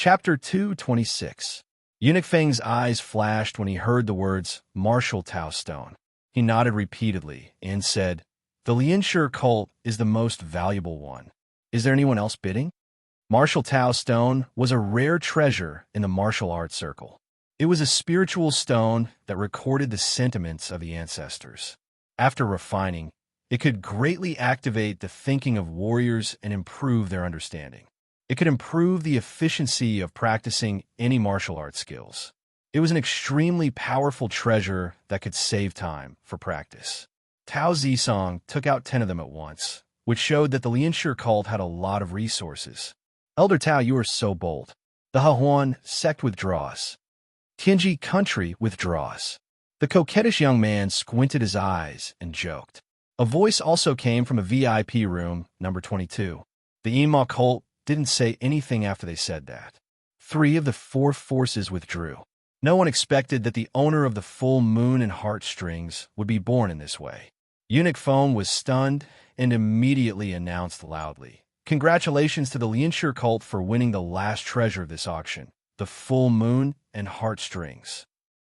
Chapter 226. Eunuch Feng's eyes flashed when he heard the words Martial Tao Stone. He nodded repeatedly and said, "The Lianshi cult is the most valuable one. Is there anyone else bidding?" Martial Tao Stone was a rare treasure in the martial arts circle. It was a spiritual stone that recorded the sentiments of the ancestors. After refining, it could greatly activate the thinking of warriors and improve their understanding. It could improve the efficiency of practicing any martial arts skills. It was an extremely powerful treasure that could save time for practice. Tao Zisong took out 10 of them at once, which showed that the Lianshi cult had a lot of resources. "Elder Tao, you are so bold." The Hehuan sect withdraws. Tianji country withdraws. The coquettish young man squinted his eyes and joked. A voice also came from a VIP room, number 22. The Ema cult didn't say anything after they said that. 3 of the 4 forces withdrew. No one expected that the owner of the full moon and heartstrings would be born in this way. Eunuch Feng was stunned and immediately announced loudly, "Congratulations to the Lianshi cult for winning the last treasure of this auction, the full moon and heartstrings."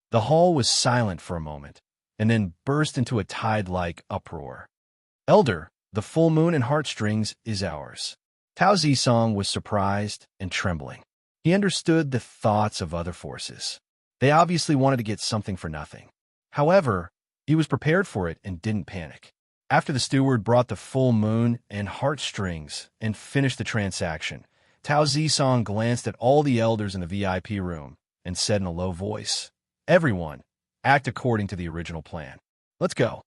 The hall was silent for a moment, and then burst into a tide-like uproar. "Elder, the full moon and heartstrings is ours." Tao Zisong was surprised and trembling. He understood the thoughts of other forces. They obviously wanted to get something for nothing. However, he was prepared for it and didn't panic. After the steward brought the full moon and heartstrings and finished the transaction, Tao Zisong glanced at all the elders in the VIP room and said in a low voice, "Everyone, act according to the original plan. Let's go."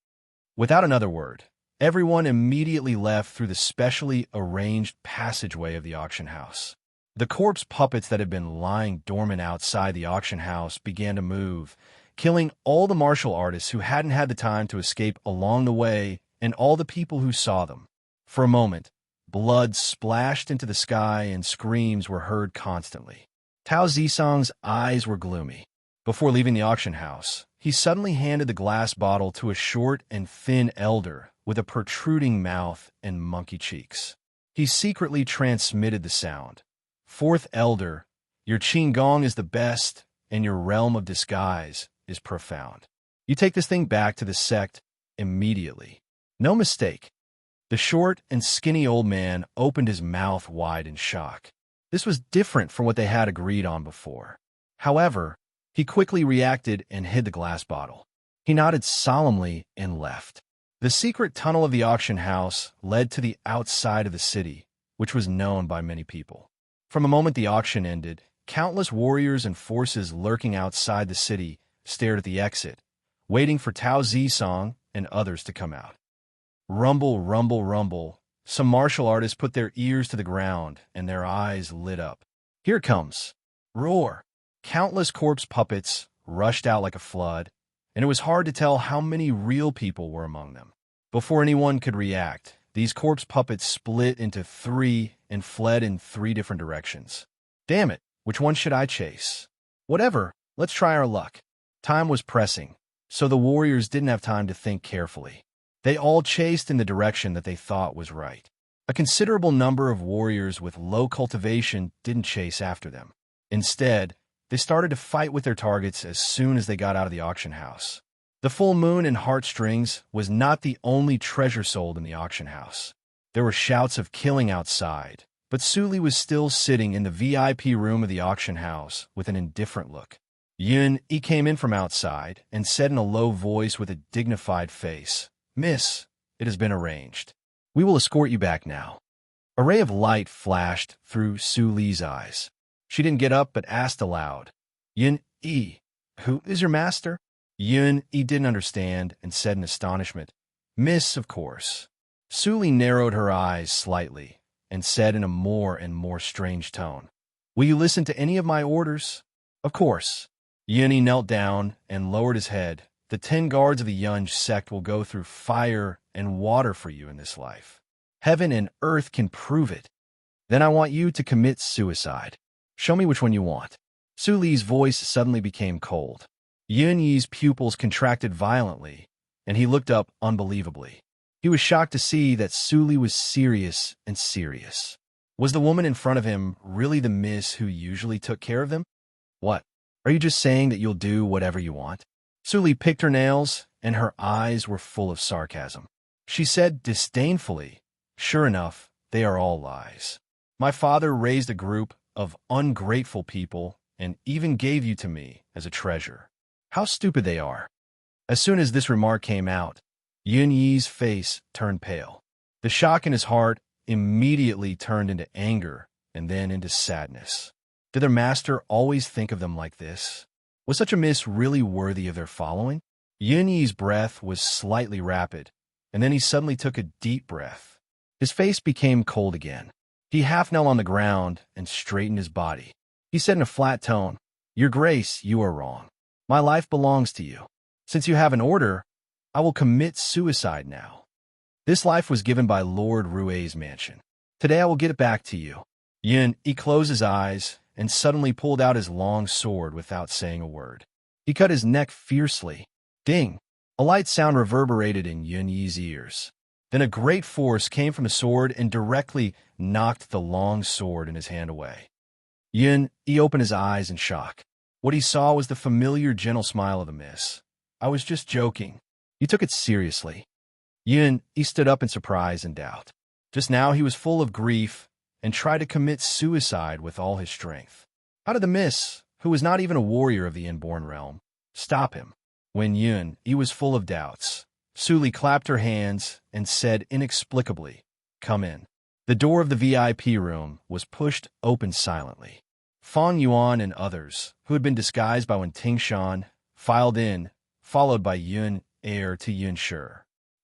Without another word, everyone immediately left through the specially arranged passageway of the auction house. The corpse puppets that had been lying dormant outside the auction house began to move, killing all the martial artists who hadn't had the time to escape along the way and all the people who saw them. For a moment, blood splashed into the sky and screams were heard constantly. Tao Zisong's eyes were gloomy. Before leaving the auction house, he suddenly handed the glass bottle to a short and thin elder with a protruding mouth and monkey cheeks. He secretly transmitted the sound. "Fourth elder, your Qigong is the best, and your realm of disguise is profound. You take this thing back to the sect immediately." No mistake. The short and skinny old man opened his mouth wide in shock. This was different from what they had agreed on before. However, he quickly reacted and hid the glass bottle. He nodded solemnly and left. The secret tunnel of the auction house led to the outside of the city, which was known by many people. From the moment the auction ended, countless warriors and forces lurking outside the city stared at the exit, waiting for Tao Zisong and others to come out. Rumble, rumble, rumble. Some martial artists put their ears to the ground and their eyes lit up. "Here it comes." Roar. Countless corpse puppets rushed out like a flood, and it was hard to tell how many real people were among them. Before anyone could react, these corpse puppets split into 3 and fled in 3 different directions. "Damn it, which one should I chase?" "Whatever, let's try our luck." Time was pressing, so the warriors didn't have time to think carefully. They all chased in the direction that they thought was right. A considerable number of warriors with low cultivation didn't chase after them. Instead, they started to fight with their targets as soon as they got out of the auction house. The full moon and heartstrings was not the only treasure sold in the auction house. There were shouts of killing outside, but Suli was still sitting in the VIP room of the auction house with an indifferent look. He came in from outside and said in a low voice with a dignified face, "Miss, it has been arranged. We will escort you back now." A ray of light flashed through Suli's eyes. She didn't get up but asked aloud, "Yun-E, who is your master?" Yun-E didn't understand and said in astonishment, "Miss, of course." Suli narrowed her eyes slightly and said in a more and more strange tone, "Will you listen to any of my orders?" "Of course." Yun-E knelt down and lowered his head. "The 10 guards of the Yunj sect will go through fire and water for you in this life. Heaven and earth can prove it. Then I want you to commit suicide. Show me which one you want." Suli's voice suddenly became cold. Yun-Yi's pupils contracted violently, and he looked up unbelievably. He was shocked to see that Suli was serious and serious. Was the woman in front of him really the miss who usually took care of them? What? Are you just saying that you'll do whatever you want? Suli picked her nails, and her eyes were full of sarcasm. She said disdainfully, "Sure enough, they are all lies. My father raised a group of ungrateful people and even gave you to me as a treasure. How stupid they are." As soon as this remark came out, Yun Yi's face turned pale. The shock in his heart immediately turned into anger and then into sadness. Did their master always think of them like this? Was such a miss really worthy of their following? Yun Yi's breath was slightly rapid, and then he suddenly took a deep breath. His face became cold again. He half knelt on the ground and straightened his body. He said in a flat tone, "Your Grace, you are wrong. My life belongs to you. Since you have an order, I will commit suicide now. This life was given by Lord Rue's mansion. Today I will get it back to you." He closed his eyes and suddenly pulled out his long sword without saying a word. He cut his neck fiercely. Ding! A light sound reverberated in Yun Yi's ears. Then a great force came from the sword and directly knocked the long sword in his hand away. Yun Yi opened his eyes in shock. What he saw was the familiar gentle smile of the miss. "I was just joking. You took it seriously." Yun Yi stood up in surprise and doubt. Just now he was full of grief and tried to commit suicide with all his strength. How did the miss, who was not even a warrior of the inborn realm, stop him? When Yun Yi was full of doubts, Suli clapped her hands and said inexplicably, "Come in." The door of the VIP room was pushed open silently. Fang Yuan and others, who had been disguised by Wen Tingshan, filed in, followed by Yun heir to Yun Shi.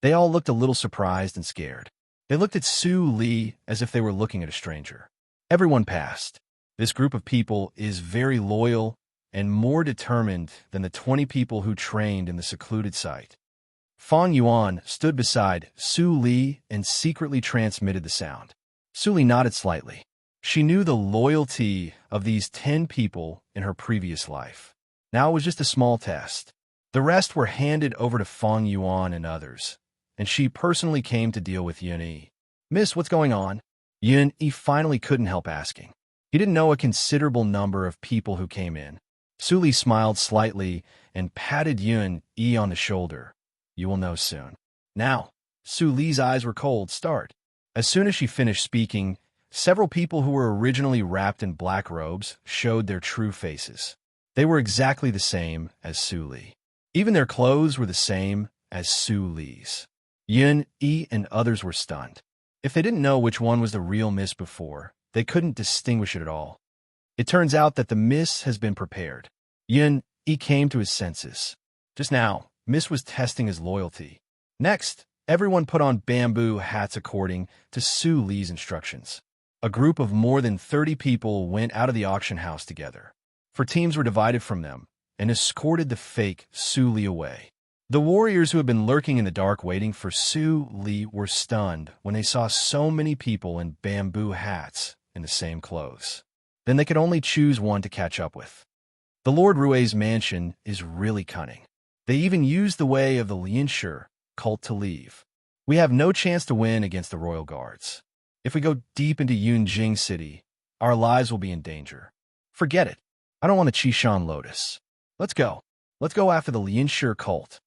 They all looked a little surprised and scared. They looked at Su Li as if they were looking at a stranger. Everyone passed. This group of people is very loyal and more determined than the 20 people who trained in the secluded site. Fang Yuan stood beside Su Li and secretly transmitted the sound. Su Li nodded slightly. She knew the loyalty of these 10 people in her previous life. Now it was just a small test. The rest were handed over to Fang Yuan and others, and she personally came to deal with Yun Yi. "Miss, what's going on?" Yun Yi finally couldn't help asking. He didn't know a considerable number of people who came in. Su Li smiled slightly and patted Yun Yi on the shoulder. "You will know soon." Now, Su Li's eyes were cold. Start. As soon as she finished speaking, several people who were originally wrapped in black robes showed their true faces. They were exactly the same as Su Li. Even their clothes were the same as Su Li's. Yun Yi and others were stunned. If they didn't know which one was the real miss before, they couldn't distinguish it at all. It turns out that the miss has been prepared. Yun Yi came to his senses. Just now, Miss was testing his loyalty. Next, everyone put on bamboo hats according to Su Li's instructions. A group of more than 30 people went out of the auction house together. 4 teams were divided from them and escorted the fake Su Li away. The warriors who had been lurking in the dark waiting for Su Li were stunned when they saw so many people in bamboo hats in the same clothes. Then they could only choose one to catch up with. The Lord Rue's mansion is really cunning. They even used the way of the Lianshi cult to leave. We have no chance to win against the royal guards. If we go deep into Yunjing City, our lives will be in danger. Forget it. I don't want the Qishan Lotus. Let's go. Let's go after the Lianshi cult.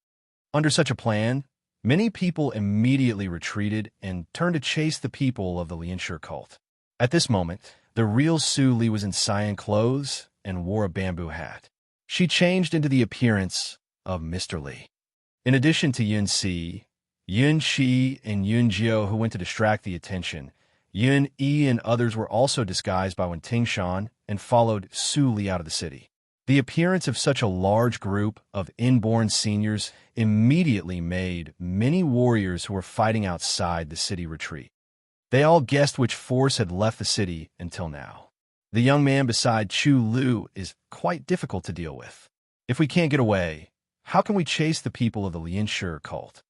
Under such a plan, many people immediately retreated and turned to chase the people of the Lianshi cult. At this moment, the real Su Li was in cyan clothes and wore a bamboo hat. She changed into the appearance of Mr. Li. In addition to Yun Si, Yun Shi, and Yun Jiao who went to distract the attention, Yun Yi and others were also disguised by Wen Tingshan and followed Su Li out of the city. The appearance of such a large group of inborn seniors immediately made many warriors who were fighting outside the city retreat. They all guessed which force had left the city until now. The young man beside Chu Lu is quite difficult to deal with. If we can't get away, how can we chase the people of the Lianshi cult?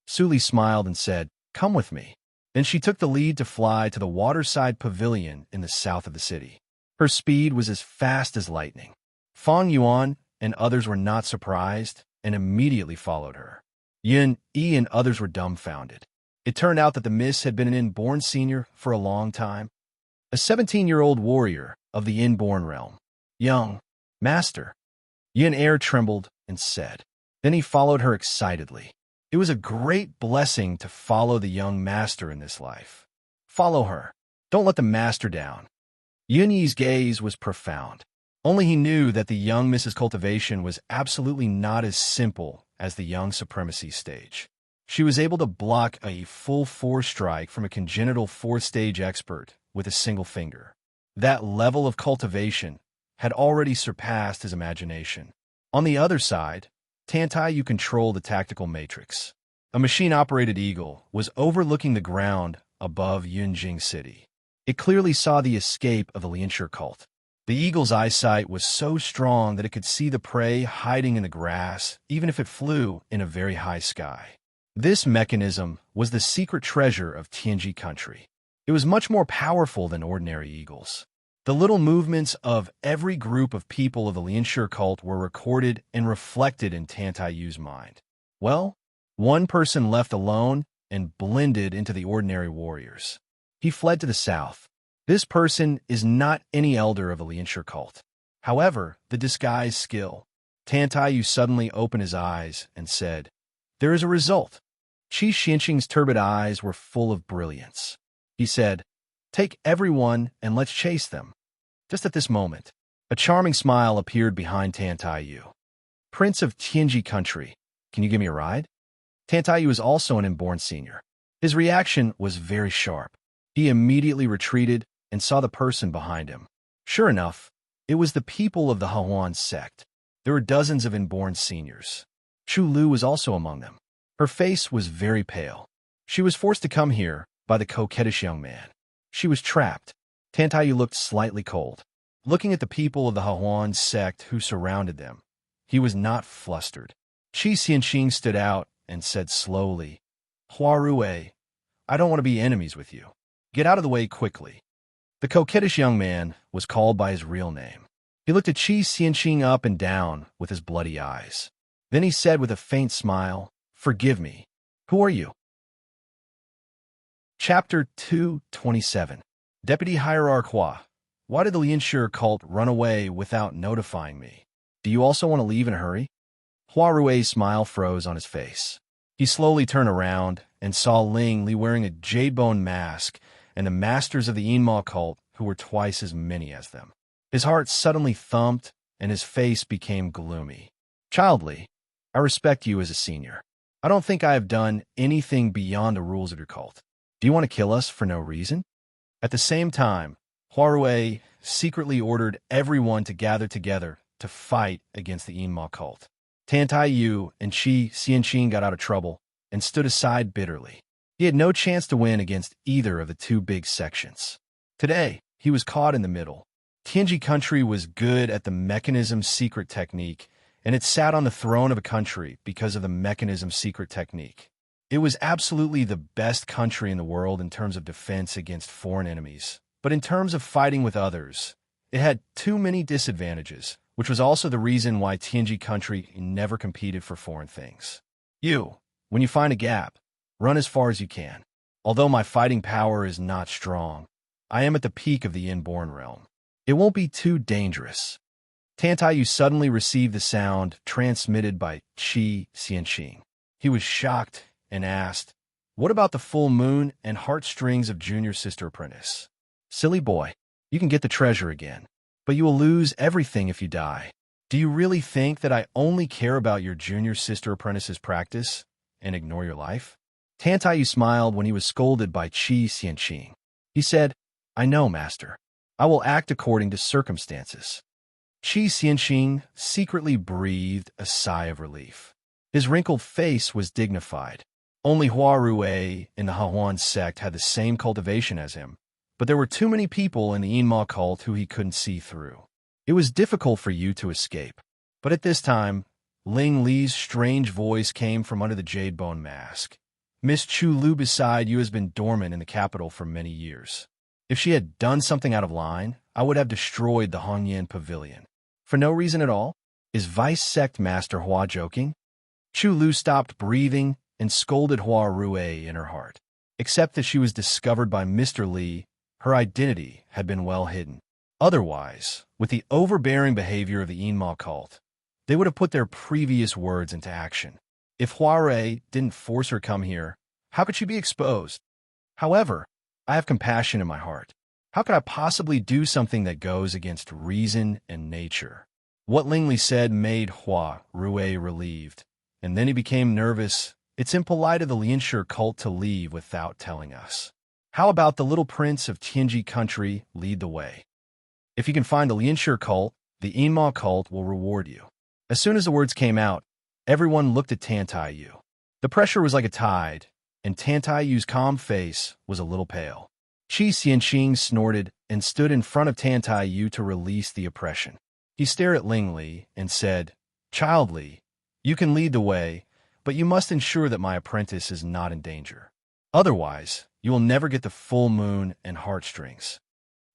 Su Li smiled and said, "Come with me." Then she took the lead to fly to the waterside pavilion in the south of the city. Her speed was as fast as lightning. Fang Yuan and others were not surprised and immediately followed her. Yun Yi and others were dumbfounded. It turned out that the miss had been an inborn senior for a long time. a 17-year-old warrior of the inborn realm. Young master. Yin Air trembled and said. Then he followed her excitedly. It was a great blessing to follow the young master in this life. Follow her. Don't let the master down. Yin Yi's gaze was profound. Only he knew that the young Mrs. Cultivation was absolutely not as simple as the young Supremacy stage. She was able to block a full 4 strike from a congenital 4th-stage expert with a single finger. That level of cultivation had already surpassed his imagination. On the other side, Tantai controlled the tactical matrix. A machine-operated eagle was overlooking the ground above Yunjing City. It clearly saw the escape of the Lianshi cult. The eagle's eyesight was so strong that it could see the prey hiding in the grass, even if it flew in a very high sky. This mechanism was the secret treasure of Tianji country. It was much more powerful than ordinary eagles. The little movements of every group of people of the Lianshi cult were recorded and reflected in Tantai's mind. Well, one person left alone and blended into the ordinary warriors. He fled to the south. This person is not any elder of the Lianshi cult. However, the disguise skill. Tantai suddenly opened his eyes and said, "There is a result." Qi Xianqing's turbid eyes were full of brilliance. He said, "Take everyone and let's chase them." Just at this moment, a charming smile appeared behind Tantai. "Prince of Tianji country, can you give me a ride?" Tantai was also an inborn senior. His reaction was very sharp. He immediately retreated and saw the person behind him. Sure enough, it was the people of the Hahuan sect. There were dozens of inborn seniors. Chu Lu was also among them. Her face was very pale. She was forced to come here by the coquettish young man. She was trapped. Tantai looked slightly cold. Looking at the people of the Hahuan sect who surrounded them, he was not flustered. Qi Xianqing stood out and said slowly, "Hua Rui, I don't want to be enemies with you. Get out of the way quickly." The coquettish young man was called by his real name. He looked at Qi Xianqing up and down with his bloody eyes. Then he said with a faint smile, "Forgive me. Who are you?" Chapter 227. Deputy Hierarch Hua, why did the Lianshi cult run away without notifying me? Do you also want to leave in a hurry? Hua Rui's smile froze on his face. He slowly turned around and saw Ling Li wearing a jadebone mask and the masters of the Yinma cult who were twice as many as them. His heart suddenly thumped and his face became gloomy. "Child Li, I respect you as a senior. I don't think I have done anything beyond the rules of your cult. Do you want to kill us for no reason?" At the same time, Hua Rui secretly ordered everyone to gather together to fight against the Yinma cult. Tantai and Qi Xianqing got out of trouble and stood aside bitterly. He had no chance to win against either of the two big sections. Today, he was caught in the middle. Tianji country was good at the mechanism's secret technique, and it sat on the throne of a country because of the mechanism's secret technique. It was absolutely the best country in the world in terms of defense against foreign enemies. But in terms of fighting with others, it had too many disadvantages, which was also the reason why Tianji country never competed for foreign things. When you find a gap, run as far as you can. Although my fighting power is not strong, I am at the peak of the inborn realm. It won't be too dangerous. Tantai suddenly received the sound transmitted by Qi Xianqing. He was shocked and asked, "What about the full moon and heartstrings of junior sister apprentice?" "Silly boy, you can get the treasure again, but you will lose everything if you die. Do you really think that I only care about your junior sister apprentice's practice and ignore your life?" Tantai smiled when he was scolded by Qi Xianqing. He said, "I know, master. I will act according to circumstances." Qi Xianqing secretly breathed a sigh of relief. His wrinkled face was dignified. Only Hua Rui in the Hahuan sect had the same cultivation as him, but there were too many people in the Yinma cult who he couldn't see through. It was difficult for you to escape. But at this time, Ling Li's strange voice came from under the jadebone mask. "Miss Chu Lu beside you has been dormant in the capital for many years. If she had done something out of line, I would have destroyed the Hongyan pavilion. For no reason at all? Is Vice Sect Master Hua joking?" Chu Lu stopped breathing and scolded Hua Rui in her heart. Except that she was discovered by Mr. Li, Her identity had been well hidden. Otherwise, with the overbearing behavior of the Inma cult, they would have put their previous words into action. If Huarui didn't force her come here, how could she be exposed? However, I have compassion in my heart. How could I possibly do something that goes against reason and nature? What Lingli said made Huarui relieved, and then he became nervous. It's impolite of the Lianshi cult to leave without telling us. How about the little prince of Tianji country lead the way? If you can find the Lianshi cult, the Inma cult will reward you. As soon as the words came out, everyone looked at Tantaiyu. The pressure was like a tide, and Tantaiyu's calm face was a little pale. Qi Xianqing snorted and stood in front of Tantaiyu to release the oppression. He stared at Lingli and said, "Child Li, you can lead the way, but you must ensure that my apprentice is not in danger. Otherwise, you will never get the full moon and heartstrings."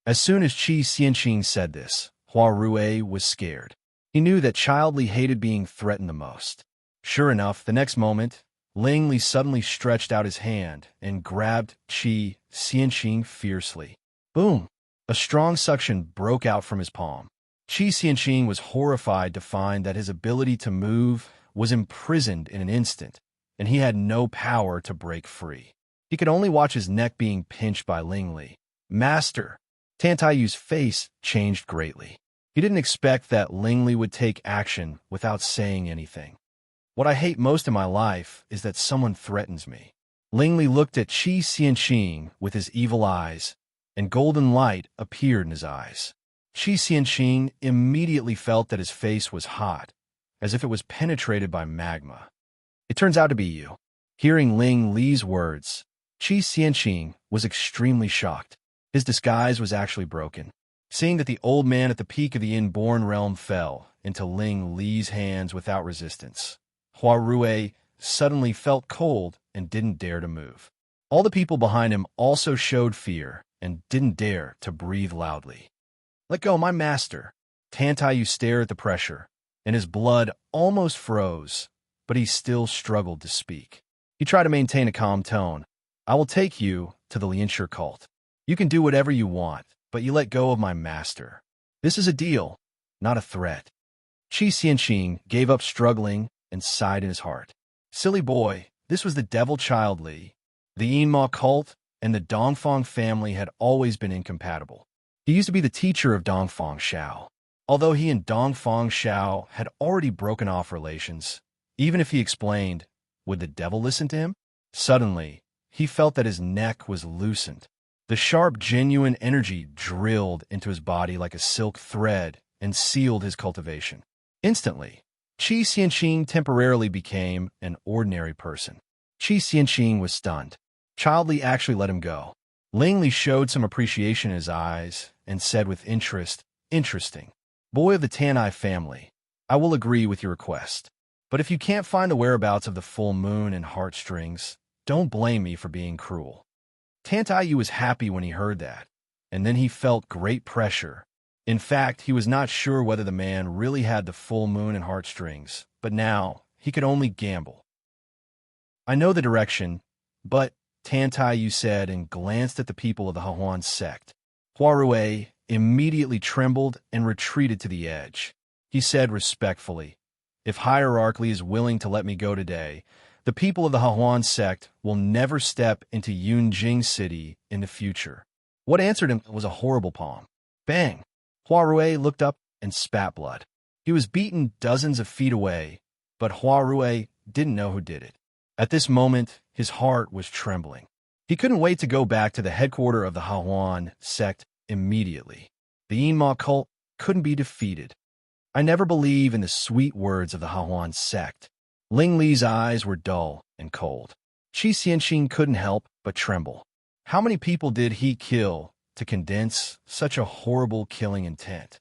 As soon as Qi Xianqing said this, Huarui was scared. He knew that Child Li hated being threatened the most. Sure enough, the next moment, Lingli suddenly stretched out his hand and grabbed Qi Xianqing fiercely. Boom! A strong suction broke out from his palm. Qi Xianqing was horrified to find that his ability to move was imprisoned in an instant, and he had no power to break free. He could only watch his neck being pinched by Lingli. "Master!" Tantaiyu's face changed greatly. He didn't expect that Lingli would take action without saying anything. "What I hate most in my life is that someone threatens me." Lingli looked at Qi Xianqing with his evil eyes, and golden light appeared in his eyes. Qi Xianqing immediately felt that his face was hot, as if it was penetrated by magma. "It turns out to be you." Hearing Ling Li's words, Qi Xianqing was extremely shocked. His disguise was actually broken. Seeing that the old man at the peak of the inborn realm fell into Ling Li's hands without resistance, Huarui suddenly felt cold and didn't dare to move. All the people behind him also showed fear and didn't dare to breathe loudly. "Let go, my master." Tantaiyu stared at the pressure, and his blood almost froze, but he still struggled to speak. He tried to maintain a calm tone. "I will take you to the Lianshi cult. You can do whatever you want, but you let go of my master. This is a deal, not a threat." Qi Xianqing gave up struggling and sighed in his heart. Silly boy, this was the devil Child Li. The Yinma cult and the Dongfang family had always been incompatible. He used to be the teacher of Dongfang Shao. Although he and Dongfang Shao had already broken off relations, even if he explained, would the devil listen to him? Suddenly, he felt that his neck was loosened. The sharp, genuine energy drilled into his body like a silk thread and sealed his cultivation. Instantly, Qi Xianqing temporarily became an ordinary person. Qi Xianqing was stunned. Child Li actually let him go. Ling Li showed some appreciation in his eyes and said with interest, "Interesting. Boy of the Tanai family, I will agree with your request. But if you can't find the whereabouts of the full moon and heartstrings, don't blame me for being cruel." Tantaiyu was happy when he heard that, and then he felt great pressure. In fact, he was not sure whether the man really had the full moon and heartstrings, but now he could only gamble. "I know the direction, but," Tantaiyu said and glanced at the people of the Hahuan sect. Huarui immediately trembled and retreated to the edge. He said respectfully, "If hierarchy is willing to let me go today, the people of the Hahuan sect will never step into Yunjing City in the future." What answered him was a horrible palm. Bang! Huarui looked up and spat blood. He was beaten dozens of feet away, but Huarui didn't know who did it. At this moment, his heart was trembling. He couldn't wait to go back to the headquarters of the Hahuan sect immediately. The Yinma cult couldn't be defeated. "I never believe in the sweet words of the Hahuan sect." Ling Li's eyes were dull and cold. Qi Xianqing couldn't help but tremble. How many people did he kill to condense such a horrible killing intent?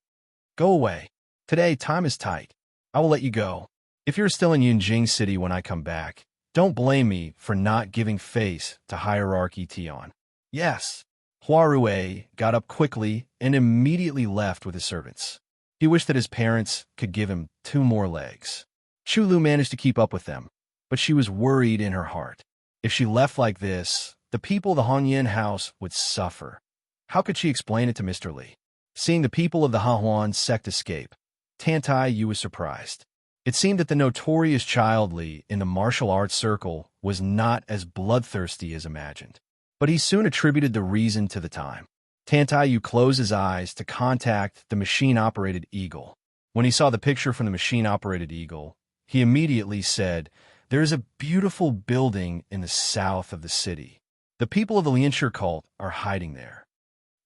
"Go away. Today, time is tight. I will let you go. If you're still in Yunjing City when I come back, don't blame me for not giving face to hierarchy Tian." "Yes." Huarui got up quickly and immediately left with his servants. He wished that his parents could give him 2 more legs. Chulu managed to keep up with them, but she was worried in her heart. If she left like this, the people of the Hongyan house would suffer. How could she explain it to Mr. Li? Seeing the people of the Hahuan sect escape, Tantai Yu was surprised. It seemed that the notorious child Li in the martial arts circle was not as bloodthirsty as imagined. But he soon attributed the reason to the time. Tantai Yu closed his eyes to contact the machine-operated eagle. When he saw the picture from the machine-operated eagle, he immediately said, "There is a beautiful building in the south of the city. The people of the Lianshi cult are hiding there.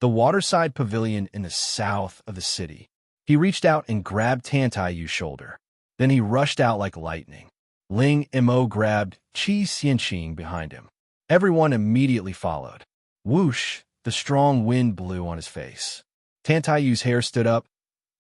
The waterside pavilion in the south of the city." He reached out and grabbed Tantai Yu's shoulder. Then he rushed out like lightning. Ling Mo grabbed Qi Xianqing behind him. Everyone immediately followed. Whoosh! The strong wind blew on his face. Tantai Yu's hair stood up,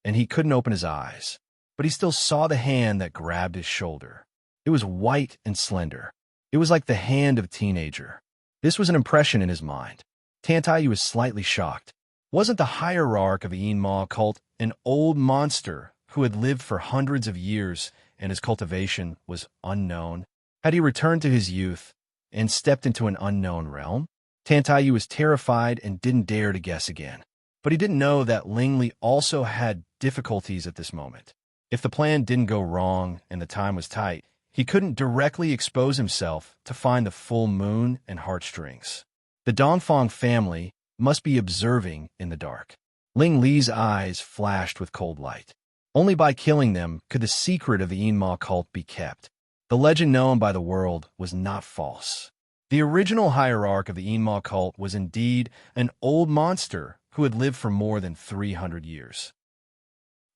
and he couldn't open his eyes. But he still saw the hand that grabbed his shoulder. It was white and slender. It was like the hand of a teenager. This was an impression in his mind. Tantai Yu was slightly shocked. Wasn't the hierarch of the Yinma cult an old monster who had lived for hundreds of years and his cultivation was unknown? Had he returned to his youth and stepped into an unknown realm? Tantai Yu was terrified and didn't dare to guess again. But he didn't know that Ling Li also had difficulties at this moment. If the plan didn't go wrong and the time was tight, he couldn't directly expose himself to find the full moon and heartstrings. The Dongfang family must be observing in the dark. Ling Li's eyes flashed with cold light. Only by killing them could the secret of the Yinma cult be kept. The legend known by the world was not false. The original hierarch of the Yinma cult was indeed an old monster who had lived for more than 300 years.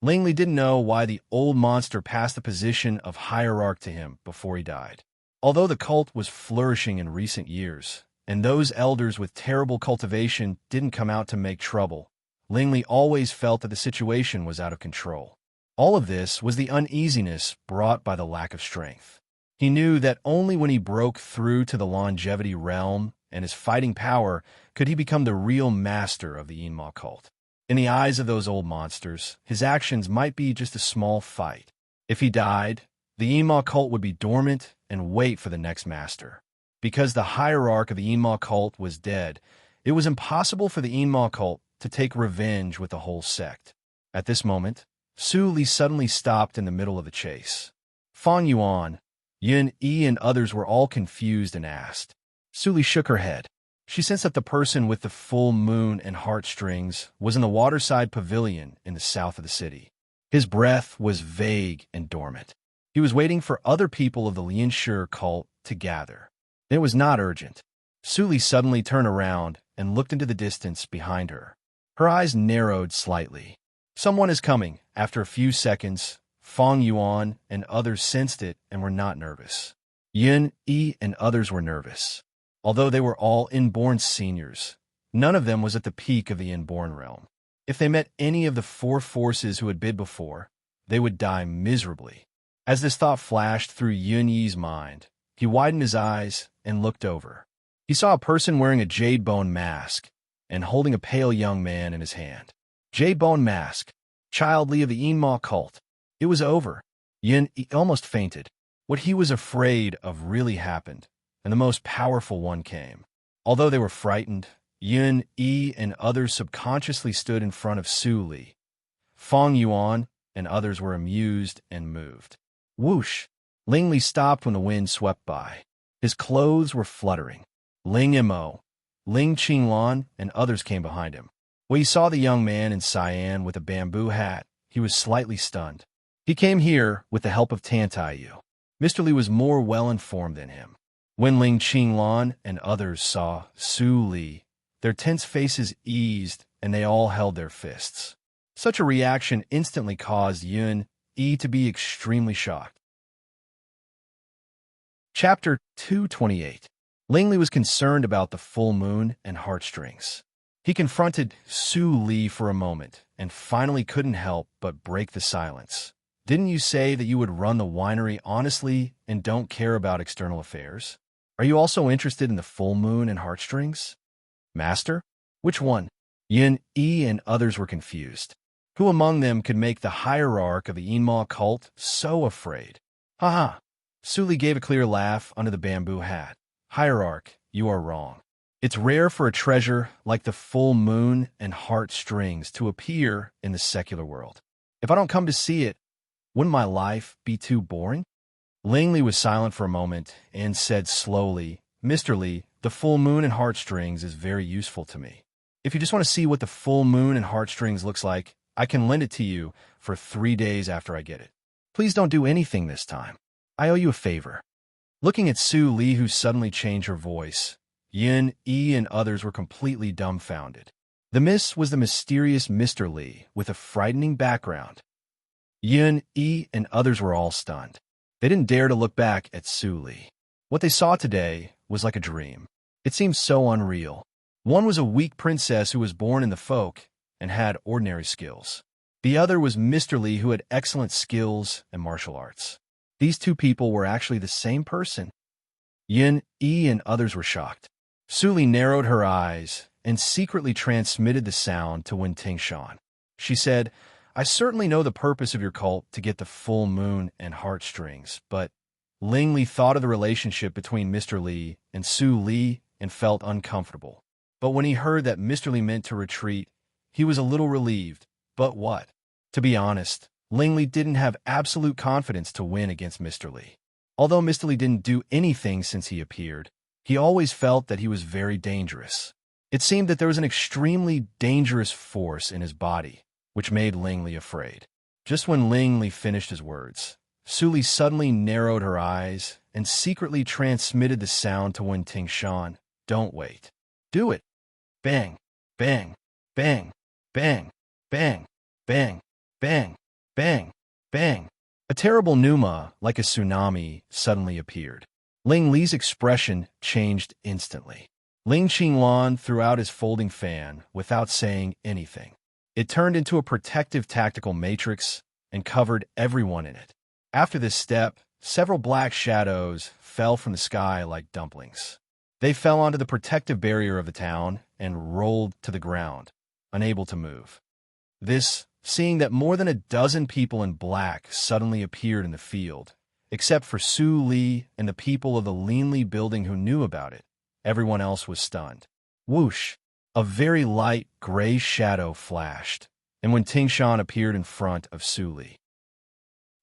Ling Li didn't know why the old monster passed the position of hierarch to him before he died. Although the cult was flourishing in recent years, and those elders with terrible cultivation didn't come out to make trouble, Ling Li always felt that the situation was out of control. All of this was the uneasiness brought by the lack of strength. He knew that only when he broke through to the longevity realm and his fighting power could he become the real master of the Yinma cult. In the eyes of those old monsters, his actions might be just a small fight. If he died, the Yinma cult would be dormant and wait for the next master. Because the hierarch of the Yinma cult was dead, it was impossible for the Yinma cult to take revenge with the whole sect. At this moment, Su Li suddenly stopped in the middle of the chase. Fang Yuan, Yun Yi, and others were all confused and asked. Su Li shook her head. She sensed that the person with the full moon and heartstrings was in the waterside pavilion in the south of the city. His breath was vague and dormant. He was waiting for other people of the Lianshi cult to gather. It was not urgent. Su Li suddenly turned around and looked into the distance behind her. Her eyes narrowed slightly. Someone is coming. After a few seconds, Fang Yuan and others sensed it and were not nervous. Yun Yi and others were nervous. Although they were all inborn seniors, none of them was at the peak of the inborn realm. If they met any of the four forces who had bid before, they would die miserably. As this thought flashed through Yun Yi's mind, he widened his eyes and looked over. He saw a person wearing a jade bone mask and holding a pale young man in his hand. Jade bone mask, child Li of the Yinma cult. It was over. Yun Yi almost fainted. What he was afraid of really happened, and the most powerful one came. Although they were frightened, Yun Yi and others subconsciously stood in front of Su Li. Fang Yuan and others were amused and moved. Whoosh! Ling Li stopped when the wind swept by. His clothes were fluttering. Ling Mo, Ling Qinglan, and others came behind him. When he saw the young man in cyan with a bamboo hat, he was slightly stunned. He came here with the help of Tantai Yu. Mr. Li was more well-informed than him. When Ling Qinglan and others saw Su Li, their tense faces eased and they all held their fists. Such a reaction instantly caused Yun Yi to be extremely shocked. Chapter 228. Ling Li was concerned about the full moon and heartstrings. He confronted Su Li for a moment and finally couldn't help but break the silence. Didn't you say that you would run the winery honestly and don't care about external affairs? Are you also interested in the full moon and heartstrings? Master? Which one? Yun Yi and others were confused. Who among them could make the hierarch of the Yinma cult so afraid? Ha ha! Su Li gave a clear laugh under the bamboo hat. Hierarch, you are wrong. It's rare for a treasure like the full moon and heartstrings to appear in the secular world. If I don't come to see it, wouldn't my life be too boring? Langley was silent for a moment and said slowly, Mr. Lee, the full moon and heartstrings is very useful to me. If you just want to see what the full moon and heartstrings looks like, I can lend it to you for 3 days after I get it. Please don't do anything this time. I owe you a favor. Looking at Sue Lee, who suddenly changed her voice, Yin, E, and others were completely dumbfounded. The miss was the mysterious Mr. Lee with a frightening background. Yin, E, and others were all stunned. They didn't dare to look back at Sue Lee. What they saw today was like a dream. It seemed so unreal. One was a weak princess who was born in the folk and had ordinary skills. The other was Mr. Lee, who had excellent skills and martial arts. These two people were actually the same person. Yin, E, and others were shocked. Sue Lee narrowed her eyes and secretly transmitted the sound to Wen Tingshan. She said, I certainly know the purpose of your cult to get the full moon and heartstrings, but Ling Li thought of the relationship between Mr. Lee and Sue Lee and felt uncomfortable. But when he heard that Mr. Lee meant to retreat, he was a little relieved. But what? To be honest, Ling Li didn't have absolute confidence to win against Mr. Lee. Although Mr. Lee didn't do anything since he appeared, he always felt that he was very dangerous. It seemed that there was an extremely dangerous force in his body, which made Ling Li afraid. Just when Ling Li finished his words, Sue Lee suddenly narrowed her eyes and secretly transmitted the sound to Wen Tingshan. Don't wait. Do it. Bang, bang, bang, bang, bang, bang, bang, bang, bang. A terrible pneuma, like a tsunami, suddenly appeared. Ling Li's expression changed instantly. Ling Qinglan threw out his folding fan without saying anything. It turned into a protective tactical matrix and covered everyone in it. After this step, several black shadows fell from the sky like dumplings. They fell onto the protective barrier of the town and rolled to the ground, unable to move. This, seeing that more than a dozen people in black suddenly appeared in the field, except for Sue Lee and the people of the Linley building who knew about it, everyone else was stunned. Whoosh! A very light gray shadow flashed, and when Tingshan appeared in front of Sue Lee,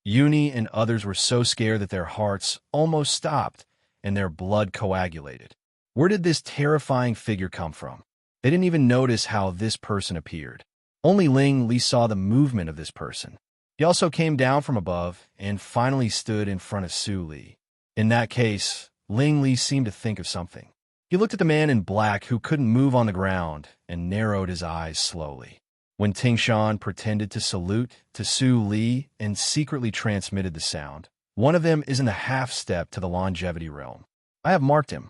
Uni and others were so scared that their hearts almost stopped and their blood coagulated. Where did this terrifying figure come from? They didn't even notice how this person appeared. Only Ling Li saw the movement of this person. He also came down from above and finally stood in front of Sue Lee. In that case, Ling Li seemed to think of something. He looked at the man in black who couldn't move on the ground and narrowed his eyes slowly. When Tingshan pretended to salute to Sue Lee and secretly transmitted the sound, one of them is in the half-step to the longevity realm. I have marked him.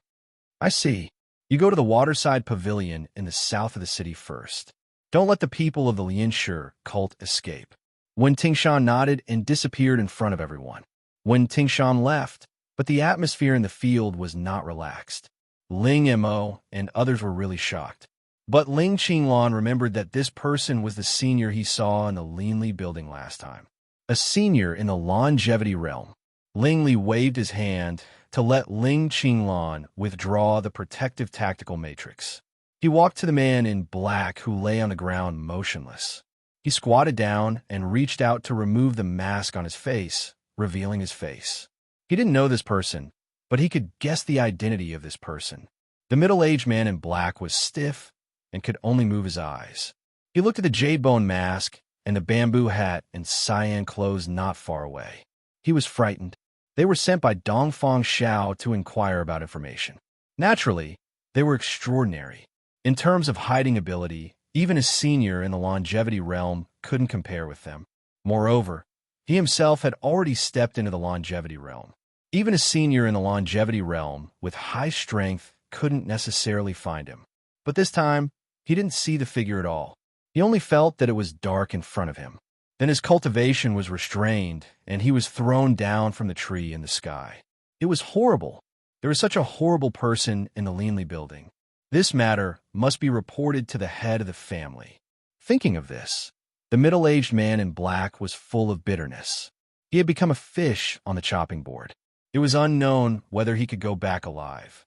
I see. You go to the waterside pavilion in the south of the city first. Don't let the people of the Lianshi cult escape. When Tingshan nodded and disappeared in front of everyone. When Tingshan left, but the atmosphere in the field was not relaxed. Ling Mo and others were really shocked. But Ling Qinglan remembered that this person was the senior he saw in the Linley building last time. A senior in the longevity realm. Ling Li waved his hand to let Ling Qinglan withdraw the protective tactical matrix. He walked to the man in black who lay on the ground motionless. He squatted down and reached out to remove the mask on his face, revealing his face. He didn't know this person, but he could guess the identity of this person. The middle-aged man in black was stiff and could only move his eyes. He looked at the jade-bone mask and the bamboo hat and cyan clothes not far away. He was frightened. They were sent by Dongfang Xiao to inquire about information. Naturally, they were extraordinary. In terms of hiding ability, even a senior in the longevity realm couldn't compare with them. Moreover, he himself had already stepped into the longevity realm. Even a senior in the longevity realm with high strength couldn't necessarily find him. But this time, he didn't see the figure at all. He only felt that it was dark in front of him. Then his cultivation was restrained, and he was thrown down from the tree in the sky. It was horrible. There was such a horrible person in the Linley building. This matter must be reported to the head of the family. Thinking of this, the middle-aged man in black was full of bitterness. He had become a fish on the chopping board. It was unknown whether he could go back alive.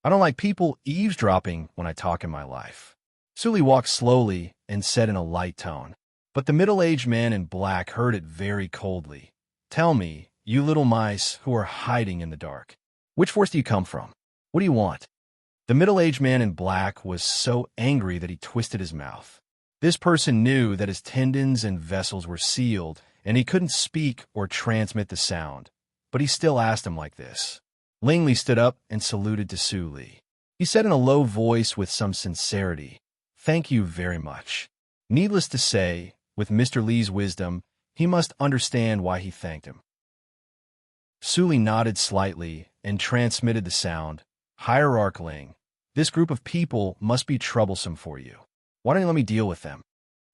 I don't like people eavesdropping when I talk in my life. Su Li walked slowly and said in a light tone, but the middle-aged man in black heard it very coldly. Tell me, you little mice who are hiding in the dark, which force do you come from? What do you want? The middle-aged man in black was so angry that he twisted his mouth. This person knew that his tendons and vessels were sealed, and he couldn't speak or transmit the sound, but he still asked him like this. Ling Li stood up and saluted to Su Li. He said in a low voice with some sincerity, "Thank you very much." Needless to say, with Mr. Li's wisdom, he must understand why he thanked him. Su Li nodded slightly and transmitted the sound, "Hierarch Ling, this group of people must be troublesome for you. Why don't you let me deal with them?"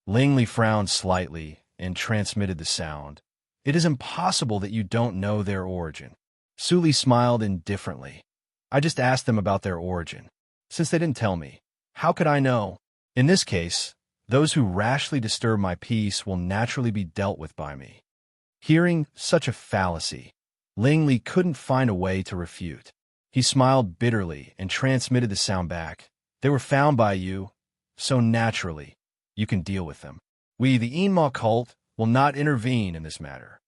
Ling Li frowned slightly and transmitted the sound, "It is impossible that you don't know their origin." Su Li smiled indifferently. "I just asked them about their origin. Since they didn't tell me, how could I know? In this case, those who rashly disturb my peace will naturally be dealt with by me." Hearing such a fallacy, Ling Li couldn't find a way to refute. He smiled bitterly and transmitted the sound back. "They were found by you, so naturally, you can deal with them. We, the Enma cult, will not intervene in this matter."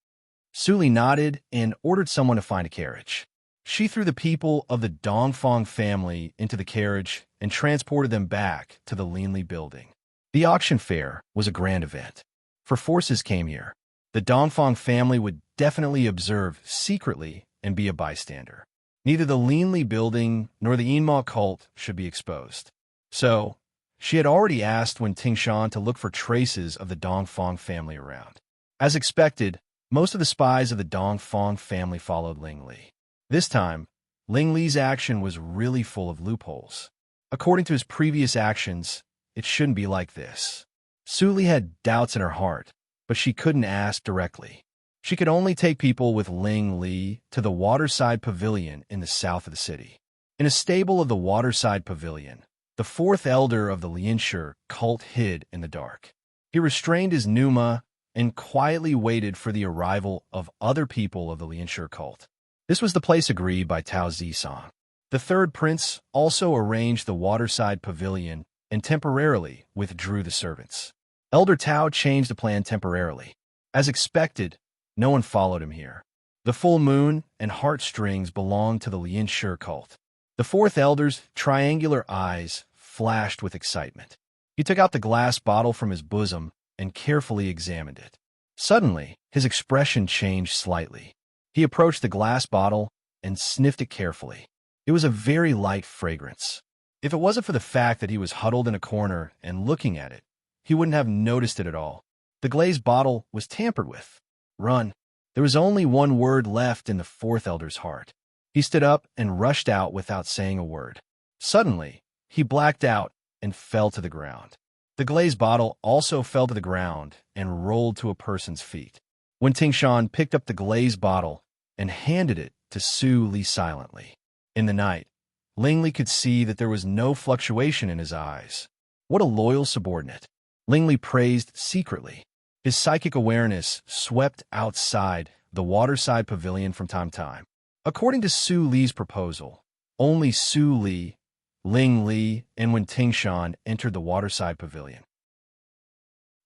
Su Li nodded and ordered someone to find a carriage. She threw the people of the Dongfang family into the carriage and transported them back to the Linli building. The auction fair was a grand event, for forces came here. The Dongfang family would definitely observe secretly and be a bystander. Neither the Linli building nor the Enma cult should be exposed. So, she had already asked Wen Tingshan to look for traces of the Dongfang family around. As expected, most of the spies of the Dongfang family followed Ling Li. This time, Ling Li's action was really full of loopholes. According to his previous actions, it shouldn't be like this. Su Li had doubts in her heart, but she couldn't ask directly. She could only take people with Ling Li to the waterside pavilion in the south of the city. In a stable of the waterside pavilion, the fourth elder of the Lianshi cult hid in the dark. He restrained his pneuma and quietly waited for the arrival of other people of the Lianshi cult. This was the place agreed by Tao Zisong. The third prince also arranged the waterside pavilion and temporarily withdrew the servants. Elder Tao changed the plan temporarily. As expected, no one followed him here. The full moon and heartstrings belonged to the Lianshi cult. The fourth elder's triangular eyes flashed with excitement. He took out the glass bottle from his bosom and carefully examined it. Suddenly, his expression changed slightly. He approached the glass bottle and sniffed it carefully. It was a very light fragrance. If it wasn't for the fact that he was huddled in a corner and looking at it, he wouldn't have noticed it at all. The glazed bottle was tampered with. Run. There was only one word left in the fourth elder's heart. He stood up and rushed out without saying a word. Suddenly, he blacked out and fell to the ground. The glazed bottle also fell to the ground and rolled to a person's feet. Wen Tingshan picked up the glazed bottle and handed it to Su Li silently. In the night, Ling Li could see that there was no fluctuation in his eyes. What a loyal subordinate. Ling Li praised secretly. His psychic awareness swept outside the waterside pavilion from time to time. According to Su Li's proposal, only Su Li, Ling Li, and Wen Tingshan entered the waterside pavilion.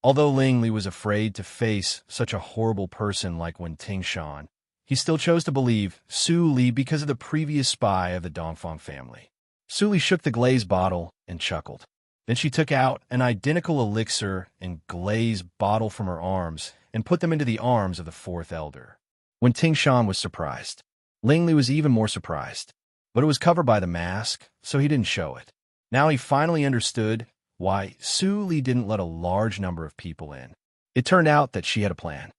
Although Ling Li was afraid to face such a horrible person like Wen Tingshan, he still chose to believe Su Li because of the previous spy of the Dongfang family. Su Li shook the glazed bottle and chuckled. Then she took out an identical elixir and glazed bottle from her arms and put them into the arms of the fourth elder. Wen Tingshan was surprised. Ling Li was even more surprised, but it was covered by the mask, so he didn't show it. Now he finally understood why Su Li didn't let a large number of people in. It turned out that she had a plan.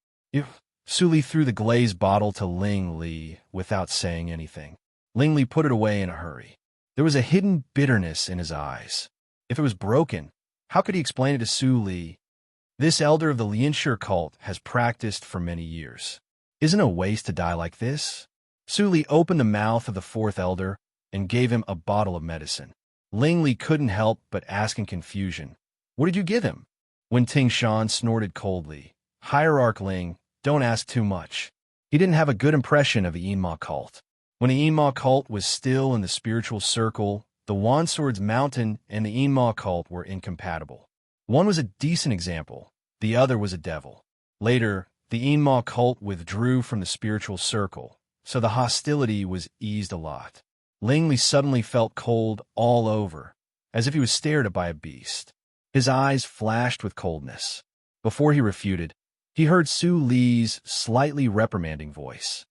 Su Li threw the glazed bottle to Ling Li without saying anything. Ling Li put it away in a hurry. There was a hidden bitterness in his eyes. If it was broken, how could he explain it to Su Li? This elder of the Lianshi cult has practiced for many years. Isn't it a waste to die like this? Su Li opened the mouth of the fourth elder and gave him a bottle of medicine. Ling Li couldn't help but ask in confusion, "What did you give him?" Wen Tingshan snorted coldly, "Hierarch Ling, don't ask too much. He didn't have a good impression of the Enma cult." When the Yinma cult was still in the spiritual circle, the Wan Swords Mountain and the Yinma cult were incompatible. One was a decent example, the other was a devil. Later, the Yinma cult withdrew from the spiritual circle, so the hostility was eased a lot. Langley suddenly felt cold all over, as if he was stared at by a beast. His eyes flashed with coldness. Before he refuted, he heard Su Li's slightly reprimanding voice.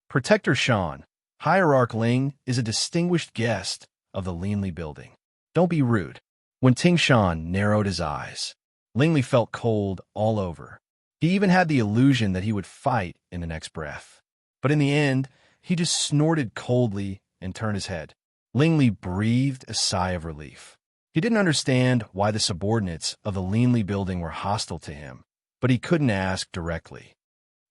Protector Shan, Hierarch Ling is a distinguished guest of the Linley building. Don't be rude. When Ting Shan narrowed his eyes, Lingley felt cold all over. He even had the illusion that he would fight in the next breath. But in the end, he just snorted coldly and turned his head. Lingley breathed a sigh of relief. He didn't understand why the subordinates of the Linley building were hostile to him, but he couldn't ask directly.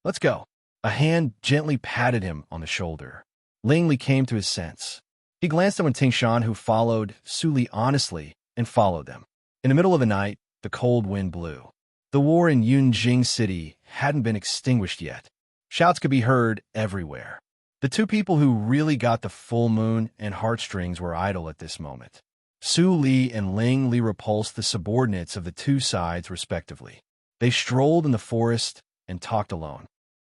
Let's go. A hand gently patted him on the shoulder. Langley came to his sense. He glanced at Ting Shan, who followed Su Li honestly, and followed them. In the middle of the night, the cold wind blew. The war in Yunjing City hadn't been extinguished yet. Shouts could be heard everywhere. The two people who really got the full moon and heartstrings were idle at this moment. Su Li and Ling Li repulsed the subordinates of the two sides respectively. They strolled in the forest and talked alone.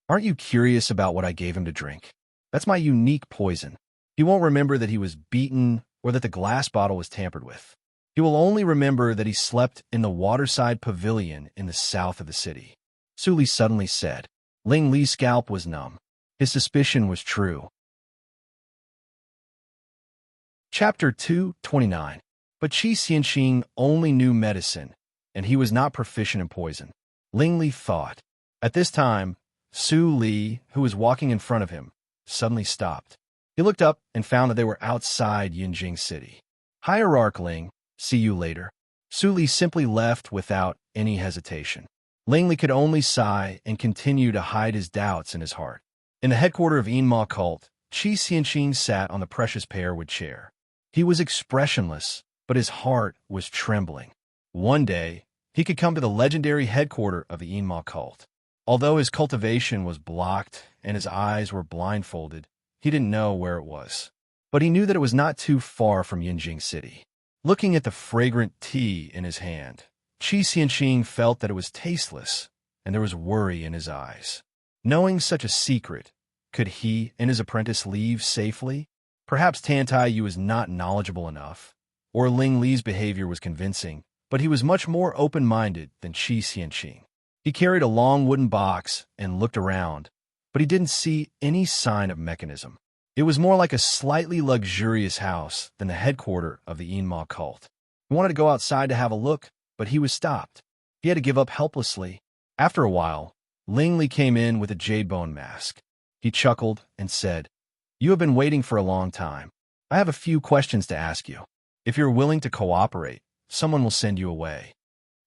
Aren't you curious about what I gave him to drink? That's my unique poison. He won't remember that he was beaten or that the glass bottle was tampered with. He will only remember that he slept in the waterside pavilion in the south of the city. Su Li suddenly said. Ling Li's scalp was numb. His suspicion was true. Chapter 229. But Qi Xianxing only knew medicine, and he was not proficient in poison. Ling Li thought. At this time, Su Li, who was walking in front of him, suddenly stopped. He looked up and found that they were outside Yunjing City. Hierarch Ling, see you later. Su Li simply left without any hesitation. Ling Li could only sigh and continue to hide his doubts in his heart. In the headquarters of Yinma cult, Qi Xianxing sat on the precious pearwood chair. He was expressionless, but his heart was trembling. One day, he could come to the legendary headquarters of the Yinma cult. Although his cultivation was blocked and his eyes were blindfolded, he didn't know where it was. But he knew that it was not too far from Yunjing City. Looking at the fragrant tea in his hand, Qi Xianxing felt that it was tasteless, and there was worry in his eyes. Knowing such a secret, could he and his apprentice leave safely? Perhaps Tantai Yu was not knowledgeable enough, or Ling Li's behavior was convincing, but he was much more open-minded than Qi Xianxing. He carried a long wooden box and looked around, but he didn't see any sign of mechanism. It was more like a slightly luxurious house than the headquarters of the Yinma cult. He wanted to go outside to have a look, but he was stopped. He had to give up helplessly. After a while, Ling Li came in with a jade bone mask. He chuckled and said, "You have been waiting for a long time. I have a few questions to ask you. If you're willing to cooperate, someone will send you away."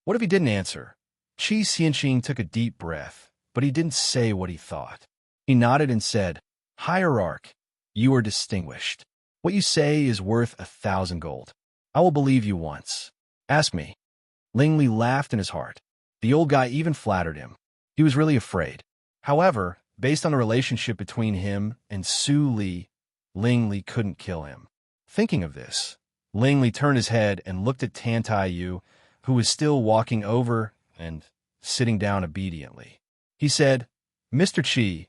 What if he didn't answer? Qi Xianxing took a deep breath, but he didn't say what he thought. He nodded and said, "Hierarch, you are distinguished. What you say is worth 1,000 gold. I will believe you once. Ask me." Ling Li laughed in his heart. The old guy even flattered him. He was really afraid. However, based on the relationship between him and Su Li, Ling Li couldn't kill him. Thinking of this, Ling Li turned his head and looked at Tantai Yu, who was still walking over and sitting down obediently. He said, "Mr. Qi,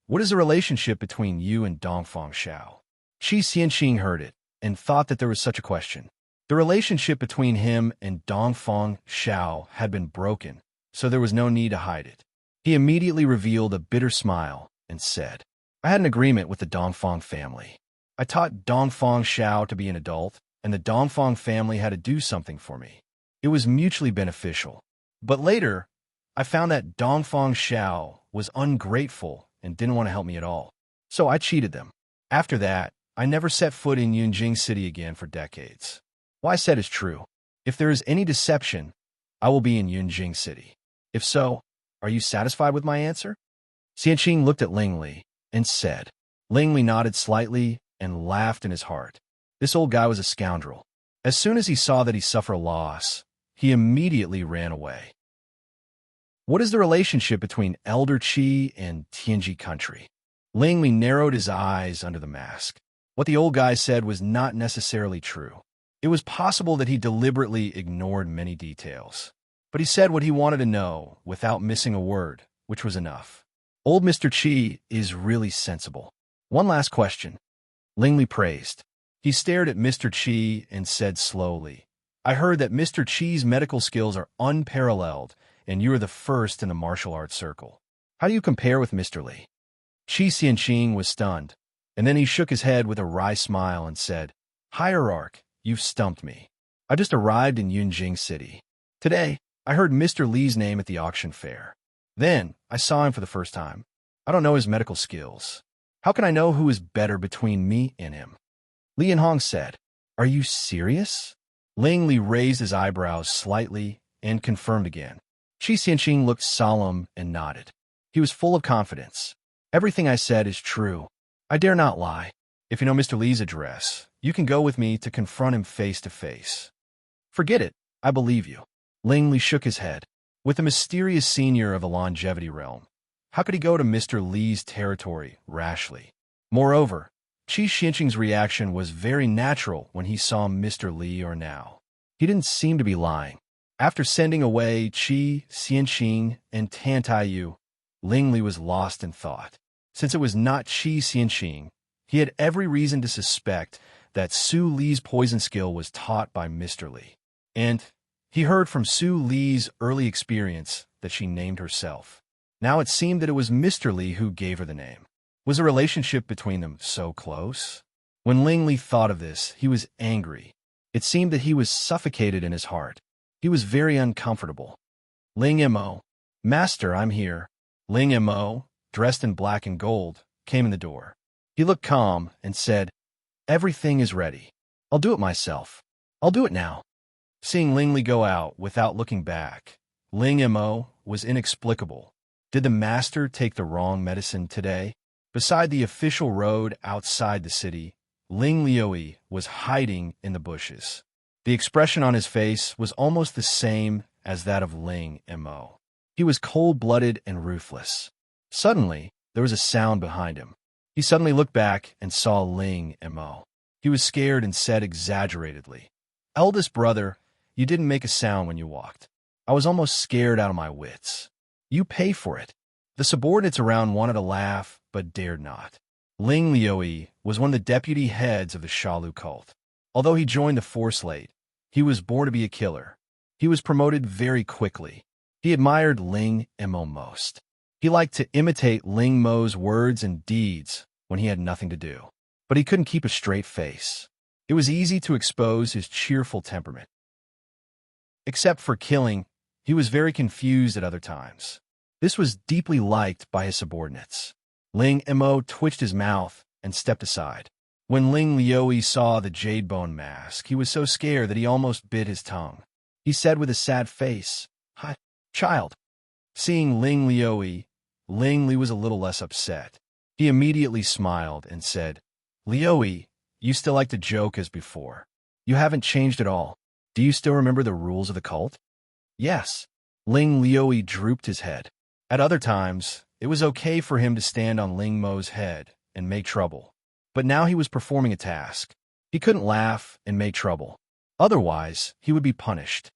what is the relationship between you and Dongfang Shao?" Qi Xianxing heard it and thought that there was such a question. The relationship between him and Dongfang Shao had been broken, so there was no need to hide it. He immediately revealed a bitter smile and said, "I had an agreement with the Dongfang family. I taught Dongfang Shao to be an adult, and the Dongfang family had to do something for me. It was mutually beneficial. But later, I found that Dongfang Shao was ungrateful and didn't want to help me at all. So I cheated them. After that, I never set foot in Yunjing City again for decades. What I said is true. If there is any deception, I will be in Yunjing City. If so, are you satisfied with my answer?" Xianxing looked at Ling Li and said. Ling Li nodded slightly and laughed in his heart. This old guy was a scoundrel. As soon as he saw that he suffered loss, he immediately ran away. What is the relationship between Elder Qi and Tianji country? Ling Li narrowed his eyes under the mask. What the old guy said was not necessarily true. It was possible that he deliberately ignored many details. But he said what he wanted to know without missing a word, which was enough. Old Mr. Qi is really sensible. One last question. Ling Li praised. He stared at Mr. Qi and said slowly, I heard that Mr. Qi's medical skills are unparalleled, and you are the first in the martial arts circle. How do you compare with Mr. Li? Qi Xianqing was stunned, and then he shook his head with a wry smile and said, Hierarch, you've stumped me. I just arrived in Yunjing City. Today, I heard Mr. Li's name at the auction fair. Then, I saw him for the first time. I don't know his medical skills. How can I know who is better between me and him? Li Yanhong said, Are you serious? Ling Li raised his eyebrows slightly and confirmed again. Qi Xianqing looked solemn and nodded. He was full of confidence. Everything I said is true. I dare not lie. If you know Mr. Li's address, you can go with me to confront him face to face. Forget it. I believe you. Ling Li shook his head. With the mysterious senior of the longevity realm, how could he go to Mr. Li's territory rashly? Moreover, Qi Xianqing's reaction was very natural when he saw Mr. Li or now. He didn't seem to be lying. After sending away Qi Xianqing and Tan Taiyu, Ling Li was lost in thought. Since it was not Qi Xianqing, he had every reason to suspect that Su Li's poison skill was taught by Mr. Li. And he heard from Su Li's early experience that she named herself. Now it seemed that it was Mr. Li who gave her the name. Was the relationship between them so close? When Ling Li thought of this, he was angry. It seemed that he was suffocated in his heart. He was very uncomfortable. Ling Mo, Master, I'm here. Ling Mo, dressed in black and gold, came in the door. He looked calm and said, Everything is ready. I'll do it myself. I'll do it now. Seeing Ling Li go out without looking back, Ling Mo was inexplicable. Did the master take the wrong medicine today? Beside the official road outside the city, Ling Liui was hiding in the bushes. The expression on his face was almost the same as that of Ling Mo. He was cold-blooded and ruthless. Suddenly, there was a sound behind him. He suddenly looked back and saw Ling Mo. He was scared and said exaggeratedly, Eldest brother, you didn't make a sound when you walked. I was almost scared out of my wits. You pay for it. The subordinates around wanted to laugh, but dared not. Ling Liui was one of the deputy heads of the Shalu cult. Although he joined the force late, he was born to be a killer. He was promoted very quickly. He admired Ling Mo most. He liked to imitate Ling Mo's words and deeds when he had nothing to do. But he couldn't keep a straight face. It was easy to expose his cheerful temperament. Except for killing, he was very confused at other times. This was deeply liked by his subordinates. Ling Mo twitched his mouth and stepped aside. When Ling Liui saw the jade bone mask, he was so scared that he almost bit his tongue. He said with a sad face, Hi, child. Seeing Ling Liui, Ling Li was a little less upset. He immediately smiled and said, Liui, you still like to joke as before. You haven't changed at all. Do you still remember the rules of the cult? Yes. Ling Liui drooped his head. At other times, it was okay for him to stand on Ling Mo's head and make trouble. But now he was performing a task. He couldn't laugh and make trouble. Otherwise, he would be punished.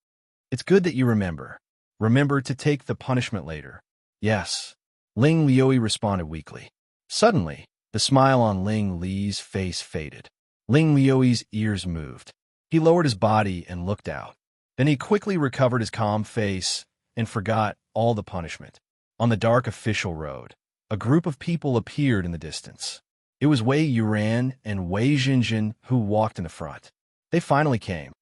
It's good that you remember. Remember to take the punishment later. Yes. Ling Liui responded weakly. Suddenly, the smile on Ling Li's face faded. Ling Liui's ears moved. He lowered his body and looked out. Then he quickly recovered his calm face and forgot all the punishment. On the dark official road, a group of people appeared in the distance. It was Wei Yuran and Wei Jinjin who walked in the front. They finally came.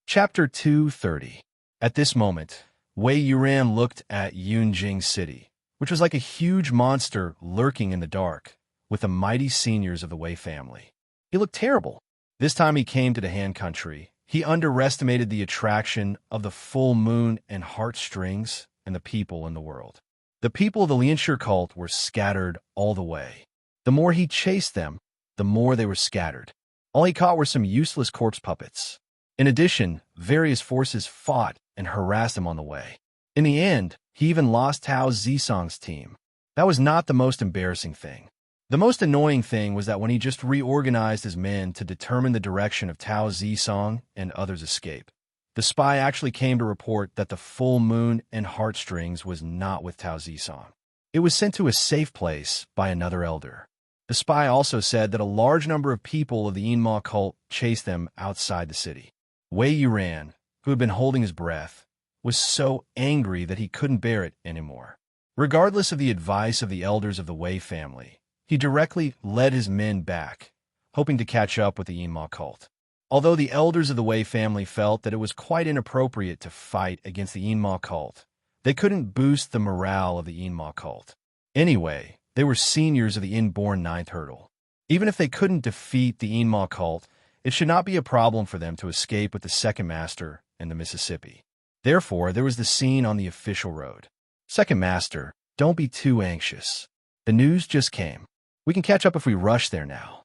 Chapter 230. At this moment, Wei Yuran looked at Yunjing City, which was like a huge monster lurking in the dark, with the mighty seniors of the Wei family. He looked terrible. This time he came to the Han country, he underestimated the attraction of the full moon and heartstrings and the people in the world. The people of the Lianshi cult were scattered all the way. The more he chased them, the more they were scattered. All he caught were some useless corpse puppets. In addition, various forces fought and harassed him on the way. In the end, he even lost Tao Zisong's team. That was not the most embarrassing thing. The most annoying thing was that when he just reorganized his men to determine the direction of Tao Zisong and others' escape, the spy actually came to report that the full moon and heartstrings was not with Tao Zisong. It was sent to a safe place by another elder. The spy also said that a large number of people of the Yinma cult chased them outside the city. Wei Yuran, who had been holding his breath, was so angry that he couldn't bear it anymore. Regardless of the advice of the elders of the Wei family, he directly led his men back, hoping to catch up with the Yinma cult. Although the elders of the Wei family felt that it was quite inappropriate to fight against the Yinma cult, they couldn't boost the morale of the Yinma cult. Anyway, they were seniors of the inborn ninth hurdle. Even if they couldn't defeat the Yinma cult, it should not be a problem for them to escape with the second master and the Mississippi. Therefore, there was the scene on the official road. Second master, don't be too anxious. The news just came. We can catch up if we rush there now.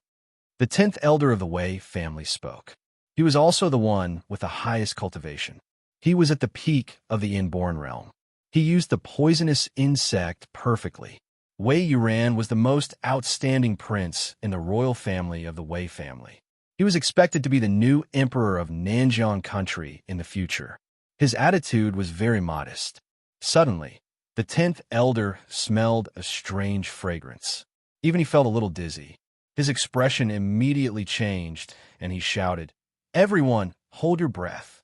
The 10th elder of the Wei family spoke. He was also the one with the highest cultivation. He was at the peak of the inborn realm. He used the poisonous insect perfectly. Wei Yuran was the most outstanding prince in the royal family of the Wei family. He was expected to be the new emperor of Nanjiang country in the future. His attitude was very modest. Suddenly, the 10th elder smelled a strange fragrance. Even he felt a little dizzy. His expression immediately changed, and he shouted, "Everyone, hold your breath."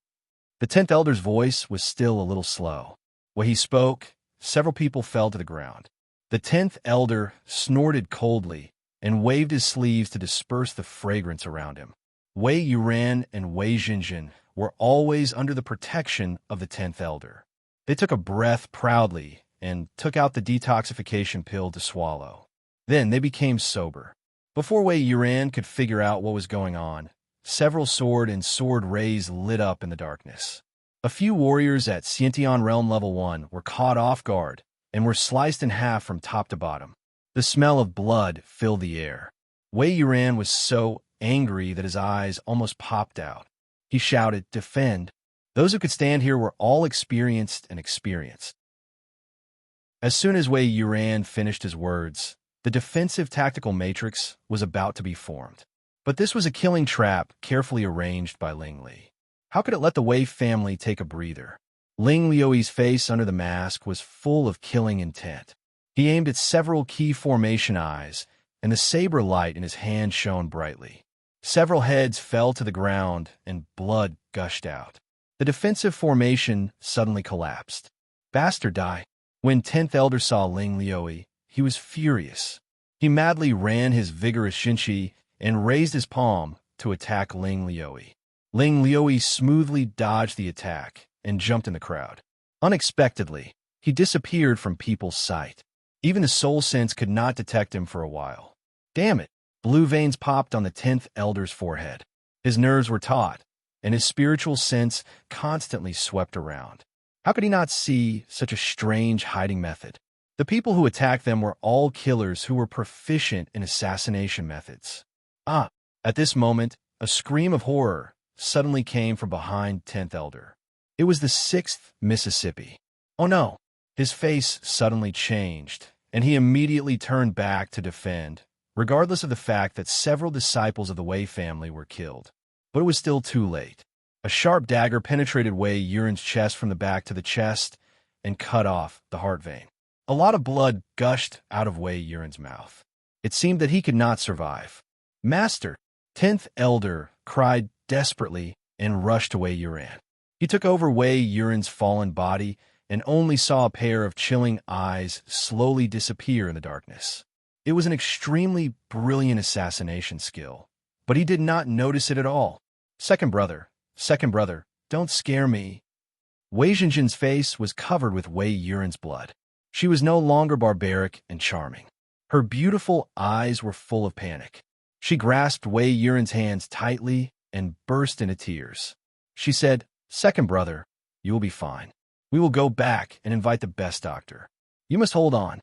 The 10th elder's voice was still a little slow. When he spoke, several people fell to the ground. The 10th elder snorted coldly and waved his sleeves to disperse the fragrance around him. Wei Yuran and Wei Jinjin were always under the protection of the 10th elder. They took a breath proudly and took out the detoxification pill to swallow. Then they became sober. Before Wei Yuran could figure out what was going on, several sword and sword rays lit up in the darkness. A few warriors at Xiantian Realm Level 1 were caught off guard and were sliced in half from top to bottom. The smell of blood filled the air. Wei Yuran was so angry that his eyes almost popped out. He shouted, "Defend!" Those who could stand here were all experienced. As soon as Wei Yuran finished his words, the defensive tactical matrix was about to be formed. But this was a killing trap carefully arranged by Ling Li. How could it let the Wei family take a breather? Ling Liu's face under the mask was full of killing intent. He aimed at several key formation eyes, and the saber light in his hand shone brightly. Several heads fell to the ground, and blood gushed out. The defensive formation suddenly collapsed. Bastard die. When 10th Elder saw Ling Liu, he was furious. He madly ran his vigorous Xinqi and raised his palm to attack Ling Liu. Ling Liu smoothly dodged the attack and jumped in the crowd. Unexpectedly, he disappeared from people's sight. Even the soul sense could not detect him for a while. Damn it! Blue veins popped on the 10th Elder's forehead. His nerves were taut, and his spiritual sense constantly swept around. How could he not see such a strange hiding method? The people who attacked them were all killers who were proficient in assassination methods. At this moment, a scream of horror suddenly came from behind 10th Elder. It was the 6th Mississippi. Oh no! His face suddenly changed, and he immediately turned back to defend, regardless of the fact that several disciples of the Wei family were killed. But it was still too late. A sharp dagger penetrated Wei Yuran's chest from the back to the chest and cut off the heart vein. A lot of blood gushed out of Wei Yuran's mouth. It seemed that he could not survive. "Master!" 10th Elder cried desperately and rushed to Wei Yuran. He took over Wei Yuran's fallen body and only saw a pair of chilling eyes slowly disappear in the darkness. It was an extremely brilliant assassination skill, but he did not notice it at all. Second brother, don't scare me." Wei Jinjin's face was covered with Wei Yuran's blood. She was no longer barbaric and charming. Her beautiful eyes were full of panic. She grasped Wei Yuran's hands tightly and burst into tears. She said, "Second brother, you will be fine. We will go back and invite the best doctor. You must hold on."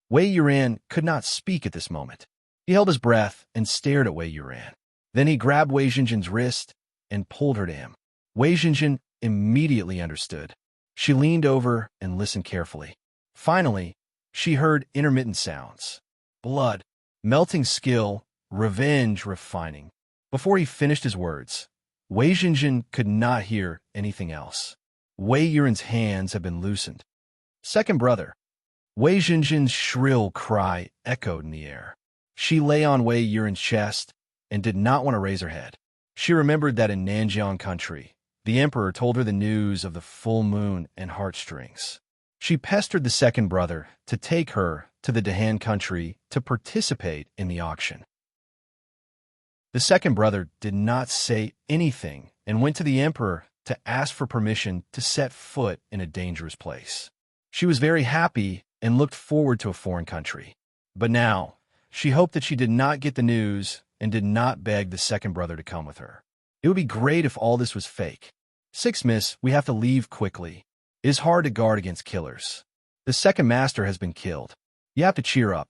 Wei Yuran could not speak at this moment. He held his breath and stared at Wei Yuran. Then he grabbed Wei Jinjin's wrist and pulled her to him. Wei Jinjin immediately understood. She leaned over and listened carefully. Finally, She heard intermittent sounds. Blood, melting skill, revenge refining. Before he finished his words, Wei Jinjin could not hear anything else. Wei Yuren's hands had been loosened. Second brother. Wei Jinjin's shrill cry echoed in the air. She lay on Wei Yuren's chest and did not want to raise her head. She remembered that in Nanjiang country, the emperor told her the news of the full moon and heartstrings. She pestered the second brother to take her to the Dahan country to participate in the auction. The second brother did not say anything and went to the emperor to ask for permission to set foot in a dangerous place. She was very happy and looked forward to a foreign country. But now, she hoped that she did not get the news and did not beg the second brother to come with her. It would be great if all this was fake. 6 Miss, we have to leave quickly. It is hard to guard against killers. The second master has been killed. You have to cheer up.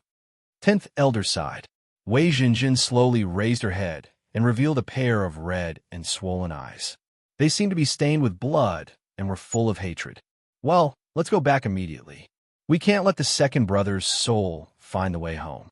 10th Elder sighed. Wei Jinjin slowly raised her head and revealed a pair of red and swollen eyes. They seemed to be stained with blood and were full of hatred. Well, let's go back immediately. We can't let the second brother's soul find the way home.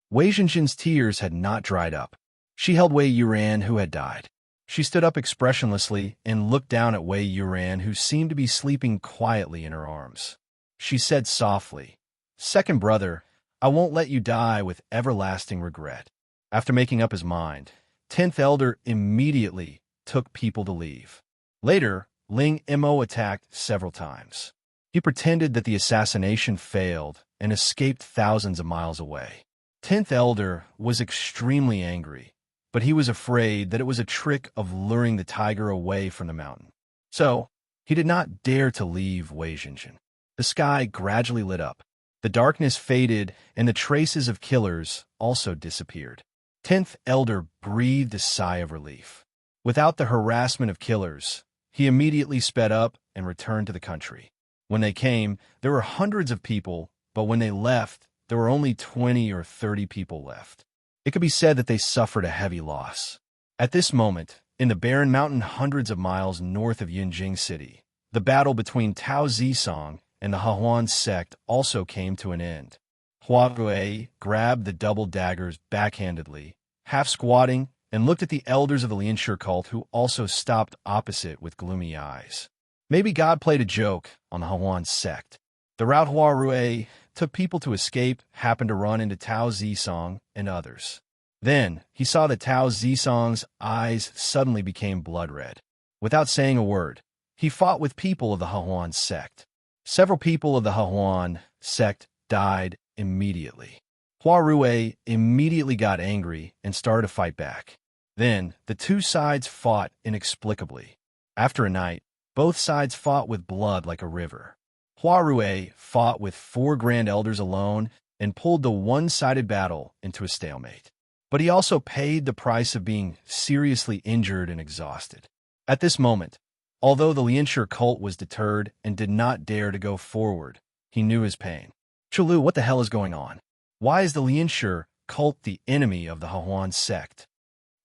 Wei Jinjin's tears had not dried up. She held Wei Yuran, who had died. She stood up expressionlessly and looked down at Wei Yuran, who seemed to be sleeping quietly in her arms. She said softly, Second brother, I won't let you die with everlasting regret. After making up his mind, 10th Elder immediately took people to leave. Later, Ling Mo attacked several times. He pretended that the assassination failed and escaped thousands of miles away. 10th Elder was extremely angry, but he was afraid that it was a trick of luring the tiger away from the mountain. So, he did not dare to leave Wei Jinjin. The sky gradually lit up. The darkness faded, and the traces of killers also disappeared. 10th Elder breathed a sigh of relief. Without the harassment of killers, he immediately sped up and returned to the country. When they came, there were hundreds of people, but when they left, there were only 20 or 30 people left. It could be said that they suffered a heavy loss. At this moment, in the barren mountain hundreds of miles north of Yunjing City, the battle between Tao Zisong and the Hahuan sect also came to an end. Hua Rui grabbed the double daggers backhandedly, half squatting, and looked at the elders of the Lianshi cult, who also stopped opposite with gloomy eyes. Maybe God played a joke on the Hahuan sect. The route Hua Rui took people to escape happened to run into Tao Zisong and others. Then he saw that Tao Zisong's eyes suddenly became blood red. Without saying a word, he fought with people of the Hahuan sect. Several people of the Hahuan sect died immediately. Hua Rui immediately got angry and started to fight back. Then the two sides fought inexplicably. After a night, both sides fought with blood like a river. Hua Rui fought with 4 grand elders alone and pulled the one-sided battle into a stalemate. But he also paid the price of being seriously injured and exhausted. At this moment, although the Lianshi cult was deterred and did not dare to go forward, he knew his pain. Chulu, what the hell is going on? Why is the Lianshi cult the enemy of the Hahuan sect?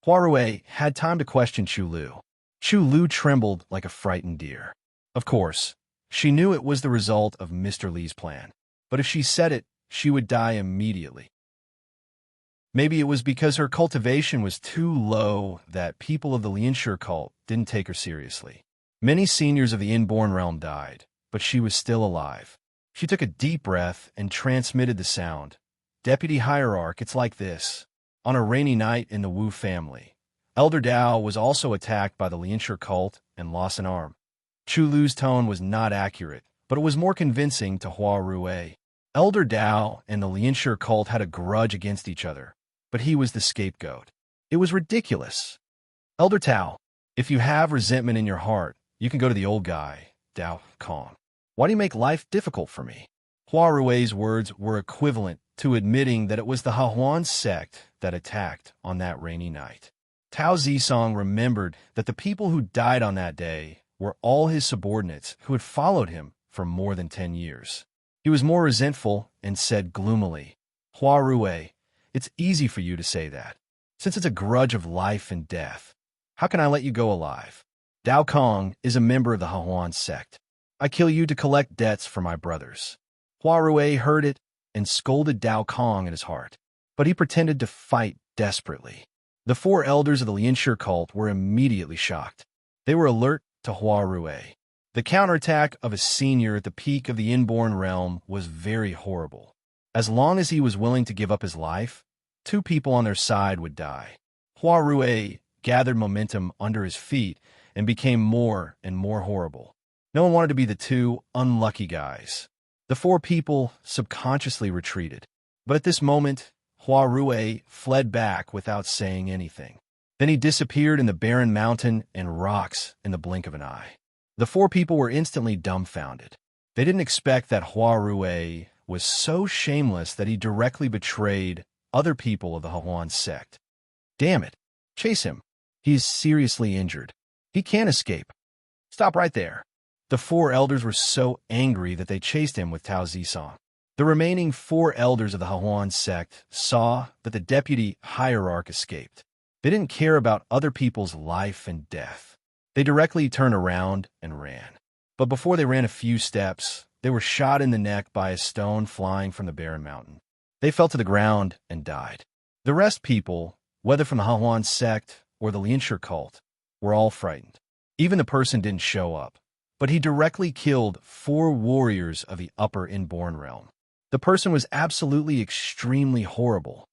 Hua Rui had time to question Chulu. Chulu trembled like a frightened deer. Of course, she knew it was the result of Mr. Li's plan, but if she said it, she would die immediately. Maybe it was because her cultivation was too low that people of the Lianshi cult didn't take her seriously. Many seniors of the inborn realm died, but she was still alive. She took a deep breath and transmitted the sound. Deputy Hierarch, it's like this. On a rainy night in the Wu family, Elder Dao was also attacked by the Lianshi cult and lost an arm. Chulu's tone was not accurate, but it was more convincing to Hua Rui. Elder Dao and the Lianshi cult had a grudge against each other, but he was the scapegoat. It was ridiculous. Elder Tao, if you have resentment in your heart, you can go to the old guy, Dao Kong. Why do you make life difficult for me? Hua Rui's words were equivalent to admitting that it was the Hahuan sect that attacked on that rainy night. Tao Zisong remembered that the people who died on that day were all his subordinates who had followed him for more than 10 years. He was more resentful and said gloomily, Hua Rui, it's easy for you to say that. Since it's a grudge of life and death, how can I let you go alive? Dao Kong is a member of the Hahuan sect. I kill you to collect debts for my brothers. Hua Rui heard it and scolded Dao Kong in his heart. But he pretended to fight desperately. The four elders of the Lianshire cult were immediately shocked. They were alert to Hua Rue. The counterattack of a senior at the peak of the inborn realm was very horrible. As long as he was willing to give up his life, two people on their side would die. Hua Rue gathered momentum under his feet and became more and more horrible. No one wanted to be the two unlucky guys. The four people subconsciously retreated. But at this moment, Hua Rue fled back without saying anything. Then he disappeared in the barren mountain and rocks in the blink of an eye. The four people were instantly dumbfounded. They didn't expect that Hua Rue was so shameless that he directly betrayed other people of the Hahuan sect. Damn it! Chase him. He is seriously injured. He can't escape. Stop right there. The four elders were so angry that they chased him with Tao Zisong. The remaining four elders of the Hahuan sect saw that the deputy hierarch escaped. They didn't care about other people's life and death. They directly turned around and ran. But before they ran a few steps, they were shot in the neck by a stone flying from the barren mountain. They fell to the ground and died. The rest people, whether from the Hahuan sect or the Lianshire cult, were all frightened. Even the person didn't show up, but he directly killed four warriors of the upper inborn realm. The person was absolutely extremely horrible.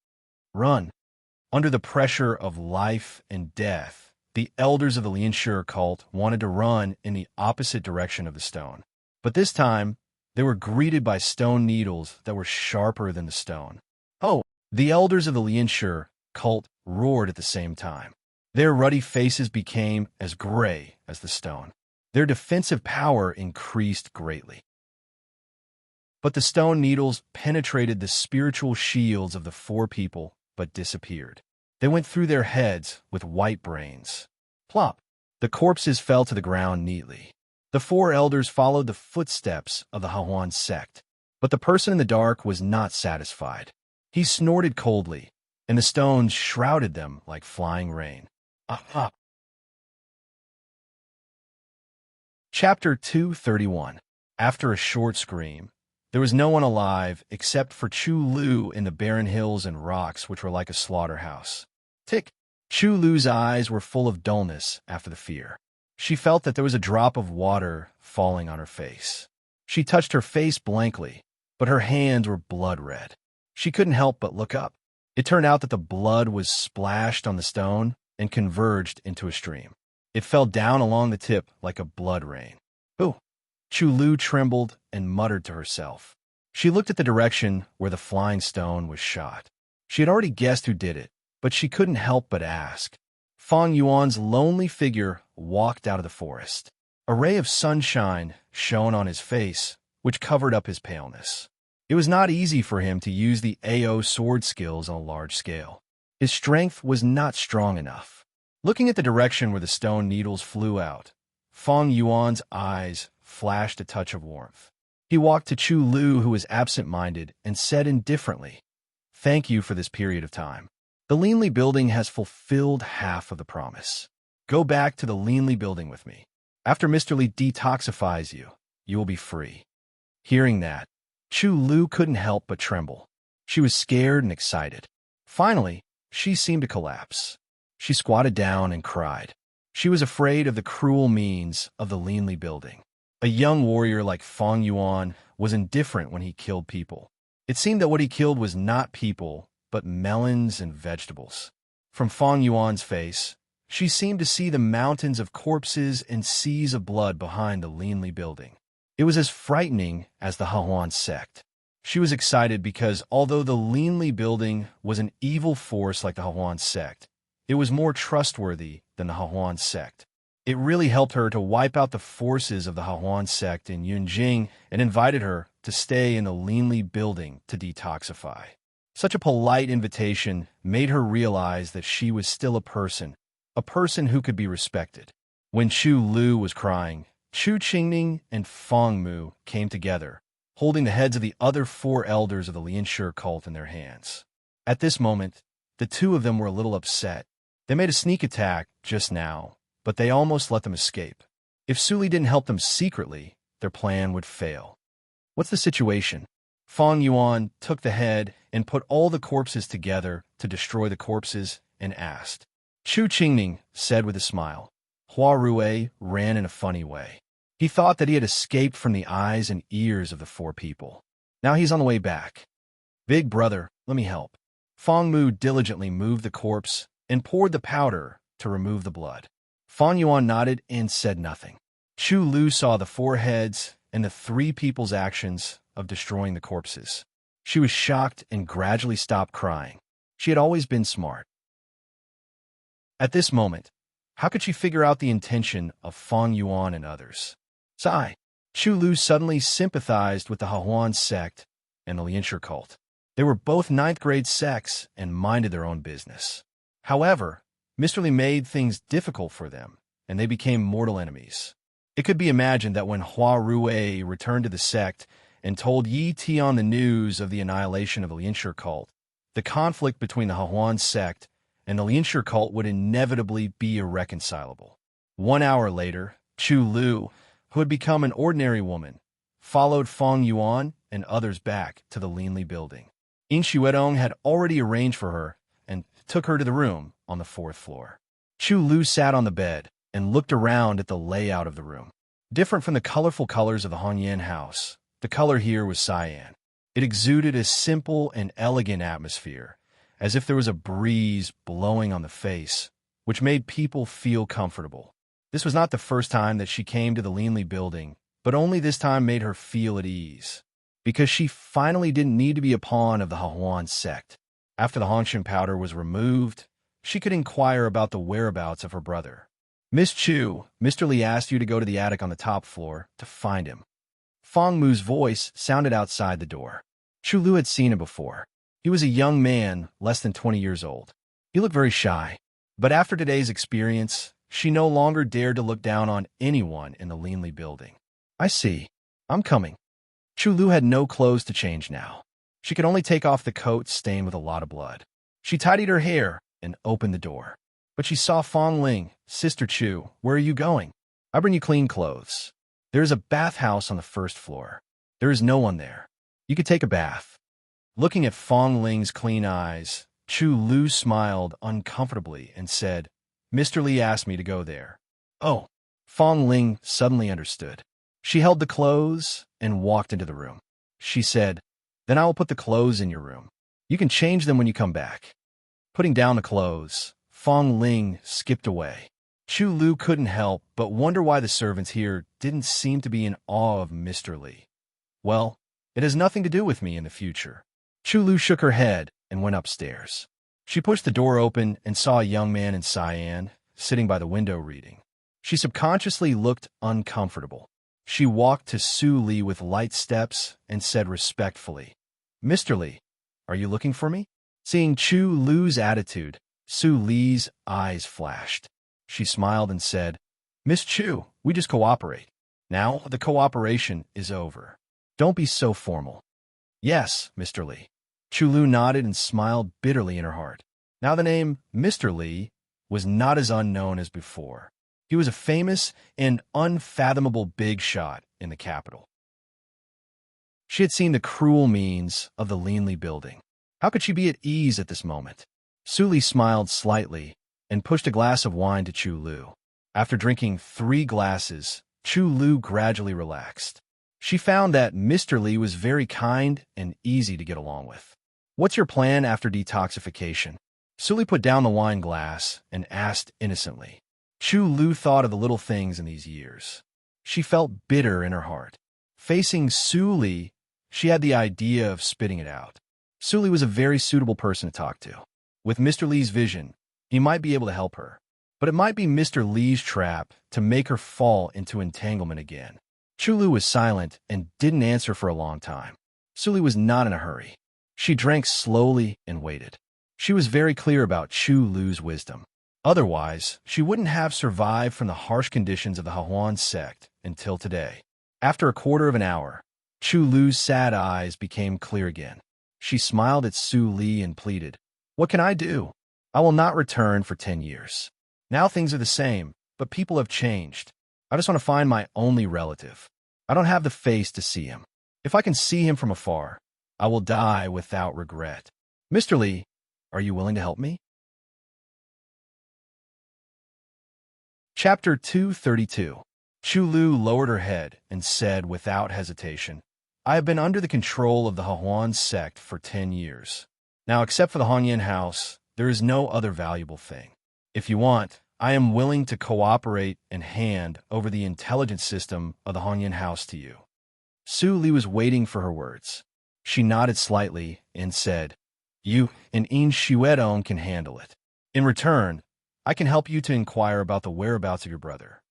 Run. Under the pressure of life and death, the elders of the Lianshire cult wanted to run in the opposite direction of the stone. But this time, they were greeted by stone needles that were sharper than the stone. Oh! The elders of the Lianshire cult roared at the same time. Their ruddy faces became as gray as the stone. Their defensive power increased greatly. But the stone needles penetrated the spiritual shields of the four people, but disappeared. They went through their heads with white brains. Plop! The corpses fell to the ground neatly. The four elders followed the footsteps of the Hahuan sect, but the person in the dark was not satisfied. He snorted coldly, and the stones shrouded them like flying rain. Aha! Chapter 231. After a short scream, there was no one alive except for Chu Lu in the barren hills and rocks which were like a slaughterhouse. Tick! Chu Lu's eyes were full of dullness after the fear. She felt that there was a drop of water falling on her face. She touched her face blankly, but her hands were blood red. She couldn't help but look up. It turned out that the blood was splashed on the stone and converged into a stream. It fell down along the tip like a blood rain. Ooh! Chu Lu trembled and muttered to herself. She looked at the direction where the flying stone was shot. She had already guessed who did it, but she couldn't help but ask. Fang Yuan's lonely figure walked out of the forest. A ray of sunshine shone on his face, which covered up his paleness. It was not easy for him to use the AO sword skills on a large scale. His strength was not strong enough. Looking at the direction where the stone needles flew out, Fang Yuan's eyes flashed a touch of warmth. He walked to Chu Lu, who was absent-minded, and said indifferently, "Thank you for this period of time. The Leanly building has fulfilled half of the promise. Go back to the Leanly building with me. After Mr. Li detoxifies you, you will be free." Hearing that, Chu Lu couldn't help but tremble. She was scared and excited. Finally, she seemed to collapse. She squatted down and cried. She was afraid of the cruel means of the Leanly building. A young warrior like Fang Yuan was indifferent when he killed people. It seemed that what he killed was not people, but melons and vegetables. From Fang Yuan's face, she seemed to see the mountains of corpses and seas of blood behind the Leanly building. It was as frightening as the Hahuan sect. She was excited because although the Leanly building was an evil force like the Hahuan sect, it was more trustworthy than the Hahuan sect. It really helped her to wipe out the forces of the Hahuan sect in Yunjing and invited her to stay in the Leanly building to detoxify. Such a polite invitation made her realize that she was still a person who could be respected. When Chu Lu was crying, Chu Qingning and Fang Mu came together, holding the heads of the other four elders of the Lianshire cult in their hands. At this moment, the two of them were a little upset. They made a sneak attack just now, but they almost let them escape. If Suli didn't help them secretly, their plan would fail. What's the situation? Fong Yuan took the head and put all the corpses together to destroy the corpses and asked. Chu Qingning said with a smile. Hua Rui ran in a funny way. He thought that he had escaped from the eyes and ears of the four people. Now he's on the way back. Big brother, let me help. Fong Mu diligently moved the corpse and poured the powder to remove the blood. Fong Yuan nodded and said nothing. Chu Lu saw the four heads and the three people's actions of destroying the corpses. She was shocked and gradually stopped crying. She had always been smart. At this moment, how could she figure out the intention of Fong Yuan and others? Sigh. Chu Lu suddenly sympathized with the Hahuan sect and the Lianshi cult. They were both ninth-grade sects and minded their own business. However, Mr. Li made things difficult for them, and they became mortal enemies. It could be imagined that when Hua Rui returned to the sect and told Yi Tian the news of the annihilation of the Lianshi cult, the conflict between the Hahuan sect and the Lianshi cult would inevitably be irreconcilable. 1 hour later, Chu Lu, who had become an ordinary woman, followed Fong Yuan and others back to the Linli building. Yin Xuedong had already arranged for her and took her to the room on the 4th floor. Chu Lu sat on the bed and looked around at the layout of the room. Different from the colorful colors of the Hongyan house, the color here was cyan. It exuded a simple and elegant atmosphere, as if there was a breeze blowing on the face, which made people feel comfortable. This was not the first time that she came to the Linli building, but only this time made her feel at ease, because she finally didn't need to be a pawn of the Hahuan sect. After the Hongshan powder was removed, she could inquire about the whereabouts of her brother. Miss Chu, Mr. Li asked you to go to the attic on the top floor to find him. Fong Mu's voice sounded outside the door. Chu Lu had seen him before. He was a young man, less than 20 years old. He looked very shy, but after today's experience, she no longer dared to look down on anyone in the Linli building. I see. I'm coming. Chu Lu had no clothes to change now. She could only take off the coat stained with a lot of blood. She tidied her hair and opened the door. But she saw Fong Ling. Sister Chu, where are you going? I bring you clean clothes. There is a bathhouse on the 1st floor. There is no one there. You could take a bath. Looking at Fong Ling's clean eyes, Chu Lu smiled uncomfortably and said, Mr. Li asked me to go there. Oh. Fong Ling suddenly understood. She held the clothes and walked into the room. She said, Then I will put the clothes in your room. You can change them when you come back. Putting down the clothes, Fong Ling skipped away. Chu Lu couldn't help but wonder why the servants here didn't seem to be in awe of Mr. Li. Well, it has nothing to do with me in the future. Chu Lu shook her head and went upstairs. She pushed the door open and saw a young man in cyan sitting by the window reading. She subconsciously looked uncomfortable. She walked to Su Li with light steps and said respectfully, Mr. Li, are you looking for me? Seeing Chu Lu's attitude, Su Li's eyes flashed. She smiled and said, Miss Chu, we just cooperate. Now the cooperation is over. Don't be so formal. Yes, Mr. Li. Chu Lu nodded and smiled bitterly in her heart. Now the name Mr. Li was not as unknown as before. He was a famous and unfathomable big shot in the capital. She had seen the cruel means of the Linli building. How could she be at ease at this moment? Su Li smiled slightly and pushed a glass of wine to Chu Lu. After drinking 3 glasses, Chu Lu gradually relaxed. She found that Mr. Li was very kind and easy to get along with. What's your plan after detoxification? Su Li put down the wine glass and asked innocently. Chu Lu thought of the little things in these years. She felt bitter in her heart. Facing Su Li, she had the idea of spitting it out. Su Li was a very suitable person to talk to. With Mr. Li's vision, he might be able to help her. But it might be Mr. Li's trap to make her fall into entanglement again. Chu Lu was silent and didn't answer for a long time. Su Li was not in a hurry. She drank slowly and waited. She was very clear about Chu Lu's wisdom. Otherwise, she wouldn't have survived from the harsh conditions of the Hahuan sect until today. After a quarter of an hour, Chu Lu's sad eyes became clear again. She smiled at Su Li and pleaded, What can I do? I will not return for 10 years. Now things are the same, but people have changed. I just want to find my only relative. I don't have the face to see him. If I can see him from afar, I will die without regret. Mr. Li, are you willing to help me? Chapter 232. Chu Lu lowered her head and said without hesitation, I have been under the control of the Hehuan sect for 10 years. Now, except for the Hanyan house, there is no other valuable thing. If you want, I am willing to cooperate and hand over the intelligence system of the Hanyan house to you. Su Li was waiting for her words. She nodded slightly and said, You and In Shuedong can handle it. In return, I can help you to inquire about the whereabouts of your brother.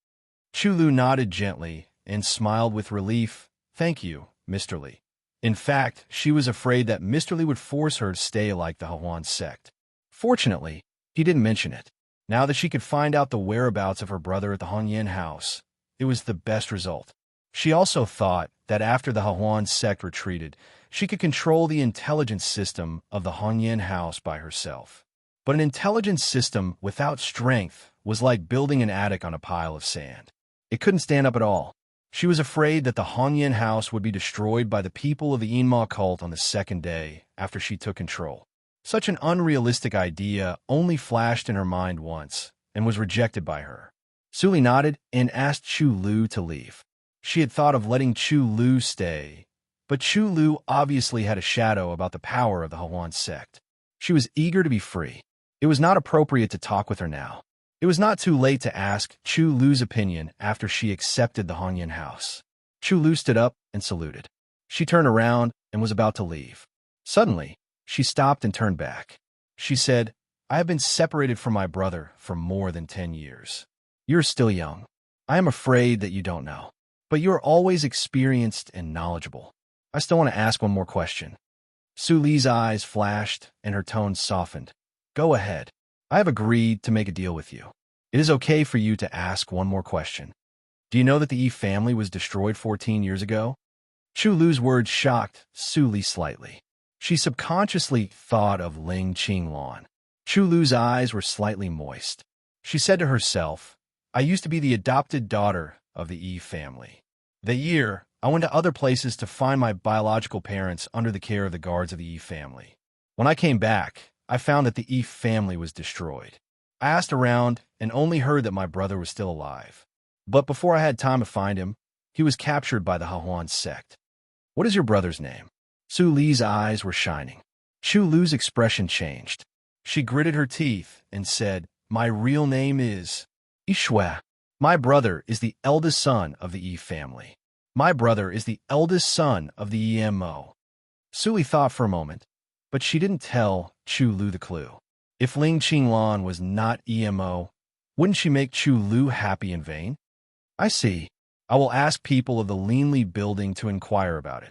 Chu Lu nodded gently and smiled with relief. Thank you, Mr. Li. In fact, she was afraid that Mr. Li would force her to stay like the Hehuan sect. Fortunately, he didn't mention it. Now that she could find out the whereabouts of her brother at the Hanyan house, it was the best result. She also thought that after the Hehuan sect retreated, she could control the intelligence system of the Hanyan house by herself. But an intelligence system without strength was like building an attic on a pile of sand. It couldn't stand up at all. She was afraid that the Hanyan house would be destroyed by the people of the Inma cult on the second day after she took control. Such an unrealistic idea only flashed in her mind once and was rejected by her. Su Li nodded and asked Chu Lu to leave. She had thought of letting Chu Lu stay, but Chu Lu obviously had a shadow about the power of the Hehuan sect. She was eager to be free. It was not appropriate to talk with her now. It was not too late to ask Chu Lu's opinion after she accepted the Hanyan house. Chu Lu stood up and saluted. She turned around and was about to leave. Suddenly, she stopped and turned back. She said, I have been separated from my brother for more than 10 years. You're still young. I am afraid that you don't know. But you are always experienced and knowledgeable. I still want to ask one more question. Su Li's eyes flashed and her tone softened. Go ahead. I have agreed to make a deal with you. It is okay for you to ask one more question. Do you know that the Yi family was destroyed 14 years ago? Chu Lu's words shocked Su Li slightly. She subconsciously thought of Ling Qinglan. Chu Lu's eyes were slightly moist. She said to herself, I used to be the adopted daughter of the Yi family. That year, I went to other places to find my biological parents under the care of the guards of the Yi family. When I came back, I found that the Yi family was destroyed. I asked around and only heard that my brother was still alive. But before I had time to find him, he was captured by the Hehuan sect. What is your brother's name? Su Li's eyes were shining. Chu Lu's expression changed. She gritted her teeth and said, My real name is Yishui. My brother is the eldest son of the Yi family. My brother is the eldest son of the EMO. Su Li thought for a moment, but she didn't tell Chu Lu the clue. If Ling Qinglan was not EMO, wouldn't she make Chu Lu happy in vain? I see. I will ask people of the Linli building to inquire about it.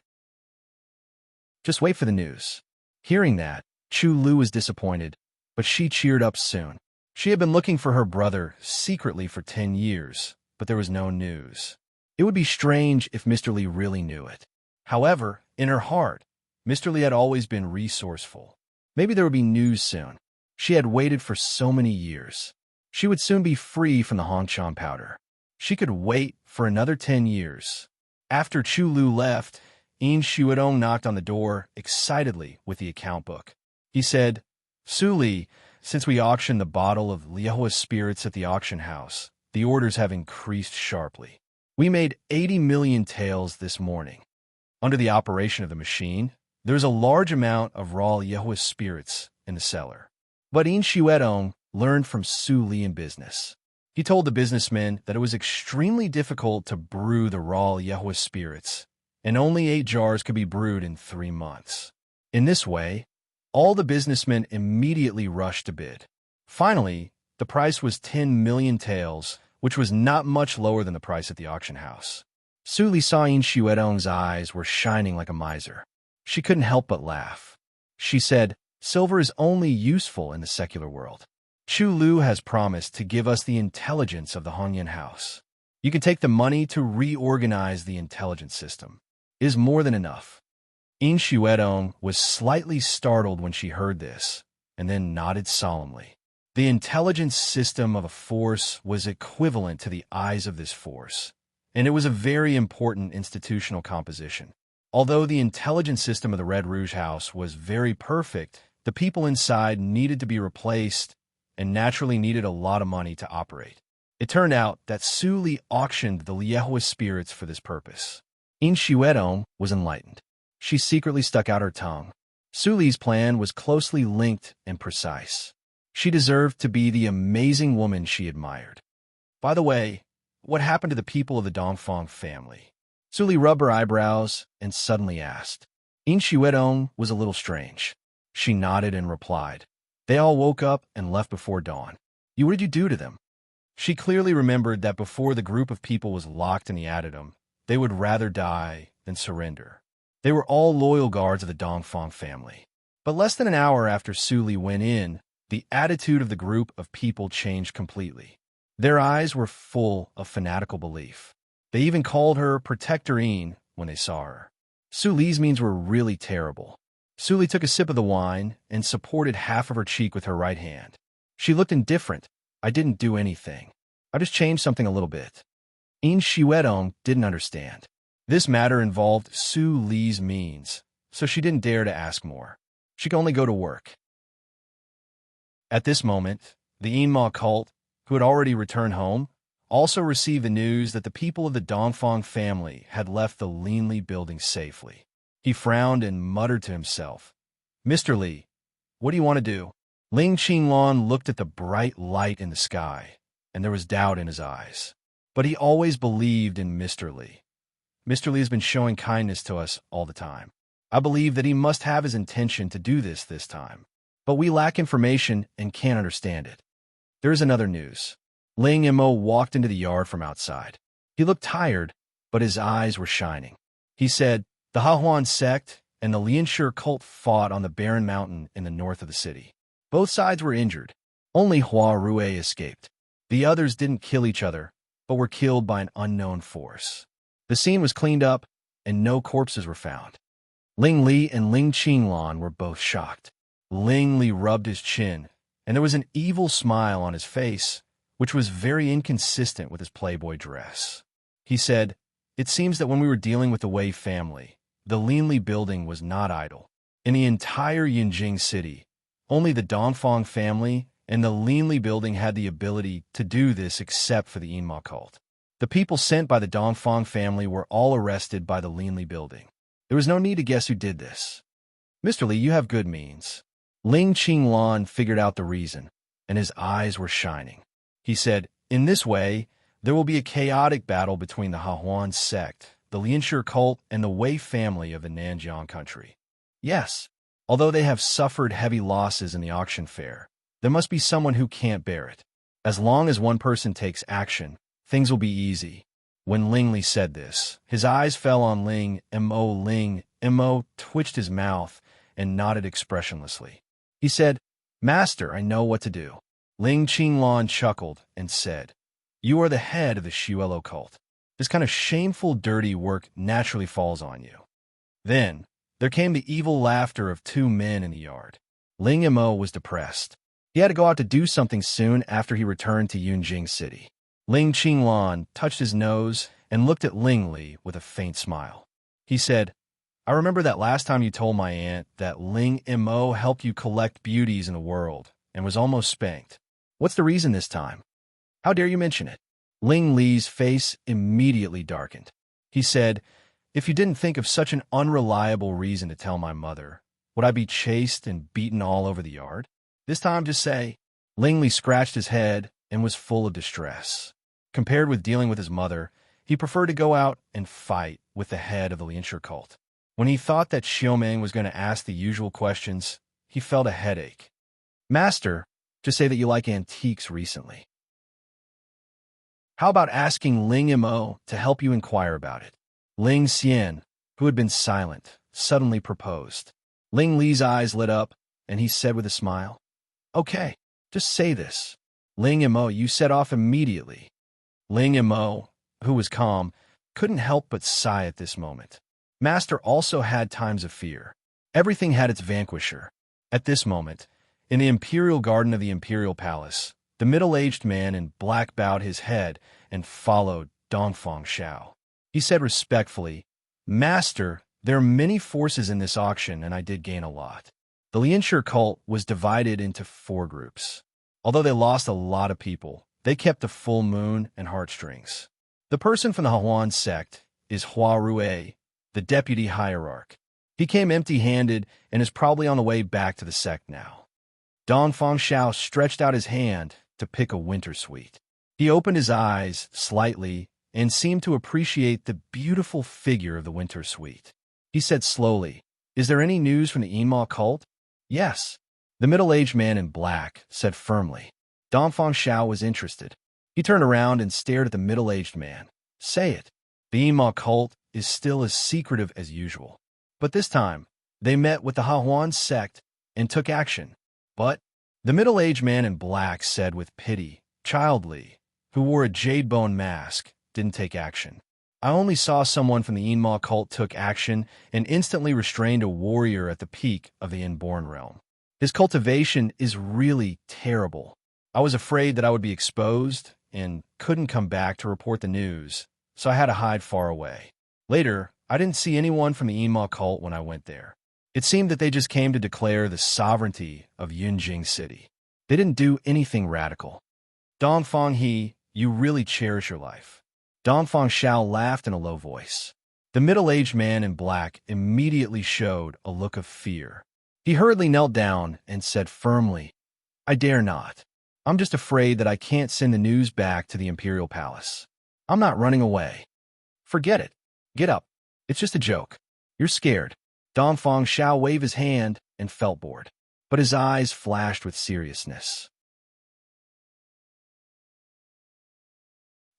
Just wait for the news. Hearing that, Chu Lu was disappointed, but she cheered up soon. She had been looking for her brother secretly for 10 years, but there was no news. It would be strange if Mr. Li really knew it. However, in her heart, Mr. Li had always been resourceful. Maybe there would be news soon. She had waited for so many years. She would soon be free from the Hongchan powder. She could wait for another 10 years. After Chu Lu left, In Shuedong knocked on the door excitedly with the account book. He said, Su Li, since we auctioned the bottle of Liehua spirits at the auction house, the orders have increased sharply. We made 80 million taels this morning. Under the operation of the machine, there's a large amount of raw Liehua spirits in the cellar. But In Shuedong learned from Su Li in business. He told the businessmen that it was extremely difficult to brew the raw Liehua spirits, and only 8 jars could be brewed in 3 months. In this way, all the businessmen immediately rushed to bid. Finally, the price was 10 million taels, which was not much lower than the price at the auction house. Su Li saw In Shuedong's eyes were shining like a miser. She couldn't help but laugh. She said, Silver is only useful in the secular world. Chu Lu has promised to give us the intelligence of the Hanyan house. You can take the money to reorganize the intelligence system. It is more than enough. In Shuedong was slightly startled when she heard this, and then nodded solemnly. The intelligence system of a force was equivalent to the eyes of this force, and it was a very important institutional composition. Although the intelligence system of the Red Rouge House was very perfect, the people inside needed to be replaced and naturally needed a lot of money to operate. It turned out that Su Li auctioned the Liehuis spirits for this purpose. In Shuedong was enlightened. She secretly stuck out her tongue. Su Li's plan was closely linked and precise. She deserved to be the amazing woman she admired. By the way, what happened to the people of the Dongfang family? Su Li rubbed her eyebrows and suddenly asked. In Shuedong was a little strange. She nodded and replied. They all woke up and left before dawn. What did you do to them? She clearly remembered that before the group of people was locked in the addendum, they would rather die than surrender. They were all loyal guards of the Dongfang family. But less than an hour after Su Li went in, the attitude of the group of people changed completely. Their eyes were full of fanatical belief. They even called her Protector Yin when they saw her. Su Li's means were really terrible. Su Li took a sip of the wine and supported half of her cheek with her right hand. She looked indifferent. I didn't do anything. I just changed something a little bit. In Shuedong didn't understand. This matter involved Su Li's means, so she didn't dare to ask more. She could only go to work. At this moment, the Yinma cult, who had already returned home, also received the news that the people of the Dongfang family had left the Linli building safely. He frowned and muttered to himself, Mr. Li, what do you want to do? Ling Qinglan looked at the bright light in the sky, and there was doubt in his eyes. But he always believed in Mr. Li. Mr. Li has been showing kindness to us all the time. I believe that he must have his intention to do this time. But we lack information and can't understand it. There is another news. Ling Mo walked into the yard from outside. He looked tired, but his eyes were shining. He said, the Hahuan sect and the Lianshi cult fought on the barren mountain in the north of the city. Both sides were injured. Only Hua Rue escaped. The others didn't kill each other, but were killed by an unknown force. The scene was cleaned up, and no corpses were found. Ling Li and Ling Qinglan were both shocked. Ling Li rubbed his chin, and there was an evil smile on his face, which was very inconsistent with his playboy dress. He said, it seems that when we were dealing with the Wei family, the Linli building was not idle. In the entire Yinjing city, only the Dongfang family and the Linli building had the ability to do this except for the Yinma cult. The people sent by the Dongfang family were all arrested by the Linli building. There was no need to guess who did this. Mr. Li, you have good means. Ling Qinglan figured out the reason, and his eyes were shining. He said, in this way, there will be a chaotic battle between the Hahuan sect, the Lianshi cult, and the Wei family of the Nanjiang country. Yes, although they have suffered heavy losses in the auction fair, there must be someone who can't bear it. As long as one person takes action, things will be easy. When Ling Li said this, his eyes fell on Ling Mo. Ling Mo twitched his mouth and nodded expressionlessly. He said, Master, I know what to do. Ling Qinglan chuckled and said, you are the head of the Shuelo cult. This kind of shameful, dirty work naturally falls on you. Then, there came the evil laughter of two men in the yard. Ling Mo was depressed. He had to go out to do something soon after he returned to Yunjing City. Ling Qinglan touched his nose and looked at Ling Li with a faint smile. He said, I remember that last time you told my aunt that Ling Mo helped you collect beauties in the world and was almost spanked. What's the reason this time? How dare you mention it? Ling Li's face immediately darkened. He said, if you didn't think of such an unreliable reason to tell my mother, would I be chased and beaten all over the yard? This time just say, Ling Li scratched his head and was full of distress. Compared with dealing with his mother, he preferred to go out and fight with the head of the Lianshi cult. When he thought that Xiaoming was going to ask the usual questions, he felt a headache. Master, just say that you like antiques recently. How about asking Ling Mo to help you inquire about it? Ling Xian, who had been silent, suddenly proposed. Ling Li's eyes lit up, and he said with a smile, okay, just say this. Ling Mo, you set off immediately. Ling Mo, who was calm, couldn't help but sigh at this moment. Master also had times of fear. Everything had its vanquisher. At this moment, in the imperial garden of the imperial palace, the middle-aged man in black bowed his head and followed Dongfang Xiao. He said respectfully, Master, There are many forces in this auction, and I did gain a lot. The Lianshire cult was divided into 4 groups. Although they lost a lot of people, they kept the full moon and heartstrings. The person from the Huan sect is Hua Rue, the deputy hierarch. He came empty-handed and is probably on the way back to the sect now. Dongfang Xiao stretched out his hand to pick a winter sweet. He opened his eyes slightly and seemed to appreciate the beautiful figure of the winter sweet. He said slowly, "Is there any news from the Enma cult?" "Yes." The middle-aged man in black said firmly. Dongfang Xiao was interested. He turned around and stared at the middle-aged man. "Say it." The Enma cult is still as secretive as usual. But this time, they met with the Hahuan sect and took action. But the middle-aged man in black said with pity, "Child Li, who wore a jade bone mask, didn't take action. I only saw someone from the Enma cult took action and instantly restrained a warrior at the peak of the Inborn realm. His cultivation is really terrible. I was afraid that I would be exposed and couldn't come back to report the news, so I had to hide far away. Later, I didn't see anyone from the Enma cult when I went there. It seemed that they just came to declare the sovereignty of Yunjing City. They didn't do anything radical." "Dongfang He, you really cherish your life." Dongfang Xiao laughed in a low voice. The middle-aged man in black immediately showed a look of fear. He hurriedly knelt down and said firmly, "I dare not. I'm just afraid that I can't send the news back to the Imperial Palace. I'm not running away." "Forget it. Get up. It's just a joke. You're scared." Dongfang Xiao waved his hand and felt bored, but his eyes flashed with seriousness.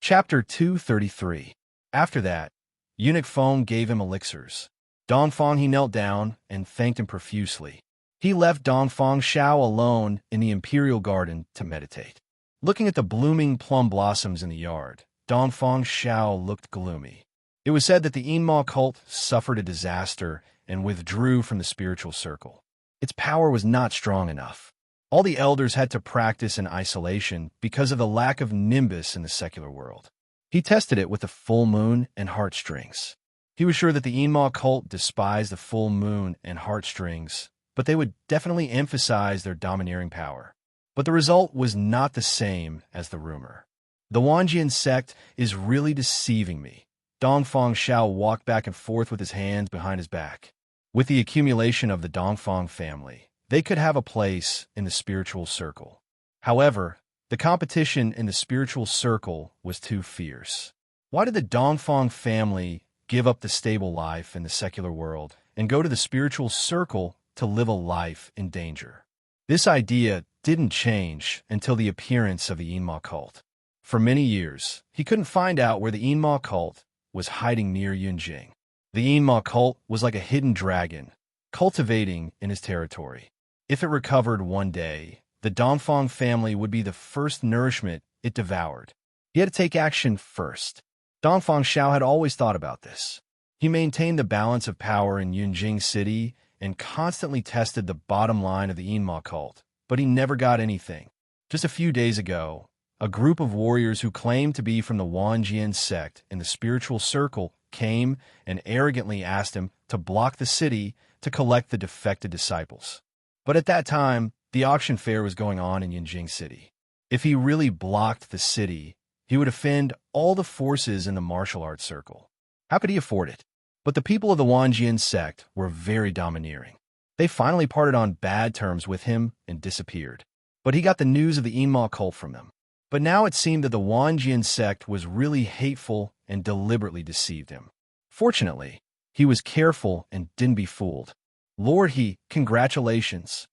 Chapter 233. After that, Eunuch Feng gave him elixirs. Dongfang he knelt down and thanked him profusely. He left Dongfang Xiao alone in the imperial garden to meditate. Looking at the blooming plum blossoms in the yard, Dongfang Xiao looked gloomy. It was said that the Enma cult suffered a disaster and withdrew from the spiritual circle. Its power was not strong enough. All the elders had to practice in isolation because of the lack of nimbus in the secular world. He tested it with the full moon and heartstrings. He was sure that the Enma cult despised the full moon and heartstrings, but they would definitely emphasize their domineering power. But the result was not the same as the rumor. The Wanjian sect is really deceiving me. Dongfang Xiao walked back and forth with his hands behind his back. With the accumulation of the Dongfang family, they could have a place in the spiritual circle. However, the competition in the spiritual circle was too fierce. Why did the Dongfang family give up the stable life in the secular world and go to the spiritual circle to live a life in danger? This idea didn't change until the appearance of the Enma cult. For many years, he couldn't find out where the Enma cult was hiding near Yunjing. The Enma cult was like a hidden dragon, cultivating in his territory. If it recovered one day, the Dongfang family would be the first nourishment it devoured. He had to take action first. Dongfang Xiao had always thought about this. He maintained the balance of power in Yunjing City and constantly tested the bottom line of the Enma cult, but he never got anything. Just a few days ago, a group of warriors who claimed to be from the Wanjian sect in the spiritual circle came and arrogantly asked him to block the city to collect the defected disciples. But at that time, the auction fair was going on in Yunjing City. If he really blocked the city, he would offend all the forces in the martial arts circle. How could he afford it? But the people of the Wanjian sect were very domineering. They finally parted on bad terms with him and disappeared. But he got the news of the Enma cult from them. But now it seemed that the Wanjian sect was really hateful and deliberately deceived him. Fortunately, he was careful and didn't be fooled. Lord He, congratulations.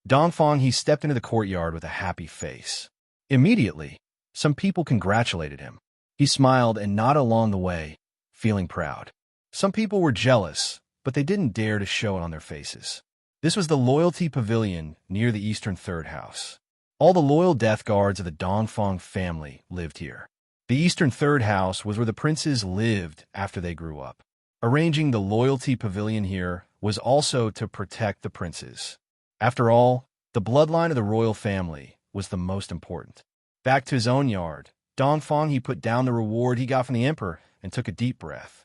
Dongfang He stepped into the courtyard with a happy face. Immediately, some people congratulated him. He smiled and nodded along the way, feeling proud. Some people were jealous, but they didn't dare to show it on their faces. This was the Loyalty Pavilion near the Eastern Third House. All the loyal death guards of the Dongfang family lived here. The Eastern Third House was where the princes lived after they grew up. Arranging the Loyalty Pavilion here was also to protect the princes. After all, the bloodline of the royal family was the most important. Back to his own yard, Dongfang he put down the reward he got from the emperor and took a deep breath.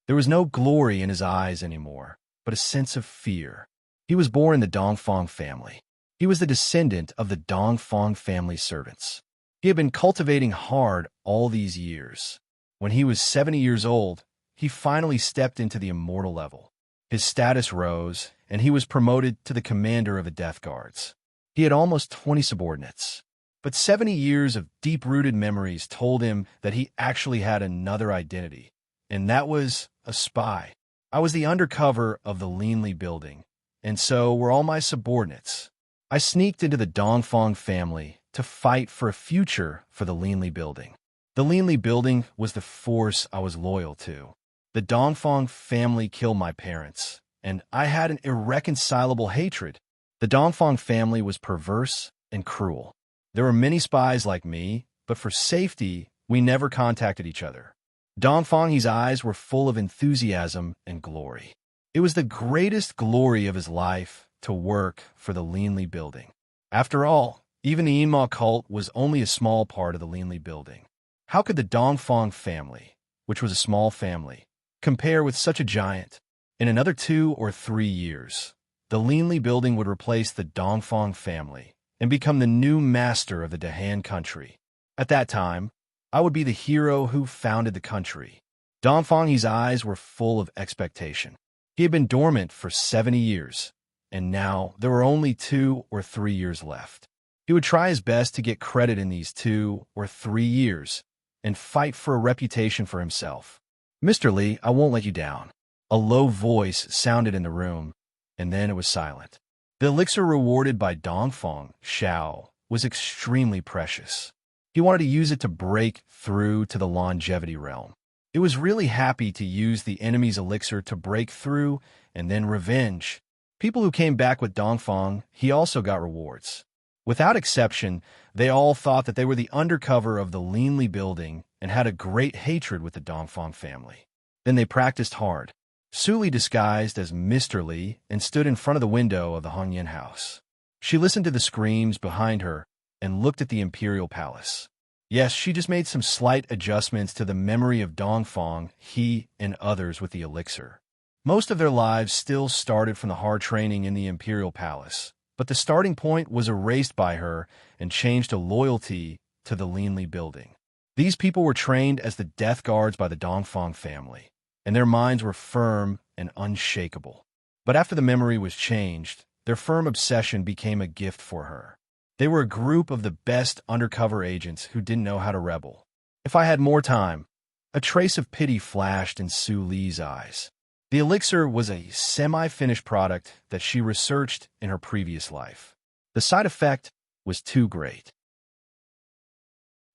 There was no glory in his eyes anymore, but a sense of fear. He was born in the Dongfang family. He was the descendant of the Dongfang family servants. He had been cultivating hard all these years. When he was 70 years old, he finally stepped into the immortal level. His status rose, and he was promoted to the commander of the Death Guards. He had almost 20 subordinates. But 70 years of deep-rooted memories told him that he actually had another identity, and that was a spy. I was the undercover of the Linli building, and so were all my subordinates. I sneaked into the Dongfang family to fight for a future for the Linli building. The Linli building was the force I was loyal to. The Dongfang family killed my parents, and I had an irreconcilable hatred. The Dongfang family was perverse and cruel. There were many spies like me, but for safety, we never contacted each other. Dongfang's eyes were full of enthusiasm and glory. It was the greatest glory of his life to work for the Linli building. After all, even the Yinma cult was only a small part of the Linli building. How could the Dongfang family, which was a small family, compare with such a giant? In another 2 or 3 years, the Linli building would replace the Dongfang family and become the new master of the Dahan country. At that time, I would be the hero who founded the country. Dongfang's eyes were full of expectation. He had been dormant for 70 years, and now there were only 2 or 3 years left. He would try his best to get credit in these 2 or 3 years and fight for a reputation for himself. "Mr. Li, I won't let you down." A low voice sounded in the room, and then it was silent. The elixir rewarded by Dongfang, Xiao, was extremely precious. He wanted to use it to break through to the longevity realm. It was really happy to use the enemy's elixir to break through and then revenge. People who came back with Dongfang, he also got rewards. Without exception, they all thought that they were the undercover of the Linli building and had a great hatred with the Dongfang family. Then they practiced hard. Su Li disguised as Mr. Li and stood in front of the window of the Hongyan house. She listened to the screams behind her and looked at the imperial palace. Yes, she just made some slight adjustments to the memory of Dongfang, he, and others with the elixir. Most of their lives still started from the hard training in the imperial palace, but the starting point was erased by her and changed to loyalty to the Linli building. These people were trained as the death guards by the Dongfang family, and their minds were firm and unshakable. But after the memory was changed, their firm obsession became a gift for her. They were a group of the best undercover agents who didn't know how to rebel. If I had more time, a trace of pity flashed in Su Li's eyes. The elixir was a semi-finished product that she researched in her previous life. The side effect was too great.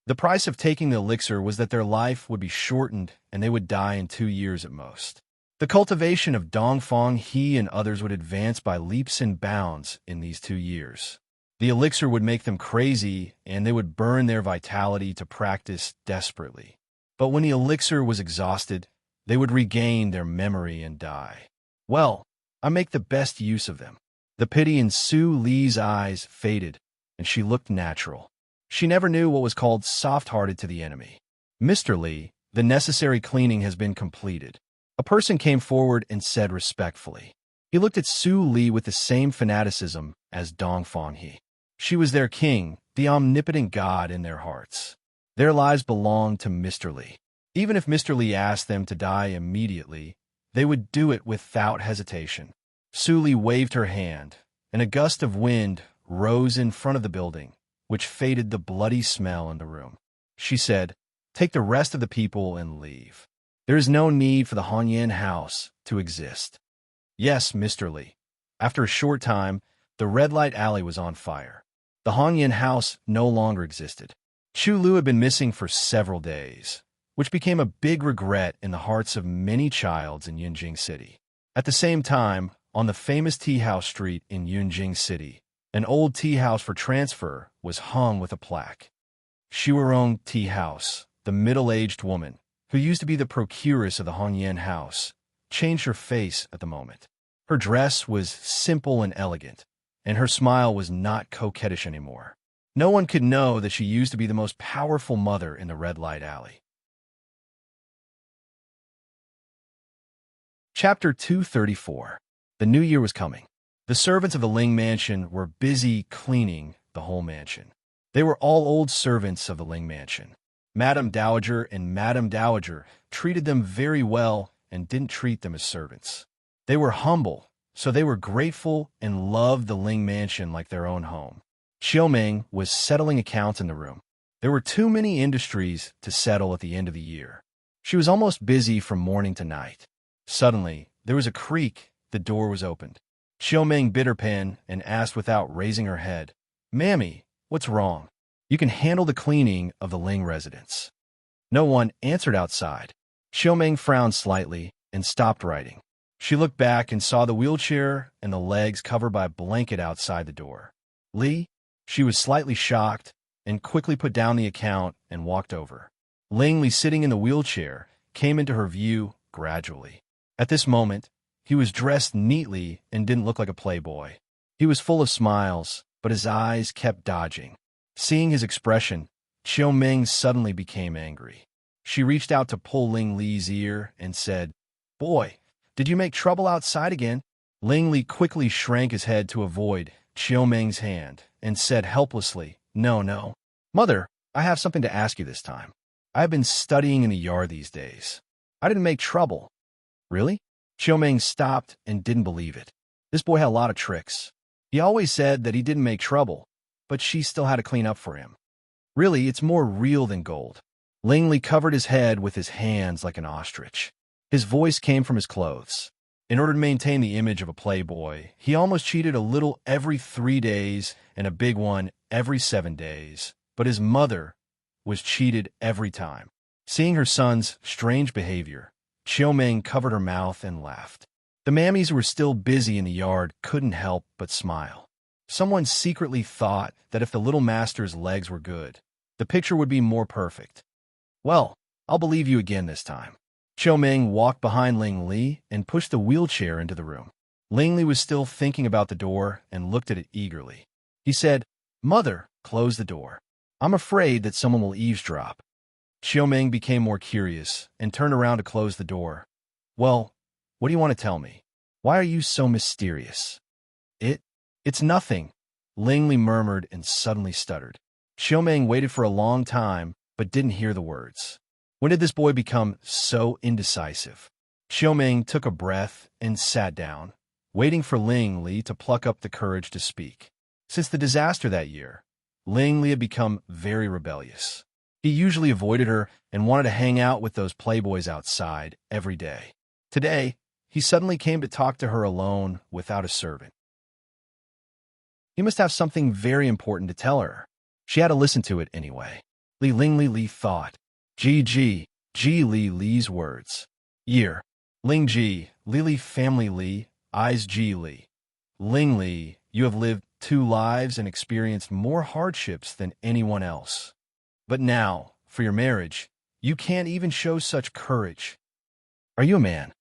The price of taking the elixir was that their life would be shortened and they would die in 2 years at most. The cultivation of Dongfang, he and others would advance by leaps and bounds in these 2 years. The elixir would make them crazy and they would burn their vitality to practice desperately. But when the elixir was exhausted, they would regain their memory and die. Well, I make the best use of them. The pity in Su Li's eyes faded, and she looked natural. She never knew what was called soft-hearted to the enemy. "Mr. Li, the necessary cleaning has been completed." A person came forward and said respectfully. He looked at Su Li with the same fanaticism as Dongfang He. She was their king, the omnipotent god in their hearts. Their lives belonged to Mr. Li. Even if Mr. Li asked them to die immediately, they would do it without hesitation. Su Li waved her hand, and a gust of wind rose in front of the building, which faded the bloody smell in the room. She said, "Take the rest of the people and leave. There is no need for the Hongyan house to exist." "Yes, Mr. Li." After a short time, the red light alley was on fire. The Hongyan house no longer existed. Chu Lu had been missing for several days, which became a big regret in the hearts of many childs in Yunjing City. At the same time, on the famous tea house street in Yunjing City, an old tea house for transfer was hung with a plaque. Shuarong Tea House, the middle-aged woman, who used to be the procuress of the Hongyan house, changed her face at the moment. Her dress was simple and elegant, and her smile was not coquettish anymore. No one could know that she used to be the most powerful mother in the red light alley. Chapter 234. The New Year was coming. The servants of the Ling mansion were busy cleaning the whole mansion. They were all old servants of the Ling mansion. Madame Dowager and Madame Dowager treated them very well and didn't treat them as servants. They were humble, so they were grateful and loved the Ling mansion like their own home. Xiaoming was settling accounts in the room. There were too many industries to settle at the end of the year. She was almost busy from morning to night. Suddenly, there was a creak. The door was opened. Xiaoming bit her pen and asked without raising her head, "Mammy, what's wrong? You can handle the cleaning of the Ling residence." No one answered outside. Xiaoming frowned slightly and stopped writing. She looked back and saw the wheelchair and the legs covered by a blanket outside the door. "Li?" She was slightly shocked and quickly put down the account and walked over. Ling Li, sitting in the wheelchair, came into her view gradually. At this moment, he was dressed neatly and didn't look like a playboy. He was full of smiles, but his eyes kept dodging. Seeing his expression, Xiaoming suddenly became angry. She reached out to pull Ling Li's ear and said, "Boy, did you make trouble outside again?" Ling Li quickly shrank his head to avoid Xiaoming's hand and said helplessly, "No, no. Mother, I have something to ask you this time. I've been studying in the yard these days. I didn't make trouble." "Really?" Xiaoming stopped and didn't believe it. This boy had a lot of tricks. He always said that he didn't make trouble, but she still had to clean up for him. "Really, it's more real than gold." Ling Li covered his head with his hands like an ostrich. His voice came from his clothes. In order to maintain the image of a playboy, he almost cheated a little every 3 days and a big one every 7 days. But his mother was cheated every time. Seeing her son's strange behavior, Xiaoming covered her mouth and laughed. The mammies who were still busy in the yard couldn't help but smile. Someone secretly thought that if the little master's legs were good, the picture would be more perfect. "Well, I'll believe you again this time." Xiaoming walked behind Ling Li and pushed the wheelchair into the room. Ling Li was still thinking about the door and looked at it eagerly. He said, "Mother, close the door. I'm afraid that someone will eavesdrop." Xiaoming became more curious and turned around to close the door. "Well, what do you want to tell me? Why are you so mysterious?" It's nothing," Ling Li murmured and suddenly stuttered. Xiaoming waited for a long time but didn't hear the words. When did this boy become so indecisive? Xiaoming took a breath and sat down, waiting for Ling Li to pluck up the courage to speak. Since the disaster that year, Ling Li had become very rebellious. He usually avoided her and wanted to hang out with those playboys outside every day. Today, he suddenly came to talk to her alone without a servant. He must have something very important to tell her. She had to listen to it anyway. Ling Li thought. Ji Li's words. Year. Ling Ji, Li family Li, eyes Ji Li. Ling Li, you have lived 2 lives and experienced more hardships than anyone else. But now, for your marriage, you can't even show such courage. Are you a man?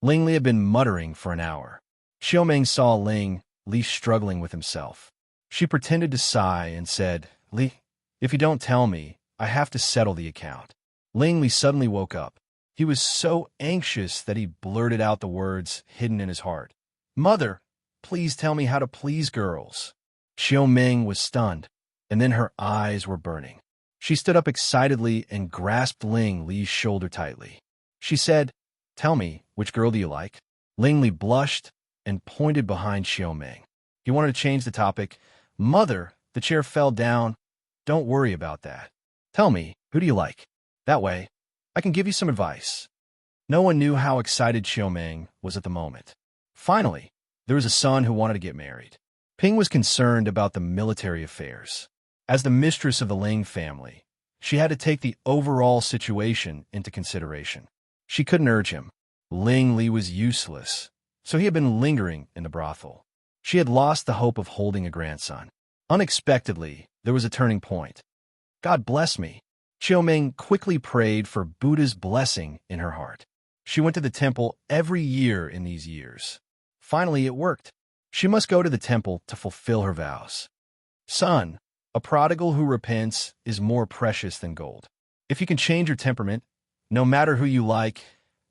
Ling Li had been muttering for an hour. Xiaoming saw Ling Li struggling with himself. She pretended to sigh and said, "Li, if you don't tell me, I have to settle the account." Ling Li suddenly woke up. He was so anxious that he blurted out the words hidden in his heart. "Mother, please tell me how to please girls." Xiaoming was stunned, and then her eyes were burning. She stood up excitedly and grasped Ling Li's shoulder tightly. She said, "Tell me, which girl do you like?" Ling Li blushed and pointed behind Xiaoming. He wanted to change the topic. "Mother, the chair fell down. Don't worry about that. Tell me, who do you like? That way, I can give you some advice." No one knew how excited Xiaoming was at the moment. Finally, there was a son who wanted to get married. Ping was concerned about the military affairs. As the mistress of the Ling family, she had to take the overall situation into consideration. She couldn't urge him. Ling Li was useless, so he had been lingering in the brothel. She had lost the hope of holding a grandson. Unexpectedly, there was a turning point. "God bless me." Xiaoming quickly prayed for Buddha's blessing in her heart. She went to the temple every year in these years. Finally, it worked. She must go to the temple to fulfill her vows. "Son, a prodigal who repents is more precious than gold. If you can change your temperament, no matter who you like,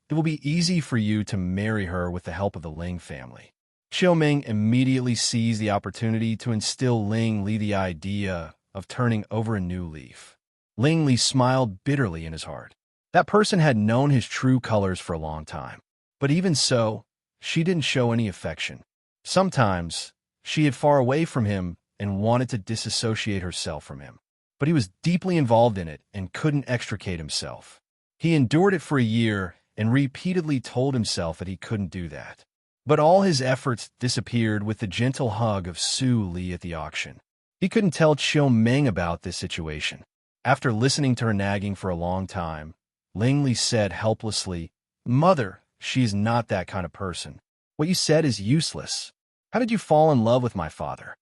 It will be easy for you to marry her with the help of the Ling family. Xiaoming immediately seized the opportunity to instill Ling Li the idea of turning over a new leaf. Ling Li smiled bitterly in his heart. That person had known his true colors for a long time. But even so, she didn't show any affection. Sometimes, she hid far away from him and wanted to disassociate herself from him. But he was deeply involved in it and couldn't extricate himself. He endured it for a year and repeatedly told himself that he couldn't do that. But all his efforts disappeared with the gentle hug of Su Li at the auction. He couldn't tell Chiu Meng about this situation. After listening to her nagging for a long time, Ling Li said helplessly, "Mother, she is not that kind of person. What you said is useless. How did you fall in love with my father?"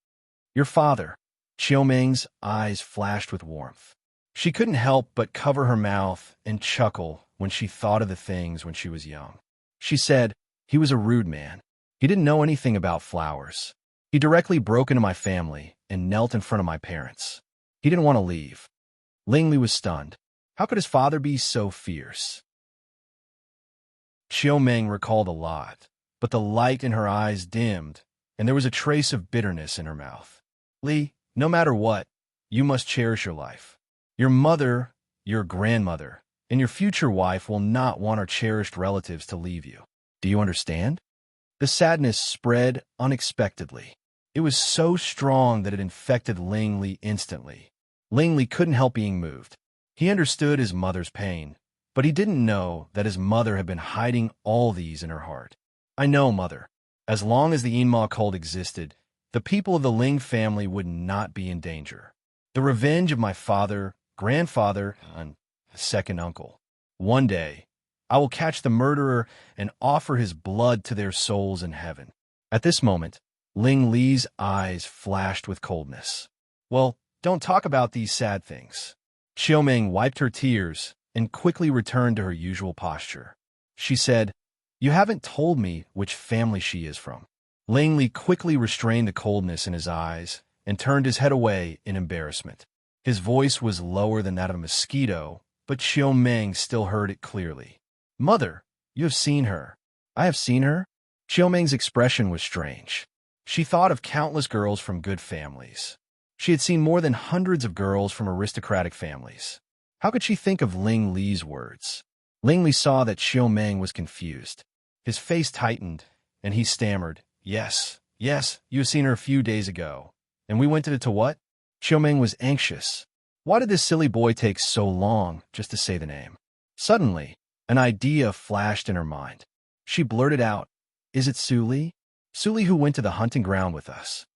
"Your father." Chiu Meng's eyes flashed with warmth. She couldn't help but cover her mouth and chuckle when she thought of the things when she was young. She said, "He was a rude man. He didn't know anything about flowers. He directly broke into my family and knelt in front of my parents. He didn't want to leave." Ling Li was stunned. How could his father be so fierce? Chiu Meng recalled a lot, but the light in her eyes dimmed, and there was a trace of bitterness in her mouth. "Li, no matter what, you must cherish your life. Your mother, your grandmother, and your future wife will not want our cherished relatives to leave you. Do you understand?" The sadness spread unexpectedly. It was so strong that it infected Ling Li instantly. Ling Li couldn't help being moved. He understood his mother's pain, but he didn't know that his mother had been hiding all these in her heart. "I know, Mother. As long as the Yinma cult existed, the people of the Ling family would not be in danger. The revenge of my father, grandfather, and second uncle. One day, I will catch the murderer and offer his blood to their souls in heaven." At this moment, Ling Li's eyes flashed with coldness. "Well, don't talk about these sad things." Chiu Meng wiped her tears and quickly returned to her usual posture. She said, "You haven't told me which family she is from." Ling Li quickly restrained the coldness in his eyes and turned his head away in embarrassment. His voice was lower than that of a mosquito, but Chiu Meng still heard it clearly. "Mother, you have seen her." "I have seen her?" Chiu Meng's expression was strange. She thought of countless girls from good families. She had seen more than hundreds of girls from aristocratic families. How could she think of Ling Li's words? Ling Li saw that Chiu Meng was confused. His face tightened, and he stammered, Yes, you have seen her a few days ago. And we went to what?" Chiu Meng was anxious. Why did this silly boy take so long just to say the name? Suddenly, an idea flashed in her mind. She blurted out, "Is it Su Li? Su Li who went to the hunting ground with us?"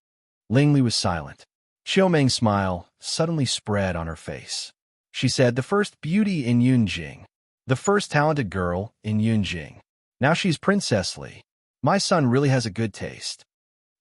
Ling Li was silent. Chiu Meng's smile suddenly spread on her face. She said, "The first beauty in Yunjing. The first talented girl in Yunjing. Now she's Princess Li. My son really has a good taste."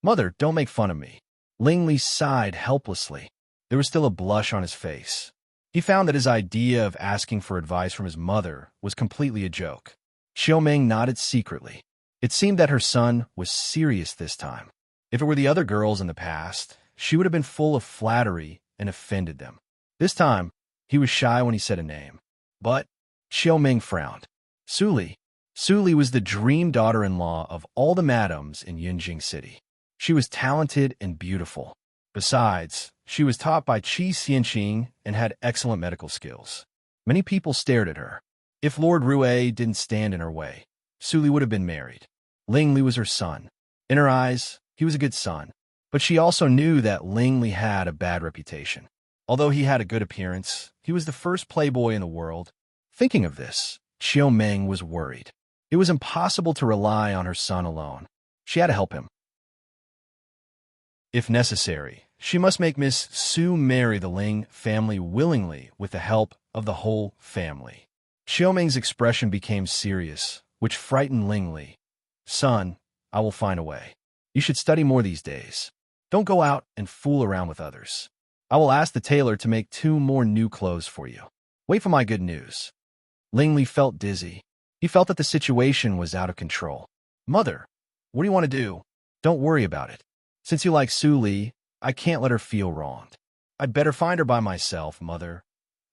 "Mother, don't make fun of me." Ling Li sighed helplessly. There was still a blush on his face. He found that his idea of asking for advice from his mother was completely a joke. Chiu Meng nodded secretly. It seemed that her son was serious this time. If it were the other girls in the past, she would have been full of flattery and offended them. This time, he was shy when he said a name. But Chiu Meng frowned. Su Li. Su Li was the dream daughter-in-law of all the madams in Yunjing City. She was talented and beautiful. Besides, she was taught by Qi Xianqing and had excellent medical skills. Many people stared at her. If Lord Rue didn't stand in her way, Su Li would have been married. Ling Li was her son. In her eyes, he was a good son. But she also knew that Ling Li had a bad reputation. Although he had a good appearance, he was the first playboy in the world. Thinking of this, Chiu Meng was worried. It was impossible to rely on her son alone. She had to help him. If necessary, she must make Miss Su marry the Ling family willingly with the help of the whole family. Chiu Meng's expression became serious, which frightened Ling Li. "Son, I will find a way. You should study more these days. Don't go out and fool around with others. I will ask the tailor to make 2 more new clothes for you. Wait for my good news." Ling Li felt dizzy. He felt that the situation was out of control. "Mother, what do you want to do?" "Don't worry about it. Since you like Su Li, I can't let her feel wronged. I'd better find her by myself, Mother.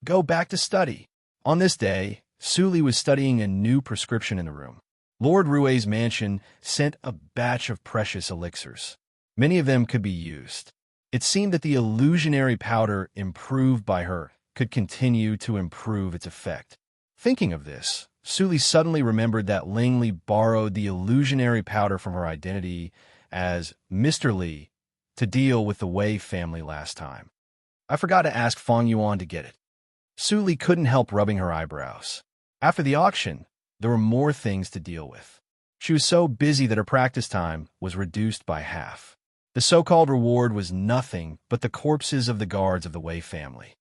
Go back to study." On this day, Su Li was studying a new prescription in the room. Lord Rue's mansion sent a batch of precious elixirs. Many of them could be used. It seemed that the illusionary powder improved by her could continue to improve its effect. Thinking of this, Su Li suddenly remembered that Ling Li borrowed the illusionary powder from her identity as Mr. Li to deal with the Wei family last time. I forgot to ask Feng Yuan to get it. Su Li couldn't help rubbing her eyebrows. After the auction, there were more things to deal with. She was so busy that her practice time was reduced by half. The so-called reward was nothing but the corpses of the guards of the Wei family.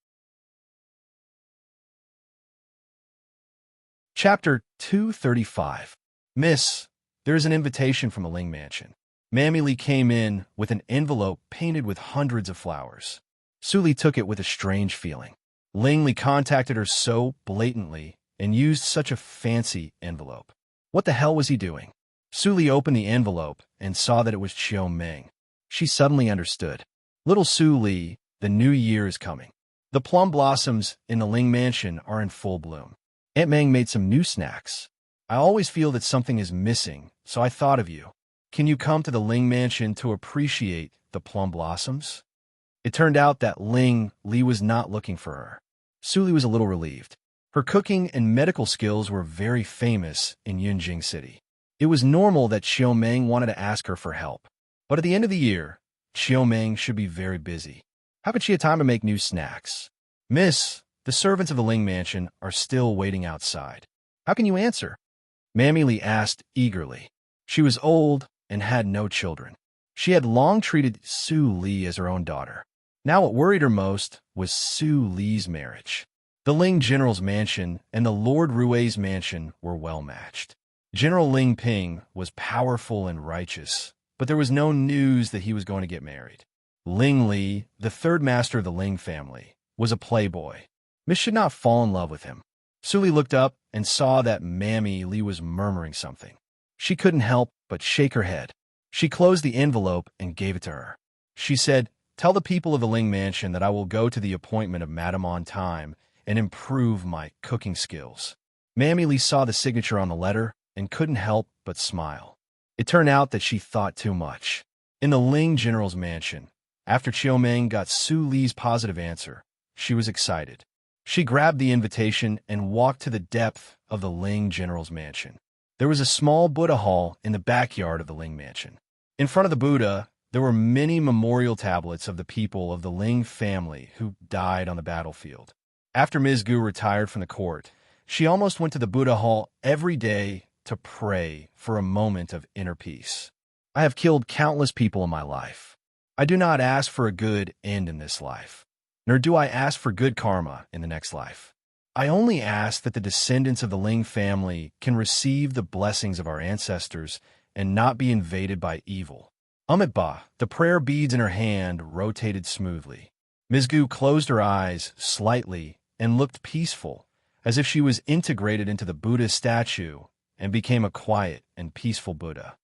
Chapter 235. Miss, there is an invitation from the Ling Mansion. Mammy Li came in with an envelope painted with hundreds of flowers. Su Li took it with a strange feeling. Ling Li contacted her so blatantly and used such a fancy envelope. What the hell was he doing? Su Li opened the envelope and saw that it was Chiu Meng. She suddenly understood. Little Su Li, the new year is coming. The plum blossoms in the Ling Mansion are in full bloom. Aunt Meng made some new snacks. I always feel that something is missing, so I thought of you. Can you come to the Ling Mansion to appreciate the plum blossoms? It turned out that Ling Li was not looking for her. Su Li was a little relieved. Her cooking and medical skills were very famous in Yunjing City. It was normal that Chiu Meng wanted to ask her for help. But at the end of the year, Chiu Meng should be very busy. How could she have time to make new snacks? Miss, the servants of the Ling Mansion are still waiting outside. How can you answer? Mammy Li asked eagerly. She was old and had no children. She had long treated Su Li as her own daughter. Now what worried her most was Su Li's marriage. The Ling General's mansion and the Lord Rue's mansion were well matched. General Ling Ping was powerful and righteous, but there was no news that he was going to get married. Ling Li, the third master of the Ling family, was a playboy. Miss should not fall in love with him. Su Li looked up and saw that Mammy Li was murmuring something. She couldn't help but shake her head. She closed the envelope and gave it to her. She said, "Tell the people of the Ling Mansion that I will go to the appointment of Madame on time and improve my cooking skills." Mammy Li saw the signature on the letter and couldn't help but smile. It turned out that she thought too much. In the Ling General's mansion, after Chiu Meng got Su Li's positive answer, she was excited. She grabbed the invitation and walked to the depth of the Ling General's mansion. There was a small Buddha hall in the backyard of the Ling Mansion. In front of the Buddha, there were many memorial tablets of the people of the Ling family who died on the battlefield. After Ms. Gu retired from the court, she almost went to the Buddha hall every day to pray for a moment of inner peace. I have killed countless people in my life. I do not ask for a good end in this life, nor do I ask for good karma in the next life. I only ask that the descendants of the Ling family can receive the blessings of our ancestors and not be invaded by evil. Amitabha, the prayer beads in her hand rotated smoothly. Ms. Gu closed her eyes slightly and looked peaceful, as if she was integrated into the Buddha statue and became a quiet and peaceful Buddha.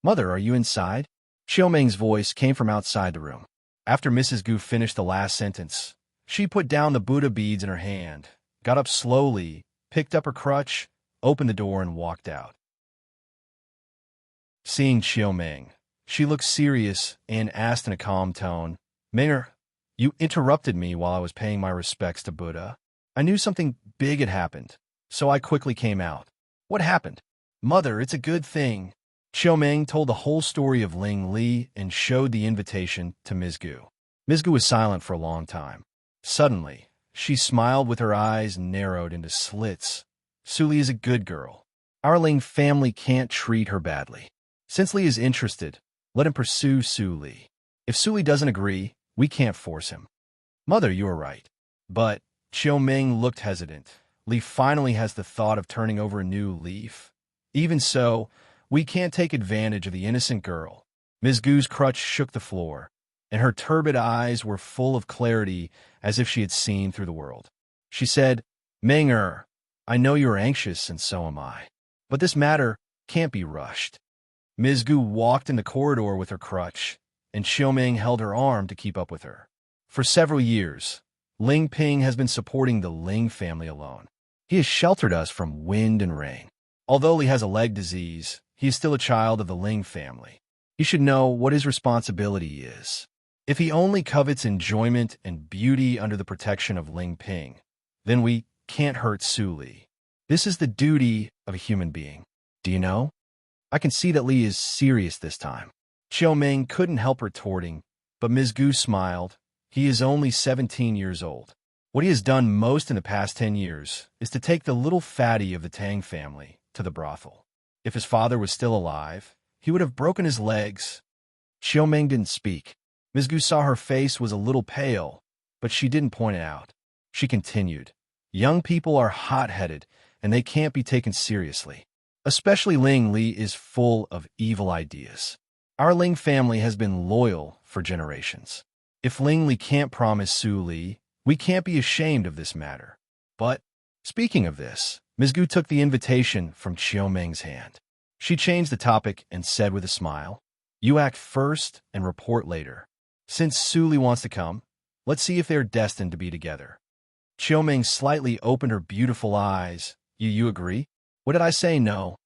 "Mother, are you inside?" Chiu Meng's voice came from outside the room. After Mrs. Gu finished the last sentence, she put down the Buddha beads in her hand, got up slowly, picked up her crutch, opened the door, and walked out. Seeing Chiu Meng, she looked serious and asked in a calm tone, "Menger, you interrupted me while I was paying my respects to Buddha. I knew something big had happened, so I quickly came out. What happened?" "Mother, it's a good thing." Chiu Meng told the whole story of Ling Li and showed the invitation to Ms. Gu. Ms. Gu was silent for a long time. Suddenly, she smiled with her eyes narrowed into slits. "Su Li is a good girl. Our Ling family can't treat her badly. Since Li is interested, let him pursue Su Li. If Su Li doesn't agree, we can't force him." "Mother, you are right." But Chiu Meng looked hesitant. Li finally has the thought of turning over a new leaf. Even so, we can't take advantage of the innocent girl. Ms. Gu's crutch shook the floor, and her turbid eyes were full of clarity as if she had seen through the world. She said, "Menger, I know you are anxious, and so am I. But this matter can't be rushed." Ms. Gu walked in the corridor with her crutch, and Chiu Meng held her arm to keep up with her. For several years, Ling Ping has been supporting the Ling family alone. He has sheltered us from wind and rain. Although he has a leg disease, he is still a child of the Ling family. He should know what his responsibility is. If he only covets enjoyment and beauty under the protection of Ling Ping, then we can't hurt Su Li. This is the duty of a human being. Do you know? I can see that Li is serious this time. Chiu Ming couldn't help retorting, but Ms. Gu smiled. He is only 17 years old. What he has done most in the past 10 years is to take the little fatty of the Tang family to the brothel. If his father was still alive, he would have broken his legs. Chiu Ming didn't speak. Ms. Gu saw her face was a little pale, but she didn't point it out. She continued, "Young people are hot-headed, and they can't be taken seriously. Especially Ling Li is full of evil ideas. Our Ling family has been loyal for generations. If Ling Li can't promise Su Li, we can't be ashamed of this matter. But, speaking of this, Ms. Gu took the invitation from Chiu Ming's hand. She changed the topic and said with a smile, "You act first and report later. Since Su Li wants to come, let's see if they're destined to be together." Chiu Ming slightly opened her beautiful eyes. You agree? What did I say, no?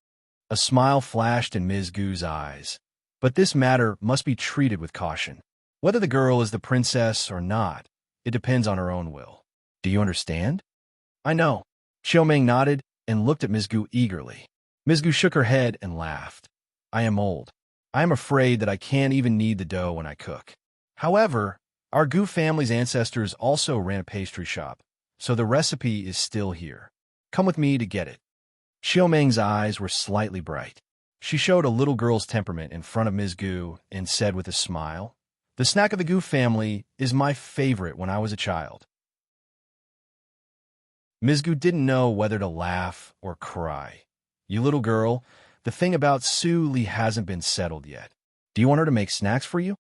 A smile flashed in Ms. Gu's eyes. But this matter must be treated with caution. Whether the girl is the princess or not, it depends on her own will. Do you understand? I know. Chiu Ming nodded and looked at Ms. Gu eagerly. Ms. Gu shook her head and laughed. I am old. I am afraid that I can't even knead the dough when I cook. However, our Gu family's ancestors also ran a pastry shop, so the recipe is still here. Come with me to get it. Chiu Ming's eyes were slightly bright. She showed a little girl's temperament in front of Ms. Gu and said with a smile, "The snack of the Gu family is my favorite when I was a child." Ms. Gu didn't know whether to laugh or cry. You little girl, the thing about Su Li hasn't been settled yet. Do you want her to make snacks for you?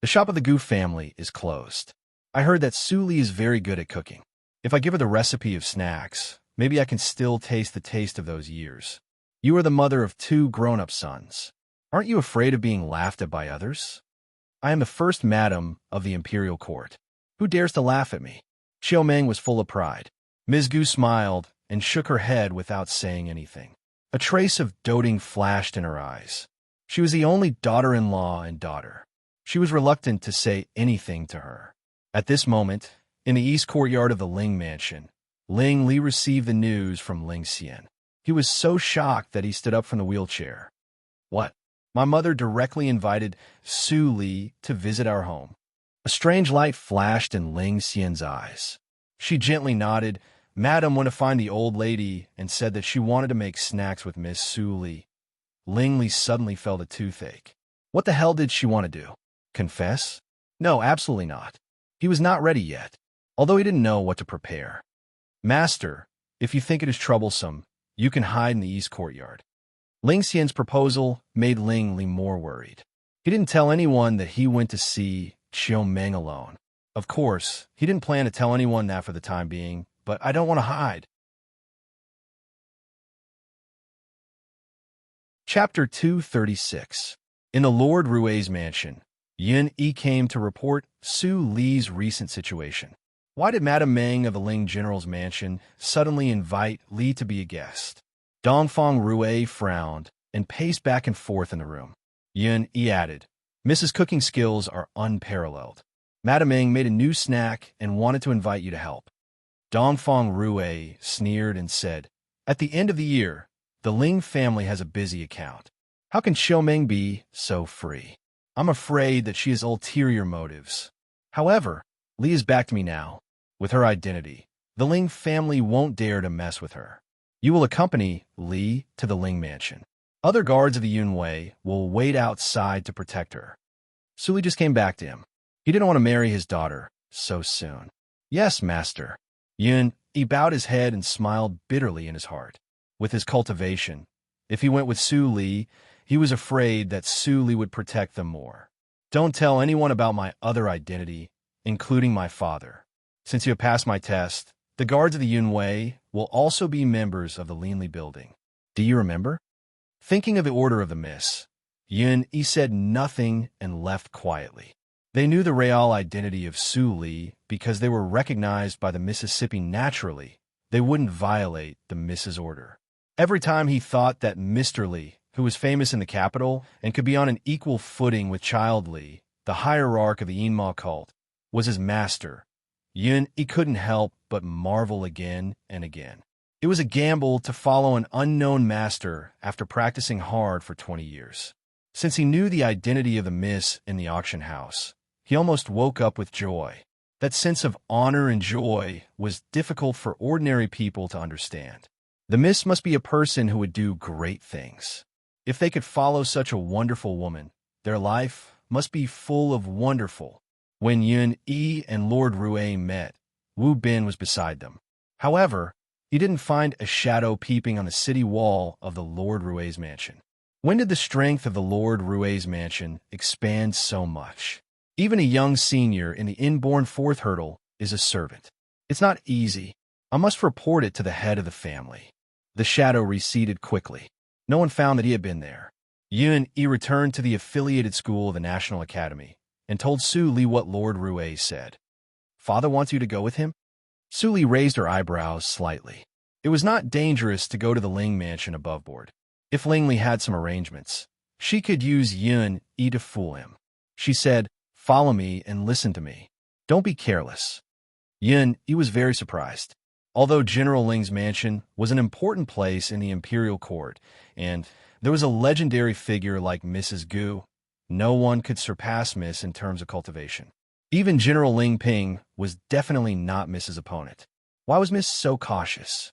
The shop of the Gu family is closed. I heard that Su Li is very good at cooking. If I give her the recipe of snacks, maybe I can still taste the taste of those years. You are the mother of 2 grown-up sons. Aren't you afraid of being laughed at by others? I am the first madam of the imperial court. Who dares to laugh at me? Chiu Ming was full of pride. Ms. Gu smiled and shook her head without saying anything. A trace of doting flashed in her eyes. She was the only daughter-in-law and daughter. She was reluctant to say anything to her. At this moment, in the east courtyard of the Ling mansion, Ling Li received the news from Ling Xian. He was so shocked that he stood up from the wheelchair. What? My mother directly invited Su Li to visit our home. A strange light flashed in Ling Xian's eyes. She gently nodded. Madam went to find the old lady and said that she wanted to make snacks with Miss Su Li. Ling Li suddenly felt a toothache. What the hell did she want to do? Confess? No, absolutely not. He was not ready yet, although he didn't know what to prepare. Master, if you think it is troublesome, you can hide in the east courtyard. Ling Xian's proposal made Ling Li more worried. He didn't tell anyone that he went to see Chiu Ming alone. Of course, he didn't plan to tell anyone that for the time being, but I don't want to hide. Chapter 236. In the Lord Rue's mansion, Yun Yi came to report Su Li's recent situation. Why did Madame Meng of the Ling General's mansion suddenly invite Li to be a guest? Dongfang Rue frowned and paced back and forth in the room. Yun Yi added, Mrs. Cooking skills are unparalleled. Madame Meng made a new snack and wanted to invite you to help. Dongfang Rue sneered and said, At the end of the year, the Ling family has a busy account. How can Chiu Ming be so free? I'm afraid that she has ulterior motives. However, Li is back to me now. With her identity, the Ling family won't dare to mess with her. You will accompany Li to the Ling mansion. Other guards of the Yunwei will wait outside to protect her. Su Li just came back to him. He didn't want to marry his daughter so soon. Yes, master. Yun Yi bowed his head and smiled bitterly in his heart. With his cultivation, if he went with Su Li, he was afraid that Su Li would protect them more. Don't tell anyone about my other identity, including my father. Since you have passed my test, the guards of the Yunwei will also be members of the Linli building. Do you remember? Thinking of the order of the miss, Yun Yi said nothing and left quietly. They knew the real identity of Su Li because they were recognized by the Mississippi naturally. they wouldn't violate the Mrs. order. Every time he thought that Mr. Li, who was famous in the capital and could be on an equal footing with Child Li, the hierarch of the Yinma cult, was his master, Yun, he couldn't help but marvel again and again. It was a gamble to follow an unknown master after practicing hard for 20 years. Since he knew the identity of the miss in the auction house, he almost woke up with joy. That sense of honor and joy was difficult for ordinary people to understand. The miss must be a person who would do great things. If they could follow such a wonderful woman, their life must be full of wonderful. When Yun Yi and Lord Rui met, Wu Bin was beside them. However, he didn't find a shadow peeping on the city wall of the Lord Rui's mansion. When did the strength of the Lord Rui's mansion expand so much? Even a young senior in the inborn fourth hurdle is a servant. It's not easy. I must report it to the head of the family. The shadow receded quickly. No one found that he had been there. Yun Yi returned to the affiliated school of the National Academy and told Su Li what Lord Rui said. Father wants you to go with him? Su Li raised her eyebrows slightly. It was not dangerous to go to the Ling mansion above board. If Ling Li had some arrangements, she could use Yun Yi to fool him. She said, "Follow me and listen to me. Don't be careless." Yun Yi was very surprised. Although General Ling's mansion was an important place in the imperial court, and there was a legendary figure like Mrs. Gu, no one could surpass Miss in terms of cultivation. Even General Ling Ping was definitely not Miss's opponent. Why was Miss so cautious?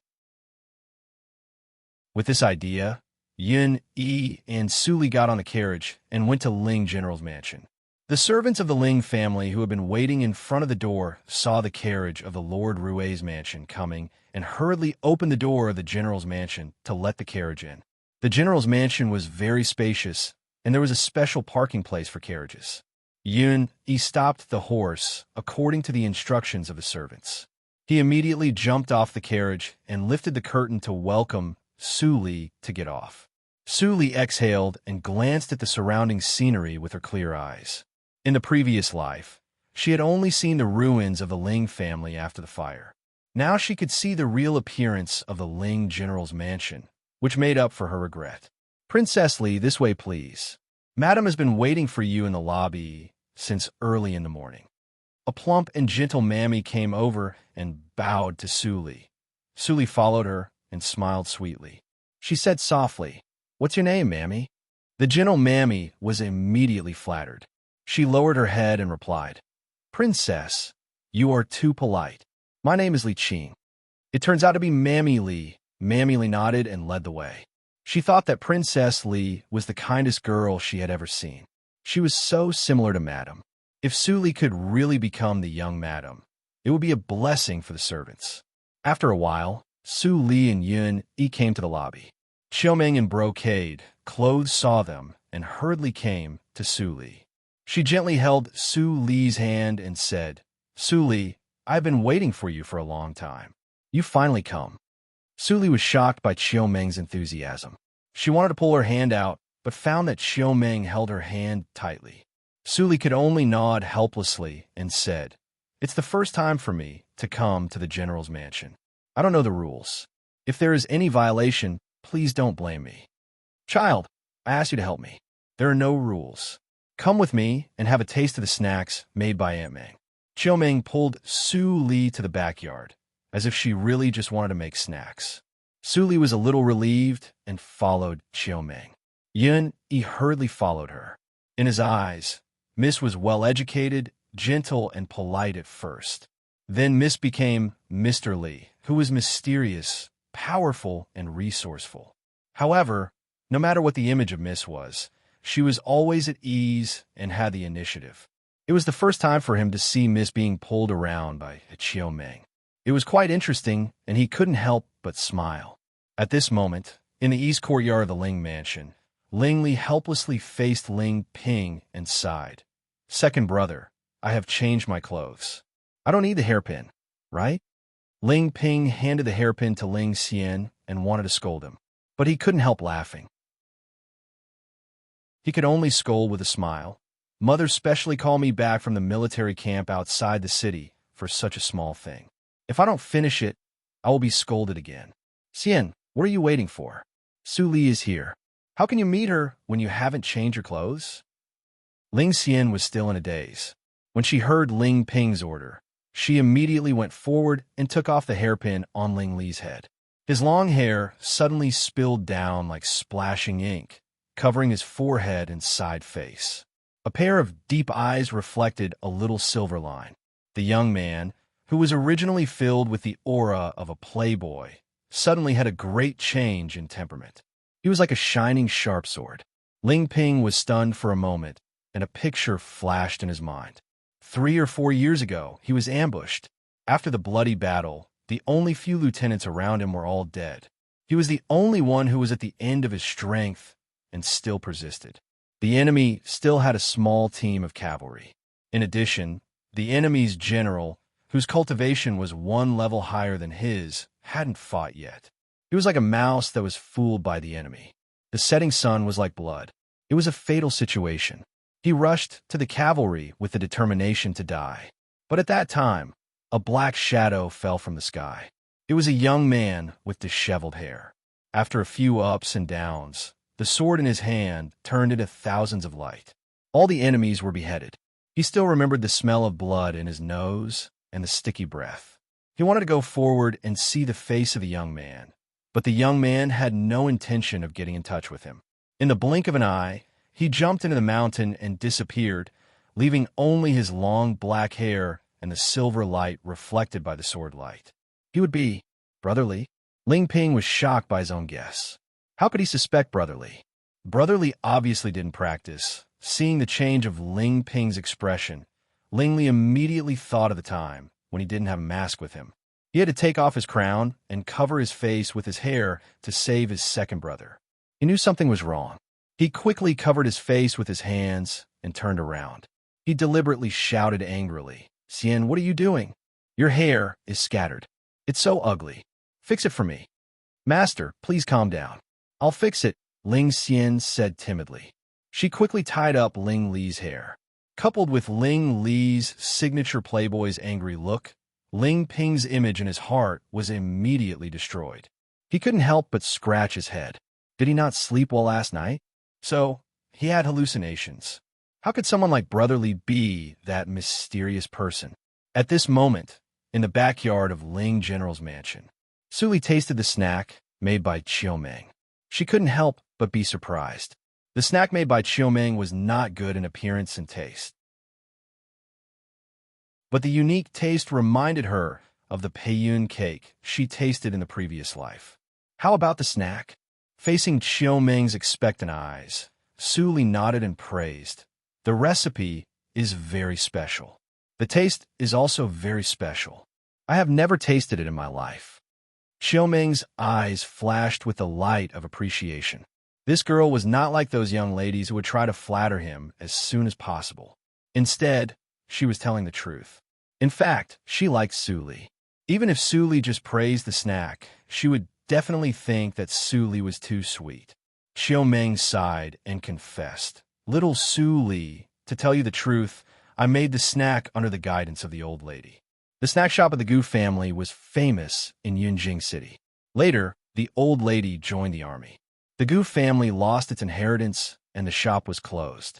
With this idea, Yun Yi and Su Li got on the carriage and went to Ling General's mansion. The servants of the Ling family who had been waiting in front of the door saw the carriage of the Lord Rui's mansion coming and hurriedly opened the door of the general's mansion to let the carriage in. The general's mansion was very spacious, and there was a special parking place for carriages. Yun Yi stopped the horse according to the instructions of the servants. He immediately jumped off the carriage and lifted the curtain to welcome Su Li to get off. Su Li exhaled and glanced at the surrounding scenery with her clear eyes. In the previous life, she had only seen the ruins of the Ling family after the fire. Now she could see the real appearance of the Ling general's mansion, which made up for her regret. "Princess Li, this way, please. Madam has been waiting for you in the lobby since early in the morning." A plump and gentle mammy came over and bowed to Su Li. Su Li followed her and smiled sweetly. She said softly, "What's your name, mammy?" The gentle mammy was immediately flattered. She lowered her head and replied, "Princess, you are too polite. My name is Li Qing." It turns out to be Mammy Li. Mammy Li nodded and led the way. She thought that Princess Li was the kindest girl she had ever seen. She was so similar to Madam. If Su Li could really become the young Madam, it would be a blessing for the servants. After a while, Su Li and Yun Yi came to the lobby. Xiaoming in brocade clothes saw them and hurriedly came to Su Li. She gently held Su Li's hand and said, "Su Li, I've been waiting for you for a long time. You finally come." Su Li was shocked by Xiaoming's enthusiasm. She wanted to pull her hand out, but found that Xiaoming held her hand tightly. Su Li could only nod helplessly and said, "It's the first time for me to come to the general's mansion. I don't know the rules. If there is any violation, please don't blame me." "Child, I ask you to help me. There are no rules. Come with me and have a taste of the snacks made by Aunt Ming." Xiaoming pulled Su Li to the backyard, as if she really just wanted to make snacks. Su Li was a little relieved and followed Xiaoming. Yun Yi hurriedly followed her. In his eyes, Miss was well-educated, gentle, and polite at first. Then Miss became Mr. Li, who was mysterious, powerful, and resourceful. However, no matter what the image of Miss was, she was always at ease and had the initiative. It was the first time for him to see Miss being pulled around by Xiaoming. It was quite interesting, and he couldn't help but smile. At this moment, in the east courtyard of the Ling mansion, Ling Li helplessly faced Ling Ping and sighed. "Second brother, I have changed my clothes. I don't need the hairpin, right?" Ling Ping handed the hairpin to Ling Xian and wanted to scold him, but he couldn't help laughing. He could only scold with a smile. "Mother specially called me back from the military camp outside the city for such a small thing. If I don't finish it, I will be scolded again. Xian, what are you waiting for? Su Li is here. How can you meet her when you haven't changed your clothes? Ling Xian was still in a daze. When she heard Ling Ping's order, she immediately went forward and took off the hairpin on Ling Li's head. His long hair suddenly spilled down like splashing ink, covering his forehead and side face. A pair of deep eyes reflected a little silver line. The young man, who was originally filled with the aura of a playboy, suddenly had a great change in temperament. He was like a shining sharp sword. Ling Ping was stunned for a moment, and a picture flashed in his mind. 3 or 4 years ago, he was ambushed. After the bloody battle, the only few lieutenants around him were all dead. He was the only one who was at the end of his strength and still persisted. The enemy still had a small team of cavalry. In addition, the enemy's general, whose cultivation was 1 level higher than his, hadn't fought yet. He was like a mouse that was fooled by the enemy. The setting sun was like blood. It was a fatal situation. He rushed to the cavalry with the determination to die. But at that time, a black shadow fell from the sky. It was a young man with disheveled hair. After a few ups and downs, the sword in his hand turned into thousands of light. All the enemies were beheaded. He still remembered the smell of blood in his nose and the sticky breath. He wanted to go forward and see the face of the young man, but the young man had no intention of getting in touch with him. In the blink of an eye, he jumped into the mountain and disappeared, leaving only his long black hair and the silver light reflected by the sword light. He would be Brotherly. Ling Ping was shocked by his own guess. How could he suspect Brotherly? Brotherly obviously didn't practice. Seeing the change of Ling Ping's expression, Ling Li immediately thought of the time when he didn't have a mask with him. He had to take off his crown and cover his face with his hair to save his second brother. He knew something was wrong. He quickly covered his face with his hands and turned around. He deliberately shouted angrily, Xian, what are you doing? Your hair is scattered. It's so ugly. Fix it for me. Master, please calm down. I'll fix it, Ling Xian said timidly. She quickly tied up Ling Li's hair. Coupled with Ling Li's signature playboy's angry look, Ling Ping's image in his heart was immediately destroyed. He couldn't help but scratch his head. Did he not sleep well last night? So, he had hallucinations. How could someone like Brotherly be that mysterious person? At this moment, in the backyard of Ling General's mansion, Su Li tasted the snack made by Qiumeng. She couldn't help but be surprised. The snack made by Qiumeng was not good in appearance and taste. But the unique taste reminded her of the Peiyun cake she tasted in the previous life. How about the snack? Facing Qiumeng's expectant eyes, Su Li nodded and praised. The recipe is very special. The taste is also very special. I have never tasted it in my life. Qiumeng's eyes flashed with the light of appreciation. This girl was not like those young ladies who would try to flatter him as soon as possible. Instead, she was telling the truth. In fact, she liked Su Li. Even if Su Li just praised the snack, she would definitely think that Su Li was too sweet. Qiumeng sighed and confessed, Little Su Li, to tell you the truth, I made the snack under the guidance of the old lady. The snack shop of the Gu family was famous in Yunjing City. Later, the old lady joined the army. The Gu family lost its inheritance, and the shop was closed.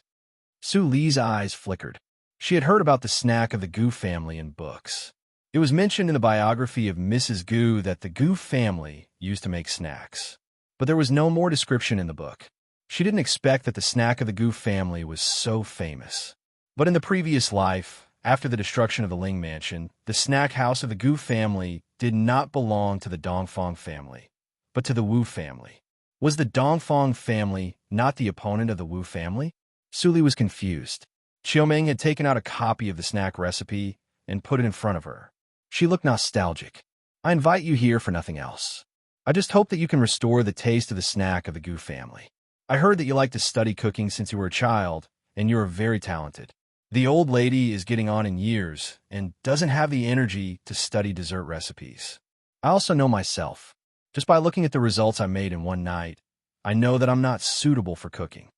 Su Li's eyes flickered. She had heard about the snack of the Gu family in books. It was mentioned in the biography of Mrs. Gu that the Gu family used to make snacks. But there was no more description in the book. She didn't expect that the snack of the Gu family was so famous. But in the previous life, after the destruction of the Ling Mansion, the snack house of the Gu family did not belong to the Dongfang family, but to the Wu family. Was the Dongfang family not the opponent of the Wu family? Su Li was confused. Qiumeng had taken out a copy of the snack recipe and put it in front of her. She looked nostalgic. I invite you here for nothing else. I just hope that you can restore the taste of the snack of the Gu family. I heard that you like to study cooking since you were a child, and you are very talented. The old lady is getting on in years and doesn't have the energy to study dessert recipes. I also know myself. Just by looking at the results I made in one night, I know that I'm not suitable for cooking.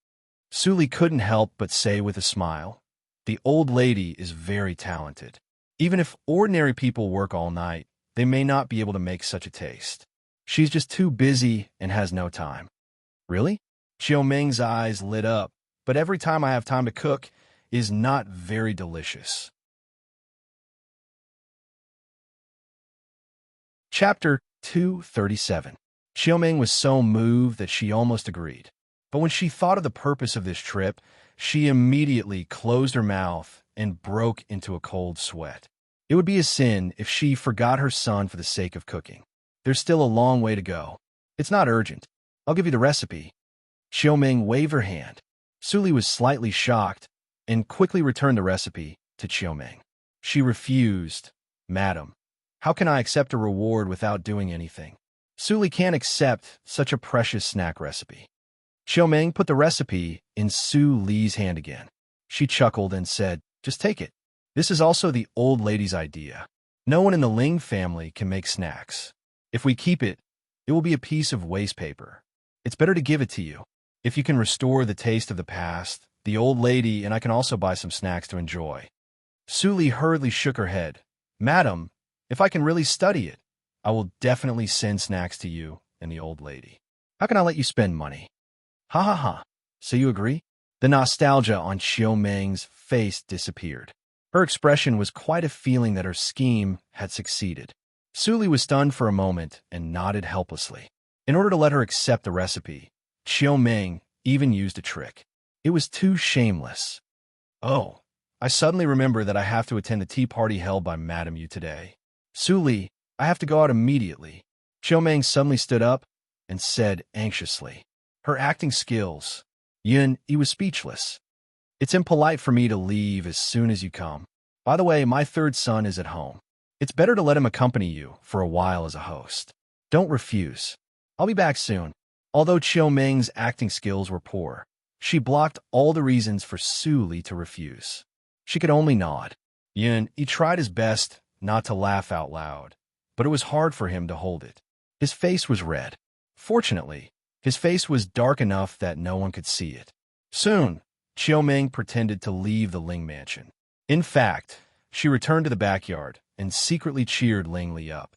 Su Li couldn't help but say with a smile, the old lady is very talented. Even if ordinary people work all night, they may not be able to make such a taste. She's just too busy and has no time. Really? Xiao Ming's eyes lit up, but every time I have time to cook is not very delicious. Chapter 237. Xiao Ming was so moved that she almost agreed. But when she thought of the purpose of this trip, she immediately closed her mouth and broke into a cold sweat. It would be a sin if she forgot her son for the sake of cooking. There's still a long way to go. It's not urgent. I'll give you the recipe. Xiao Ming waved her hand. Su Li was slightly shocked and quickly returned the recipe to Xiao Ming. She refused. Madam, how can I accept a reward without doing anything? Su Li can't accept such a precious snack recipe. Xiao Ming put the recipe in Su Li's hand again. She chuckled and said, just take it. This is also the old lady's idea. No one in the Ling family can make snacks. If we keep it, it will be a piece of waste paper. It's better to give it to you. If you can restore the taste of the past, the old lady and I can also buy some snacks to enjoy. Su Li hurriedly shook her head. Madam, if I can really study it, I will definitely send snacks to you and the old lady. How can I let you spend money? Ha ha ha. So you agree? The nostalgia on Xiao Ming's face disappeared. Her expression was quite a feeling that her scheme had succeeded. Su Li was stunned for a moment and nodded helplessly. In order to let her accept the recipe, Xiao Ming even used a trick. It was too shameless. Oh, I suddenly remember that I have to attend the tea party held by Madame Yu today. Su Li, I have to go out immediately. Xiao Ming suddenly stood up and said anxiously. Her acting skills. Yun, he was speechless. It's impolite for me to leave as soon as you come. By the way, my third son is at home. It's better to let him accompany you for a while as a host. Don't refuse. I'll be back soon. Although Xiao Ming's acting skills were poor, she blocked all the reasons for Su Li to refuse. She could only nod. Yun, he tried his best not to laugh out loud, but it was hard for him to hold it. His face was red. Fortunately, his face was dark enough that no one could see it. Soon, Xiao Ming pretended to leave the Ling mansion. In fact, she returned to the backyard and secretly cheered Ling Li up.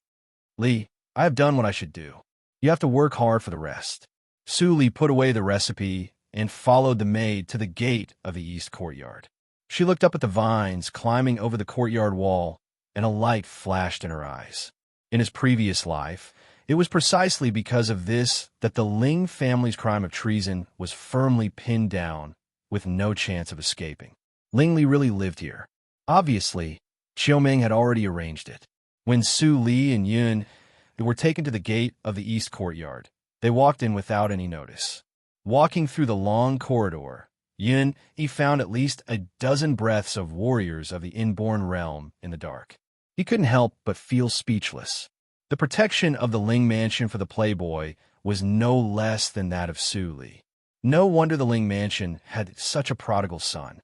Li, I have done what I should do. You have to work hard for the rest. Su Li put away the recipe and followed the maid to the gate of the east courtyard. She looked up at the vines climbing over the courtyard wall, and a light flashed in her eyes. In his previous life, it was precisely because of this that the Ling family's crime of treason was firmly pinned down, with no chance of escaping. Ling Li really lived here. Obviously, Xiao Ming had already arranged it. When Su Li and Yun were taken to the gate of the east courtyard, they walked in without any notice. Walking through the long corridor, Yun, he found at least a dozen breaths of warriors of the inborn realm in the dark. He couldn't help but feel speechless. The protection of the Ling mansion for the playboy was no less than that of Su Li. No wonder the Ling mansion had such a prodigal son.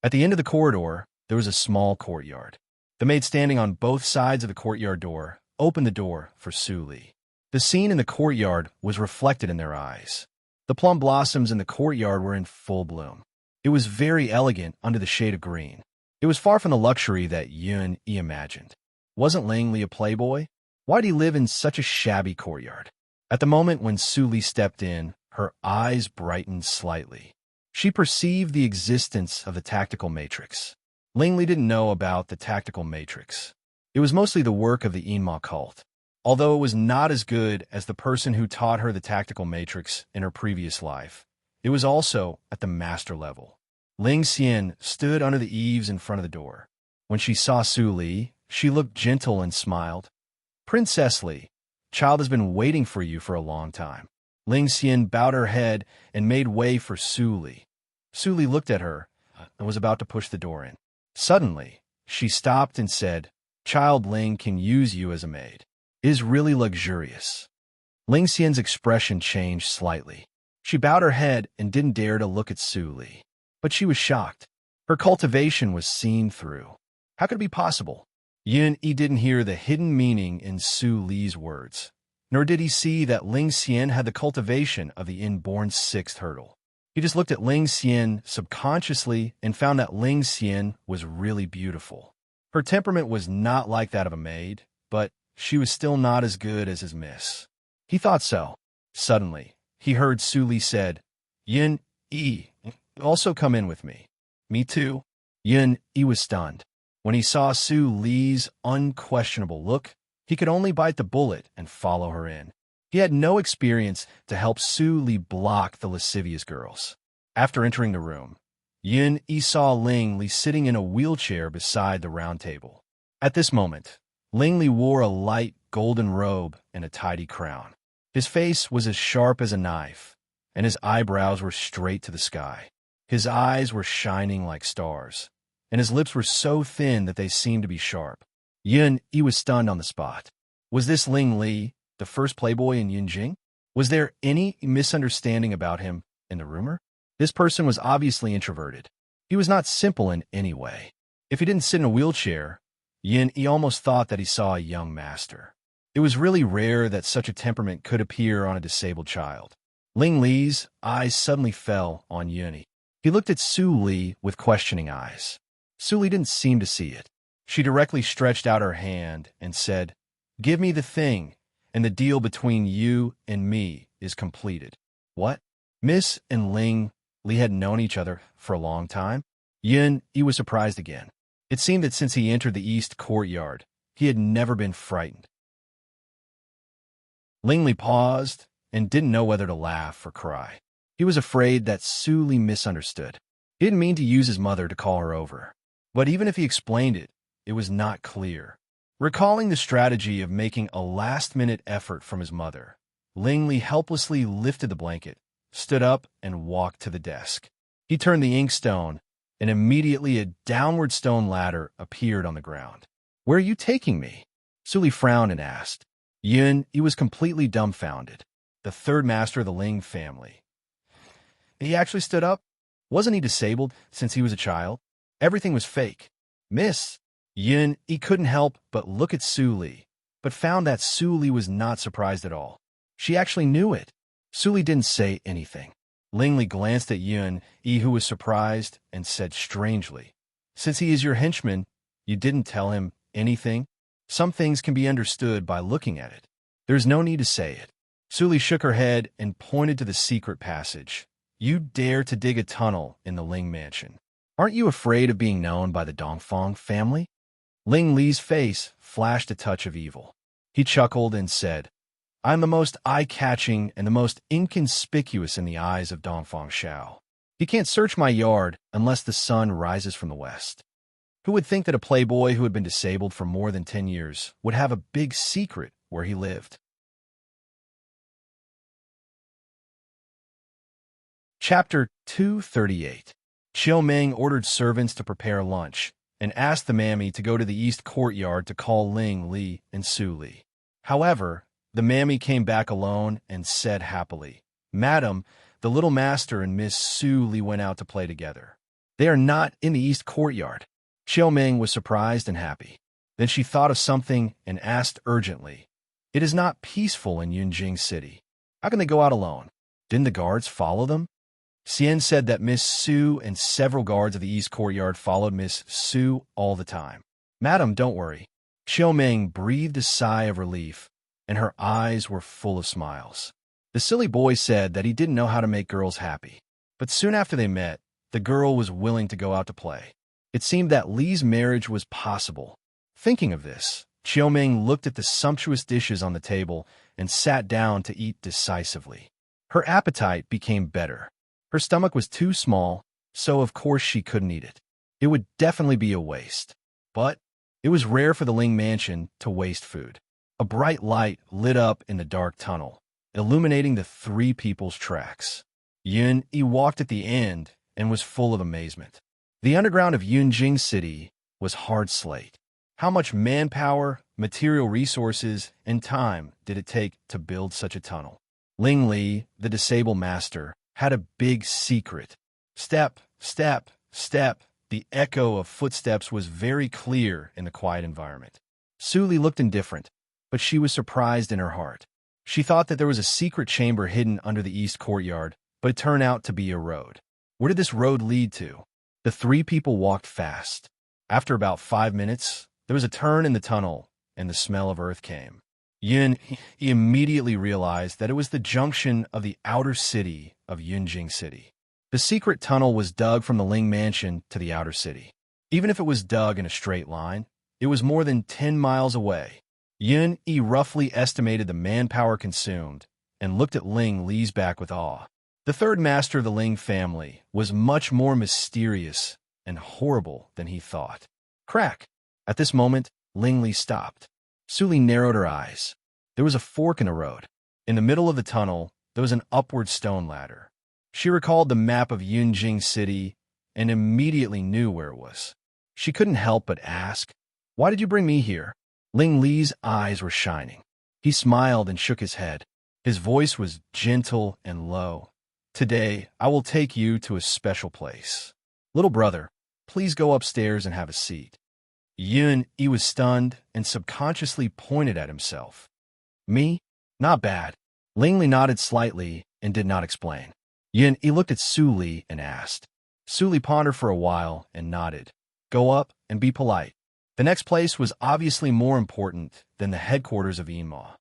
At the end of the corridor, there was a small courtyard. The maid standing on both sides of the courtyard door opened the door for Su Li. The scene in the courtyard was reflected in their eyes. The plum blossoms in the courtyard were in full bloom. It was very elegant under the shade of green. It was far from the luxury that Yun imagined. Wasn't Ling Li a playboy? Why'd he live in such a shabby courtyard? At the moment when Su Li stepped in, her eyes brightened slightly. She perceived the existence of the tactical matrix. Ling Li didn't know about the tactical matrix. It was mostly the work of the Yinma cult. Although it was not as good as the person who taught her the tactical matrix in her previous life, it was also at the master level. Ling Xian stood under the eaves in front of the door. When she saw Su Li, she looked gentle and smiled. Princess Li, child has been waiting for you for a long time. Ling Xian bowed her head and made way for Su Li. Su Li looked at her and was about to push the door in. Suddenly, she stopped and said, Child Ling can use you as a maid. It is really luxurious. Ling Xian's expression changed slightly. She bowed her head and didn't dare to look at Su Li. But she was shocked. Her cultivation was seen through. How could it be possible? Yun Yi didn't hear the hidden meaning in Su Li's words, nor did he see that Ling Xian had the cultivation of the inborn sixth hurdle. He just looked at Ling Xian subconsciously and found that Ling Xian was really beautiful. Her temperament was not like that of a maid, but she was still not as good as his miss. He thought so. Suddenly, he heard Su Li said, Yun Yi, also come in with me. Me too. Yun Yi was stunned. When he saw Su Li's unquestionable look, he could only bite the bullet and follow her in. He had no experience to help Su Li block the lascivious girls. After entering the room, Yun Yi saw Ling Li sitting in a wheelchair beside the round table. At this moment, Ling Li wore a light golden robe and a tidy crown. His face was as sharp as a knife, and his eyebrows were straight to the sky. His eyes were shining like stars, and his lips were so thin that they seemed to be sharp. Yun Yi was stunned on the spot. Was this Ling Li, the first playboy in Yunjing? Was there any misunderstanding about him in the rumor? This person was obviously introverted. He was not simple in any way. If he didn't sit in a wheelchair, Yun Yi almost thought that he saw a young master. It was really rare that such a temperament could appear on a disabled child. Ling Li's eyes suddenly fell on Yun Yi. He looked at Su Li with questioning eyes. Su Li didn't seem to see it. She directly stretched out her hand and said, Give me the thing, and the deal between you and me is completed. What? Miss and Ling Li had known each other for a long time? Yun Yi was surprised again. It seemed that since he entered the east courtyard, he had never been frightened. Ling Li paused and didn't know whether to laugh or cry. He was afraid that Su Li misunderstood. He didn't mean to use his mother to call her over. But even if he explained it, it was not clear. Recalling the strategy of making a last-minute effort from his mother, Ling Li helplessly lifted the blanket, stood up, and walked to the desk. He turned the inkstone, and immediately a downward stone ladder appeared on the ground. Where are you taking me? Su Li frowned and asked. Yun Yi was completely dumbfounded. The third master of the Ling family. He actually stood up? Wasn't he disabled since he was a child? Everything was fake. Miss. Yun Yi couldn't help but look at Su Li, but found that Su Li was not surprised at all. She actually knew it. Su Li didn't say anything. Ling Li glanced at Yun Yi, who was surprised, and said strangely, Since he is your henchman, you didn't tell him anything? Some things can be understood by looking at it. There's no need to say it. Su Li shook her head and pointed to the secret passage. You dare to dig a tunnel in the Ling mansion. Aren't you afraid of being known by the Dongfang family? Ling Li's face flashed a touch of evil. He chuckled and said, I'm the most eye-catching and the most inconspicuous in the eyes of Dongfang Shao. He can't search my yard unless the sun rises from the west. Who would think that a playboy who had been disabled for more than 10 years would have a big secret where he lived? Chapter 238. Qiu Meng ordered servants to prepare lunch and asked the mammy to go to the east courtyard to call Ling Li and Su Li. However, the mammy came back alone and said happily, Madam, the little master and Miss Su Li went out to play together. They are not in the east courtyard. Qiu Meng was surprised and happy. Then she thought of something and asked urgently, It is not peaceful in Yunjing City. How can they go out alone? Didn't the guards follow them? Xian said that Miss Su and several guards of the east courtyard followed Miss Su all the time. Madam, don't worry. Qiu Meng breathed a sigh of relief, and her eyes were full of smiles. The silly boy said that he didn't know how to make girls happy. But soon after they met, the girl was willing to go out to play. It seemed that Li's marriage was possible. Thinking of this, Qiu Meng looked at the sumptuous dishes on the table and sat down to eat decisively. Her appetite became better. Her stomach was too small, so of course she couldn't eat it. It would definitely be a waste. But it was rare for the Ling mansion to waste food. A bright light lit up in the dark tunnel, illuminating the three people's tracks. Yun Yi walked at the end and was full of amazement. The underground of Yunjing City was hard slate. How much manpower, material resources, and time did it take to build such a tunnel? Ling Li, the disabled master, had a big secret. Step, step, step. The echo of footsteps was very clear in the quiet environment. Su Li looked indifferent, but she was surprised in her heart. She thought that there was a secret chamber hidden under the east courtyard, but it turned out to be a road. Where did this road lead to? The three people walked fast. After about 5 minutes, there was a turn in the tunnel, and the smell of earth came. Yun he immediately realized that it was the junction of the outer city of Yunjing City. The secret tunnel was dug from the Ling Mansion to the outer city. Even if it was dug in a straight line, it was more than 10 miles away. Yun Yi roughly estimated the manpower consumed and looked at Ling Li's back with awe. The third master of the Ling family was much more mysterious and horrible than he thought. Crack! At this moment, Ling Li stopped. Su Li narrowed her eyes. There was a fork in the road. In the middle of the tunnel, there was an upward stone ladder. She recalled the map of Yunjing City and immediately knew where it was. She couldn't help but ask, "Why did you bring me here?" Ling Li's eyes were shining. He smiled and shook his head. His voice was gentle and low. "Today, I will take you to a special place. Little brother, please go upstairs and have a seat." Yun Yi was stunned and subconsciously pointed at himself. "Me? Not bad." Ling Li nodded slightly and did not explain. Yun Yi looked at Su Li and asked. Su Li pondered for a while and nodded. "Go up and be polite." The next place was obviously more important than the headquarters of Yinma.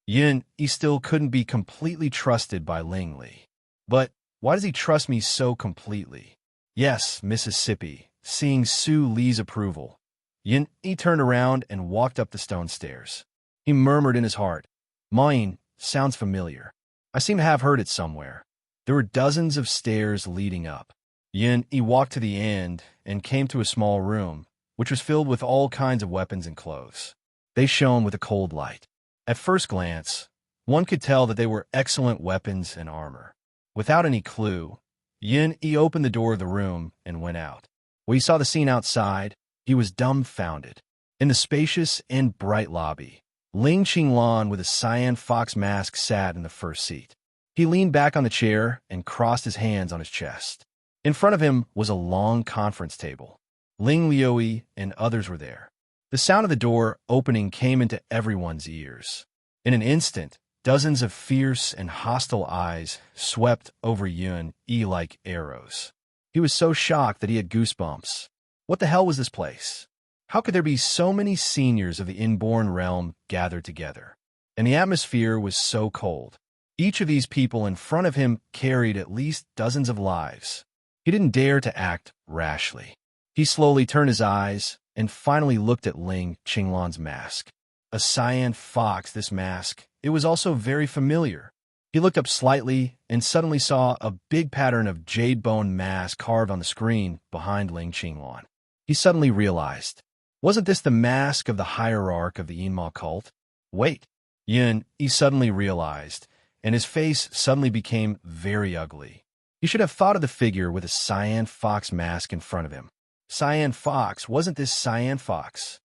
Yun Yi still couldn't be completely trusted by Ling Li. But why does he trust me so completely? Yes, Mississippi. Seeing Su Li's approval, Yun Yi turned around and walked up the stone stairs. He murmured in his heart, "Mine sounds familiar. I seem to have heard it somewhere." There were dozens of stairs leading up. Yun Yi walked to the end and came to a small room, which was filled with all kinds of weapons and clothes. They shone with a cold light. At first glance, one could tell that they were excellent weapons and armor. Without any clue, Yun Yi opened the door of the room and went out. When he saw the scene outside, he was dumbfounded. In the spacious and bright lobby, Ling Qinglan with a cyan fox mask sat in the first seat. He leaned back on the chair and crossed his hands on his chest. In front of him was a long conference table. Ling Liuyi and others were there. The sound of the door opening came into everyone's ears. In an instant, dozens of fierce and hostile eyes swept over Yun Yi like arrows. He was so shocked that he had goosebumps. What the hell was this place? How could there be so many seniors of the inborn realm gathered together? And the atmosphere was so cold. Each of these people in front of him carried at least dozens of lives. He didn't dare to act rashly. He slowly turned his eyes and finally looked at Ling Qinglan's mask. A cyan fox, this mask. It was also very familiar. He looked up slightly and suddenly saw a big pattern of jade bone mask carved on the screen behind Ling Qinglan. He suddenly realized, wasn't this the mask of the hierarch of the Yinma cult? Wait. Yun Yi suddenly realized, and his face suddenly became very ugly. He should have thought of the figure with a cyan fox mask in front of him. Cyan fox, wasn't this cyan fox?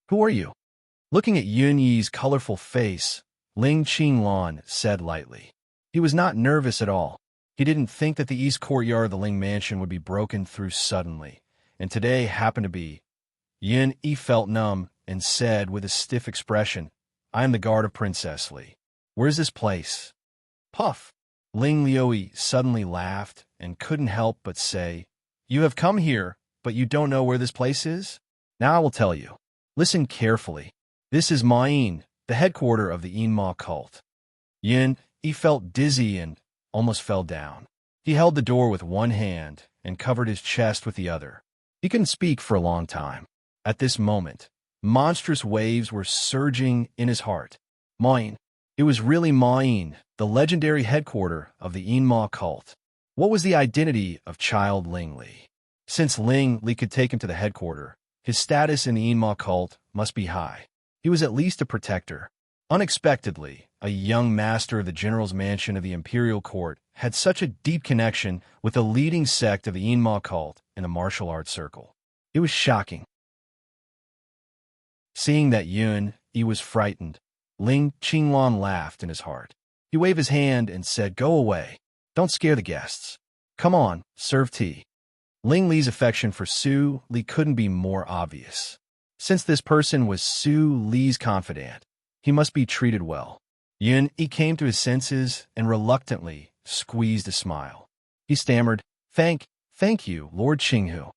Who are you? Looking at Yun Yi's colorful face, Ling Qinglan said lightly. He was not nervous at all. He didn't think that the east courtyard of the Ling Mansion would be broken through suddenly, and today happened to be. Yun Yi felt numb and said with a stiff expression, "I am the guard of Princess Li. Where's this place?" Puff! Ling Liuyi suddenly laughed and couldn't help but say, "You have come here, but you don't know where this place is? Now I will tell you. Listen carefully. This is Ma'in, the headquarter of the Yinma cult." Yun Yi felt dizzy and almost fell down. He held the door with one hand and covered his chest with the other. He couldn't speak for a long time. At this moment, monstrous waves were surging in his heart. Ma'in. It was really Ma'in, the legendary headquarter of the Yinma cult. What was the identity of child Ling Li? Since Ling Li could take him to the headquarter, his status in the Yinma cult must be high. He was at least a protector. Unexpectedly, a young master of the general's mansion of the imperial court had such a deep connection with the leading sect of the Yinma cult in the martial arts circle. It was shocking. Seeing that Yun Yi was frightened, Ling Qinglan laughed in his heart. He waved his hand and said, "Go away. Don't scare the guests. Come on, serve tea." Ling Li's affection for Su Li couldn't be more obvious. Since this person was Su Li's confidant, he must be treated well. Yun Yi came to his senses and reluctantly squeezed a smile. He stammered, Thank you, Lord Qinghu."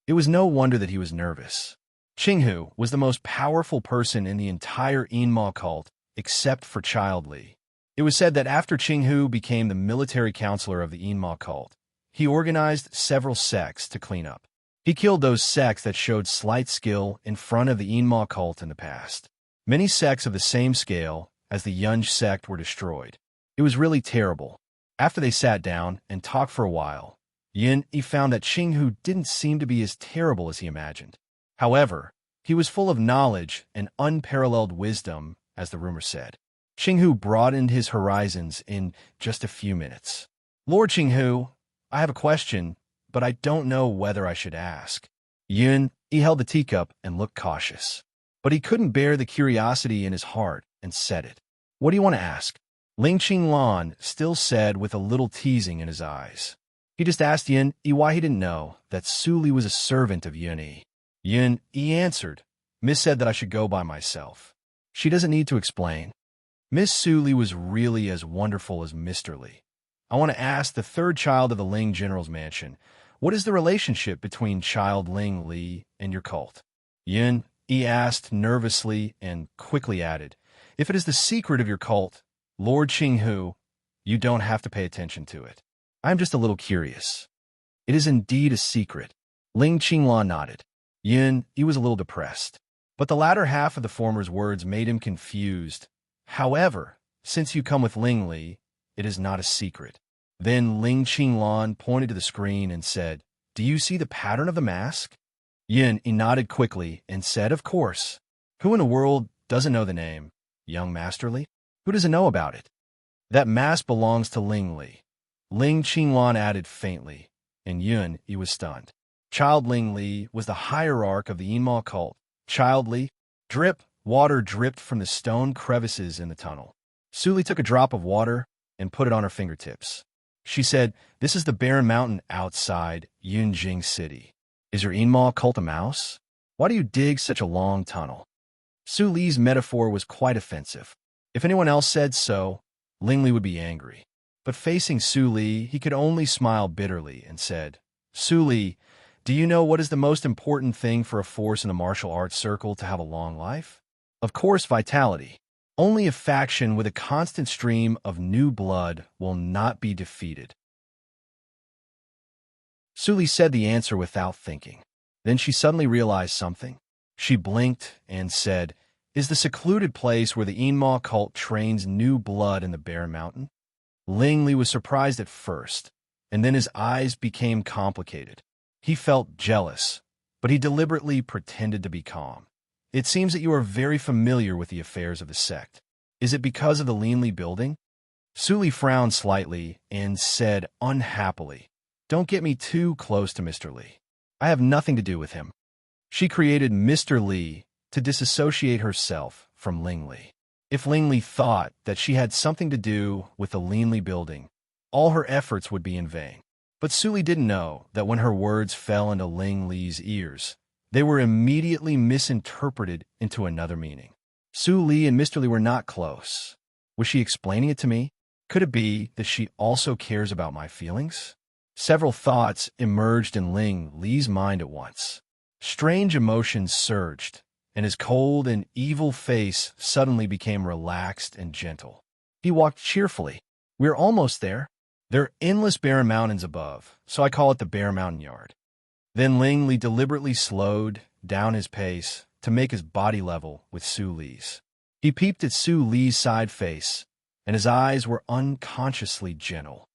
It was no wonder that he was nervous. Qinghu was the most powerful person in the entire Yinma cult, except for Child Li. It was said that after Qinghu became the military counselor of the Yinma cult, he organized several sects to clean up. He killed those sects that showed slight skill in front of the Yinma cult in the past. Many sects of the same scale as the Yunj sect were destroyed. It was really terrible. After they sat down and talked for a while, he found that Qinghu didn't seem to be as terrible as he imagined. However, he was full of knowledge and unparalleled wisdom, as the rumor said. Qinghu broadened his horizons in just a few minutes. Lord Qinghu, I have a question, but I don't know whether I should ask. He held the teacup and looked cautious. But he couldn't bear the curiosity in his heart and said it. What do you want to ask? Ling Qinglan still said with a little teasing in his eyes. He just asked Yi why he didn't know that Su Li was a servant of Yi. Yi answered, Miss said that I should go by myself. She doesn't need to explain. Miss Su Li was really as wonderful as Mr. Li. I want to ask the third child of the Ling General's mansion, what is the relationship between Child Ling Li and your cult? Yi asked nervously and quickly added, if it is the secret of your cult, Lord Qinghu, you don't have to pay attention to it. I'm just a little curious. It is indeed a secret. Ling Qinglan nodded. He was a little depressed. But the latter half of the former's words made him confused. However, since you come with Ling Li, it is not a secret. Then Ling Qinglan pointed to the screen and said, do you see the pattern of the mask? He nodded quickly and said, of course. Who in the world doesn't know the name? Young Master Li? Who doesn't know about it? That mask belongs to Ling Li. Ling Qinglan added faintly, and he was stunned. Child Ling Li was the hierarch of the Yinma cult. Child Li, water dripped from the stone crevices in the tunnel. Su Li took a drop of water and put it on her fingertips. She said, this is the barren mountain outside Yunjing City. Is your Yinma cult a mouse? Why do you dig such a long tunnel? Su Li's metaphor was quite offensive. If anyone else said so, Ling Li would be angry. But facing Su Li, he could only smile bitterly and said, Su Li, do you know what is the most important thing for a force in the martial arts circle to have a long life? Of course, vitality. Only a faction with a constant stream of new blood will not be defeated. Su Li said the answer without thinking. Then she suddenly realized something. She blinked and said, is the secluded place where the Yinma cult trains new blood in the Barren Mountain? Ling Li was surprised at first, and then his eyes became complicated. He felt jealous, but he deliberately pretended to be calm. It seems that you are very familiar with the affairs of the sect. Is it because of the Li building? Su Li frowned slightly and said unhappily, don't get me too close to Mr. Li. I have nothing to do with him. She created Mr. Li to disassociate herself from Ling Li. If Ling Li thought that she had something to do with the Li building, all her efforts would be in vain. But Su Li didn't know that when her words fell into Ling Li's ears, they were immediately misinterpreted into another meaning. Su Li and Mr. Li were not close. Was she explaining it to me? Could it be that she also cares about my feelings? Several thoughts emerged in Ling Li's mind at once. Strange emotions surged, and his cold and evil face suddenly became relaxed and gentle. He walked cheerfully. We're almost there. There are endless barren mountains above, so I call it the Barren Mountain Yard. Then Ling Li deliberately slowed down his pace to make his body level with Su Li's. He peeped at Su Li's side face, and his eyes were unconsciously gentle.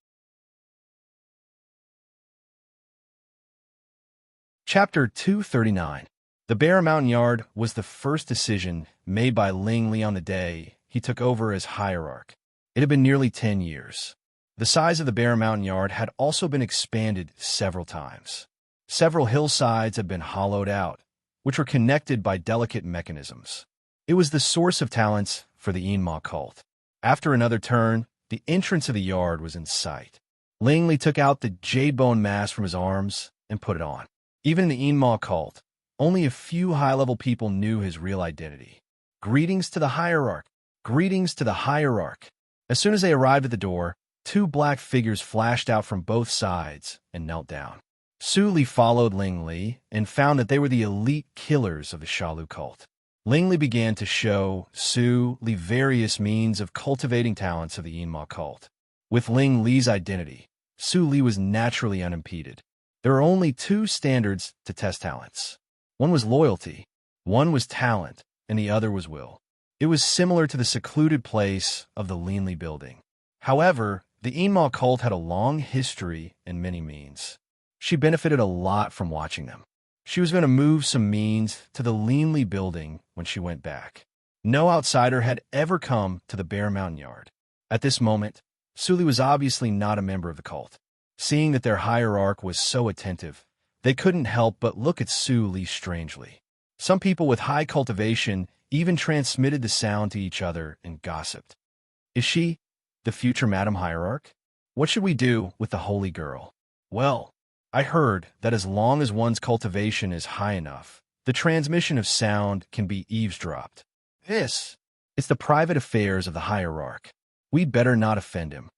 Chapter 239. The Barren Mountain Yard was the first decision made by Ling Li on the day he took over as hierarch. It had been nearly 10 years. The size of the Barren Mountain Yard had also been expanded several times. Several hillsides had been hollowed out, which were connected by delicate mechanisms. It was the source of talents for the Yinma cult. After another turn, the entrance of the yard was in sight. Ling Li took out the jade bone mask from his arms and put it on. Even in the Yinma cult, only a few high-level people knew his real identity. Greetings to the hierarch! Greetings to the hierarch! As soon as they arrived at the door, two black figures flashed out from both sides and knelt down. Su Li followed Ling Li and found that they were the elite killers of the Shalu cult. Ling Li began to show Su Li various means of cultivating talents of the Yinma cult. With Ling Li's identity, Su Li was naturally unimpeded. There are only two standards to test talents. One was loyalty, one was talent, and the other was will. It was similar to the secluded place of the Linli building. However, the Yinma cult had a long history and many means. She benefited a lot from watching them. She was going to move some means to the Linli building when she went back. No outsider had ever come to the Bear Mountain Yard. At this moment, Su Li was obviously not a member of the cult. Seeing that their hierarch was so attentive, they couldn't help but look at Su Li strangely. Some people with high cultivation even transmitted the sound to each other and gossiped. Is she the future Madam Hierarch? What should we do with the holy girl? Well, I heard that as long as one's cultivation is high enough, the transmission of sound can be eavesdropped. It's the private affairs of the hierarch. We'd better not offend him.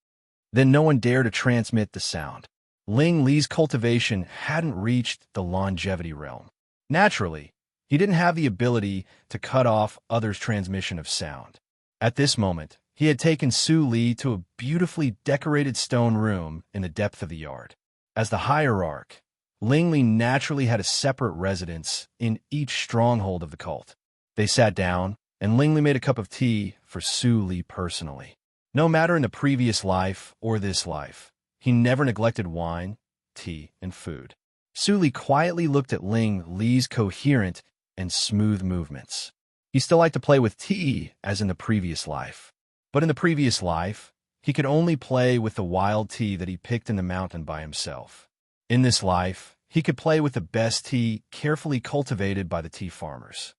Then no one dared to transmit the sound. Ling Li's cultivation hadn't reached the longevity realm. Naturally, he didn't have the ability to cut off others' transmission of sound. At this moment, he had taken Su Li to a beautifully decorated stone room in the depth of the yard. As the hierarch, Ling Li naturally had a separate residence in each stronghold of the cult. They sat down, and Ling Li made a cup of tea for Su Li personally. No matter in the previous life or this life, he never neglected wine, tea, and food. Su Li quietly looked at Ling Li's coherent and smooth movements. He still liked to play with tea as in the previous life. But in the previous life, he could only play with the wild tea that he picked in the mountain by himself. In this life, he could play with the best tea carefully cultivated by the tea farmers.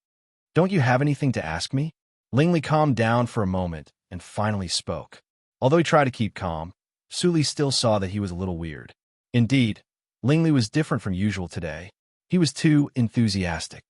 Don't you have anything to ask me? Ling Li calmed down for a moment and finally spoke. Although he tried to keep calm, Su Li still saw that he was a little weird. Indeed, Ling Li was different from usual today. He was too enthusiastic.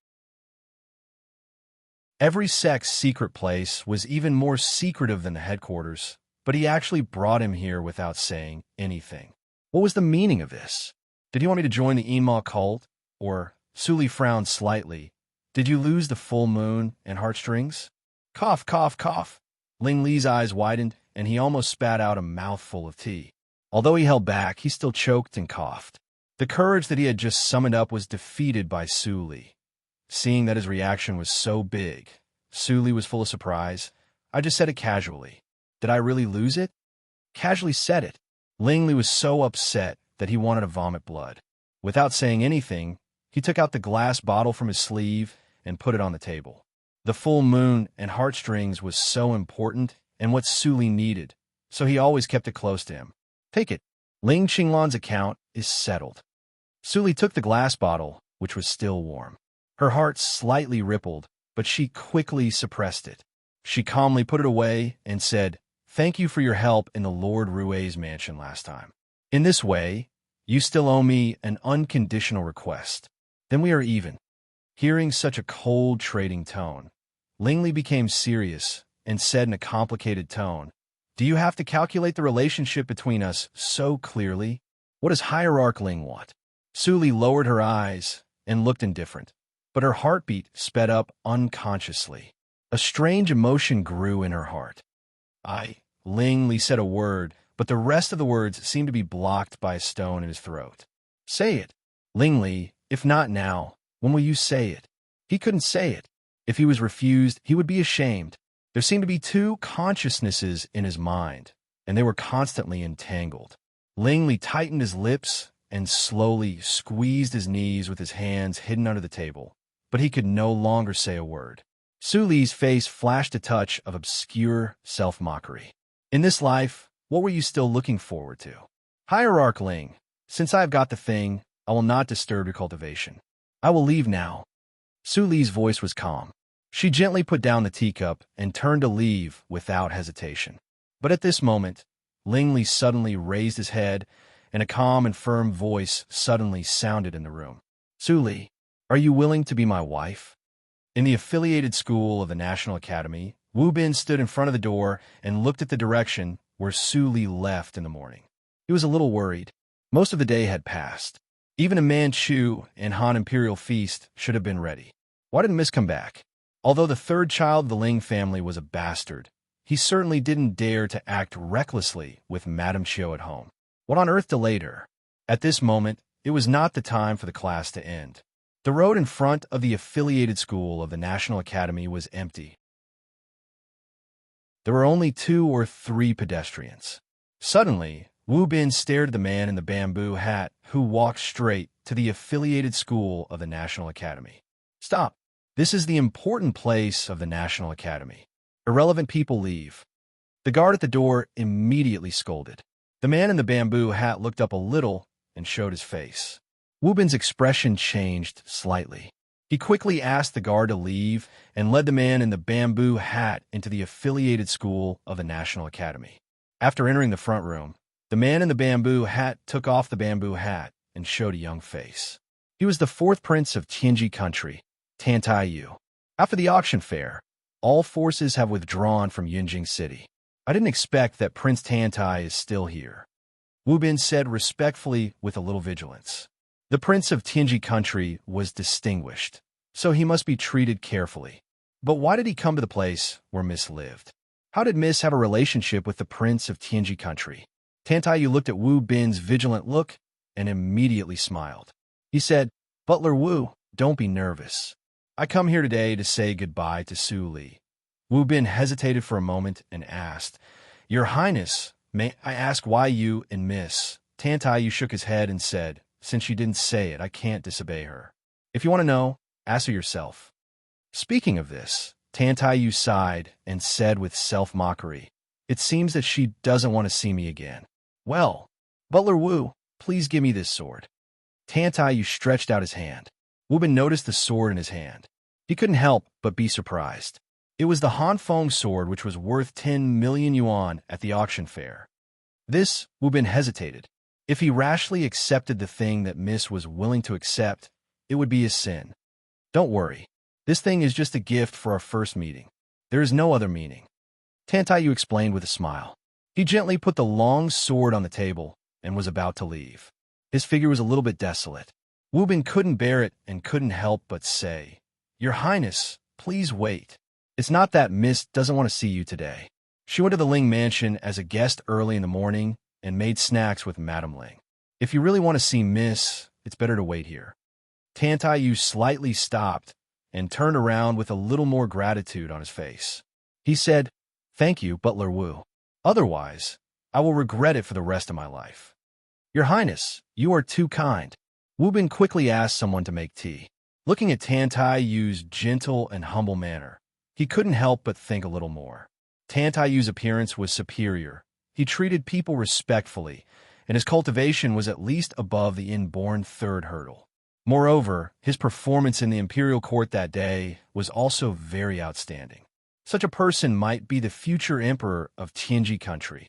Every sect's secret place was even more secretive than the headquarters, but he actually brought him here without saying anything. What was the meaning of this? Did he want me to join the Yinma cult? Or, Su Li frowned slightly, did you lose the full moon and heartstrings? Cough, cough, cough. Ling Li's eyes widened, and he almost spat out a mouthful of tea. Although he held back, he still choked and coughed. The courage that he had just summoned up was defeated by Su Li. Seeing that his reaction was so big, Su Li was full of surprise. I just said it casually. Did I really lose it? Casually said it. Ling Li was so upset that he wanted to vomit blood. Without saying anything, he took out the glass bottle from his sleeve and put it on the table. The full moon and heartstrings was so important and what Su Li needed, so he always kept it close to him. Take it. Ling Qinglan's account is settled. Su Li took the glass bottle, which was still warm. Her heart slightly rippled, but she quickly suppressed it. She calmly put it away and said, "Thank you for your help in the Lord Rue's mansion last time. In this way, you still owe me an unconditional request. Then we are even." Hearing such a cold trading tone, Ling Li became serious and said in a complicated tone, "Do you have to calculate the relationship between us so clearly? What does Hierarch Ling want?" Su Li lowered her eyes and looked indifferent, but her heartbeat sped up unconsciously. A strange emotion grew in her heart. Ling Li said a word, but the rest of the words seemed to be blocked by a stone in his throat. Say it. Ling Li, if not now, when will you say it? He couldn't say it. If he was refused, he would be ashamed. There seemed to be two consciousnesses in his mind, and they were constantly entangled. Ling Li tightened his lips and slowly squeezed his knees with his hands hidden under the table, but he could no longer say a word. Su Li's face flashed a touch of obscure self-mockery. In this life, what were you still looking forward to? Hierarch Ling, since I have got the thing, I will not disturb your cultivation. I will leave now. Su Li's voice was calm. She gently put down the teacup and turned to leave without hesitation. But at this moment, Ling Li suddenly raised his head, and a calm and firm voice suddenly sounded in the room. Su Li, are you willing to be my wife? In the affiliated school of the National Academy, Wu Bin stood in front of the door and looked at the direction where Su Li left in the morning. He was a little worried. Most of the day had passed. Even a Manchu and Han Imperial feast should have been ready. Why didn't Miss come back? Although the third child of the Ling family was a bastard, he certainly didn't dare to act recklessly with Madame Chiu at home. What on earth delayed her? At this moment, it was not the time for the class to end. The road in front of the affiliated school of the National Academy was empty. There were only 2 or 3 pedestrians. Suddenly, Wu Bin stared at the man in the bamboo hat who walked straight to the affiliated school of the National Academy. Stop. This is the important place of the National Academy. Irrelevant people leave. The guard at the door immediately scolded. The man in the bamboo hat looked up a little and showed his face. Wu Bin's expression changed slightly. He quickly asked the guard to leave and led the man in the bamboo hat into the affiliated school of the National Academy. After entering the front room, the man in the bamboo hat took off the bamboo hat and showed a young face. He was the 4th prince of Tianji country, Tantai Yu. After the auction fair, all forces have withdrawn from Yunjing City. I didn't expect that Prince Tantai is still here, Wu Bin said respectfully with a little vigilance. The prince of Tianji country was distinguished, so he must be treated carefully. But why did he come to the place where Miss lived? How did Miss have a relationship with the prince of Tianji country? Tantai Yu looked at Wu Bin's vigilant look and immediately smiled. He said, "Butler Wu, don't be nervous. I come here today to say goodbye to Su Li." Wu Bin hesitated for a moment and asked, "Your Highness, may I ask why you and Miss?" Tantai Yu shook his head and said, "Since she didn't say it, I can't disobey her. If you want to know, ask her yourself." Speaking of this, Tantai Yu sighed and said with self-mockery, "It seems that she doesn't want to see me again. Well, Butler Wu, please give me this sword." Tantai Yu stretched out his hand. Wu Bin noticed the sword in his hand. He couldn't help but be surprised. It was the Han Feng sword which was worth 10 million yuan at the auction fair. This, Wu Bin hesitated. If he rashly accepted the thing that Miss was willing to accept, it would be a sin. "Don't worry. This thing is just a gift for our first meeting. There is no other meaning," Tantai Yu explained with a smile. He gently put the long sword on the table and was about to leave. His figure was a little bit desolate. Wu Bin couldn't bear it and couldn't help but say, "Your Highness, please wait. It's not that Miss doesn't want to see you today. She went to the Ling mansion as a guest early in the morning and made snacks with Madame Ling. If you really want to see Miss, it's better to wait here." Tantai Yu slightly stopped and turned around with a little more gratitude on his face. He said, "Thank you, Butler Wu. Otherwise, I will regret it for the rest of my life." "Your Highness, you are too kind." Wu Bin quickly asked someone to make tea. Looking at Tantai Yu's gentle and humble manner, he couldn't help but think a little more. Tantai Yu's appearance was superior. He treated people respectfully, and his cultivation was at least above the inborn 3rd hurdle. Moreover, his performance in the imperial court that day was also very outstanding. Such a person might be the future emperor of Tianji country.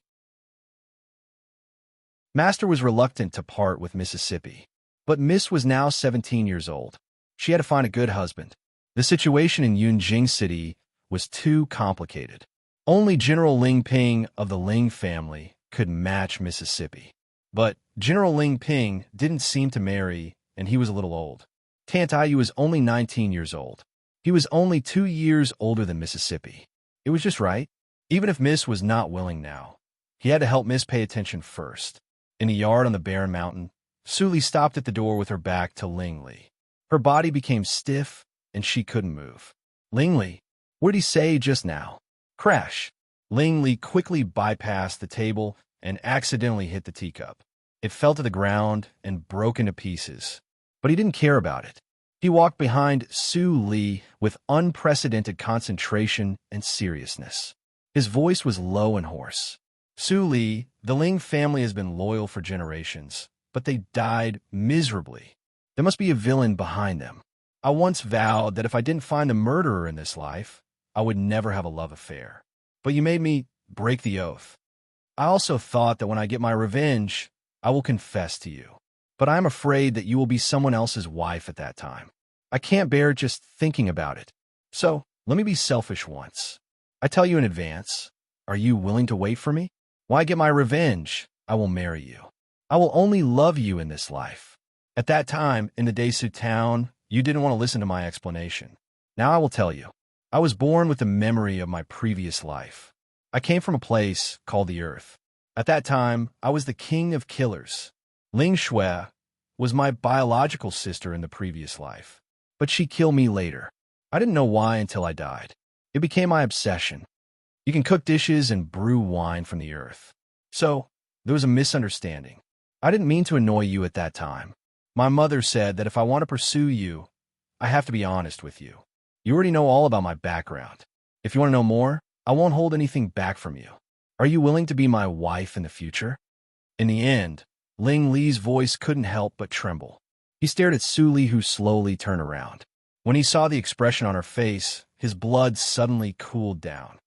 Master was reluctant to part with Mississippi, but Miss was now 17 years old. She had to find a good husband. The situation in Yunjing City was too complicated. Only General Ling Ping of the Ling family could match Mississippi. But General Ling Ping didn't seem to marry, and he was a little old. Tantai Yu was only 19 years old. He was only 2 years older than Mississippi. It was just right. Even if Miss was not willing now, he had to help Miss pay attention first. In a yard on the barren mountain, Su Li stopped at the door with her back to Ling Li. Her body became stiff, and she couldn't move. "Ling Li, what did he say just now?" Crash! Ling Li quickly bypassed the table and accidentally hit the teacup. It fell to the ground and broke into pieces. But he didn't care about it. He walked behind Su Li with unprecedented concentration and seriousness. His voice was low and hoarse. "Su Li, the Ling family has been loyal for generations, but they died miserably. There must be a villain behind them. I once vowed that if I didn't find the murderer in this life, I would never have a love affair. But you made me break the oath. I also thought that when I get my revenge, I will confess to you. But I am afraid that you will be someone else's wife at that time. I can't bear just thinking about it. So let me be selfish once. I tell you in advance, are you willing to wait for me? When I get my revenge, I will marry you. I will only love you in this life. At that time, in the Desu town, you didn't want to listen to my explanation. Now I will tell you. I was born with the memory of my previous life. I came from a place called the Earth. At that time, I was the king of killers. Ling Shui was my biological sister in the previous life, but she killed me later. I didn't know why until I died. It became my obsession. You can cook dishes and brew wine from the earth. So, there was a misunderstanding. I didn't mean to annoy you at that time. My mother said that if I want to pursue you, I have to be honest with you. You already know all about my background. If you want to know more, I won't hold anything back from you. Are you willing to be my wife in the future? In the end, Ling Li's voice couldn't help but tremble. He stared at Su Li, who slowly turned around. When he saw the expression on her face, his blood suddenly cooled down.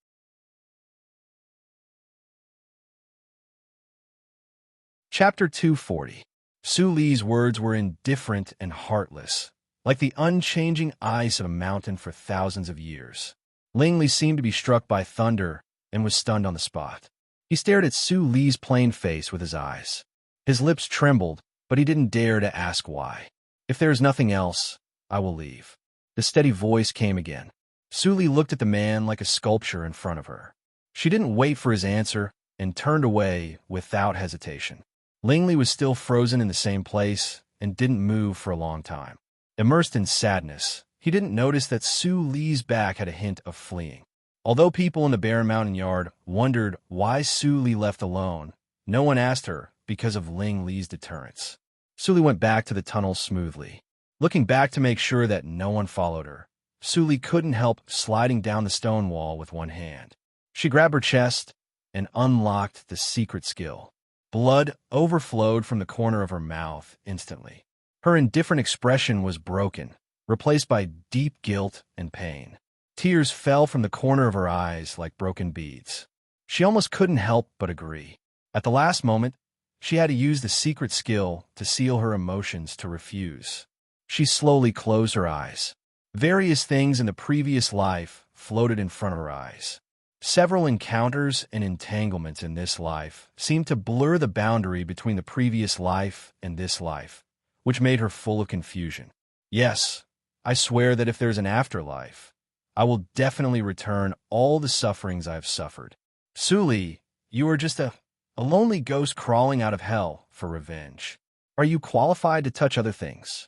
Chapter 240. Su Li's words were indifferent and heartless, like the unchanging ice of a mountain for thousands of years. Ling Li seemed to be struck by thunder and was stunned on the spot. He stared at Su Li's plain face with his eyes. His lips trembled, but he didn't dare to ask why. If there is nothing else, I will leave. The steady voice came again. Su Li looked at the man like a sculpture in front of her. She didn't wait for his answer and turned away without hesitation. Ling Li was still frozen in the same place and didn't move for a long time. Immersed in sadness, he didn't notice that Su Li's back had a hint of fleeing. Although people in the Barren Mountain Yard wondered why Su Li left alone, no one asked her because of Ling Li's deterrence. Su Li went back to the tunnel smoothly. Looking back to make sure that no one followed her, Su Li couldn't help sliding down the stone wall with one hand. She grabbed her chest and unlocked the secret skill. Blood overflowed from the corner of her mouth instantly. Her indifferent expression was broken, replaced by deep guilt and pain. Tears fell from the corner of her eyes like broken beads. She almost couldn't help but agree. At the last moment, she had to use the secret skill to seal her emotions to refuse. She slowly closed her eyes. Various things in the previous life floated in front of her eyes. Several encounters and entanglements in this life seemed to blur the boundary between the previous life and this life, which made her full of confusion. Yes, I swear that if there's an afterlife, I will definitely return all the sufferings I've suffered. Su Li, you are just a lonely ghost crawling out of hell for revenge. Are you qualified to touch other things?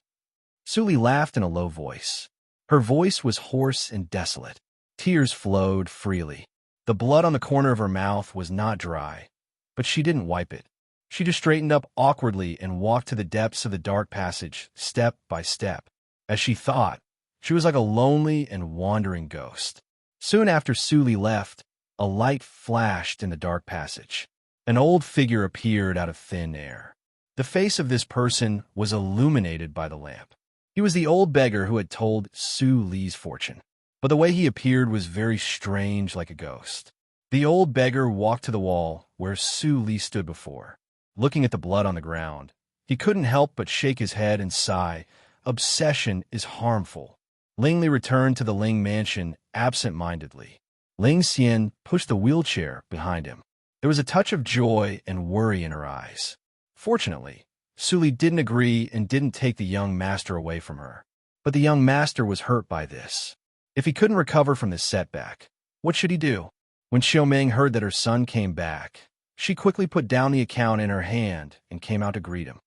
Su Li laughed in a low voice. Her voice was hoarse and desolate. Tears flowed freely. The blood on the corner of her mouth was not dry, but she didn't wipe it. She just straightened up awkwardly and walked to the depths of the dark passage, step by step. As she thought, she was like a lonely and wandering ghost. Soon after Su Li left, a light flashed in the dark passage. An old figure appeared out of thin air. The face of this person was illuminated by the lamp. He was the old beggar who had told Su Li's fortune. But the way he appeared was very strange, like a ghost. The old beggar walked to the wall where Su Li stood before. Looking at the blood on the ground, he couldn't help but shake his head and sigh. Obsession is harmful. Ling Li returned to the Ling mansion absent-mindedly. Ling Xian pushed the wheelchair behind him. There was a touch of joy and worry in her eyes. Fortunately, Su Li didn't agree and didn't take the young master away from her. But the young master was hurt by this. If he couldn't recover from this setback, what should he do? When Xiaoming heard that her son came back, she quickly put down the account in her hand and came out to greet him.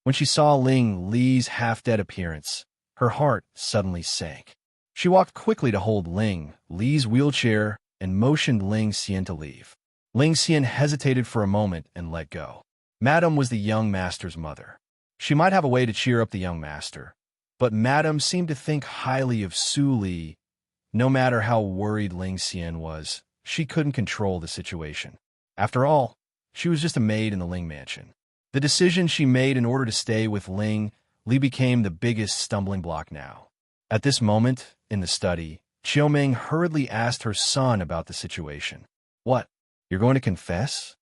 When she saw Ling Li's half-dead appearance, her heart suddenly sank. She walked quickly to hold Ling Li's wheelchair and motioned Ling Xian to leave. Ling Xian hesitated for a moment and let go. Madame was the young master's mother. She might have a way to cheer up the young master, but Madame seemed to think highly of Su Li. No matter how worried Ling Xian was, she couldn't control the situation. After all, she was just a maid in the Ling mansion. The decision she made in order to stay with Ling Li became the biggest stumbling block now. At this moment, in the study, Xiaoming hurriedly asked her son about the situation. What? You're going to confess?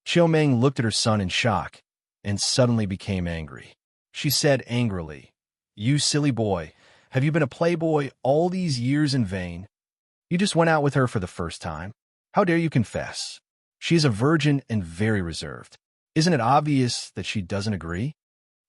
Xiaoming looked at her son in shock and suddenly became angry. She said angrily, You silly boy, have you been a playboy all these years in vain? You just went out with her for the first time. How dare you confess? She is a virgin and very reserved. Isn't it obvious that she doesn't agree?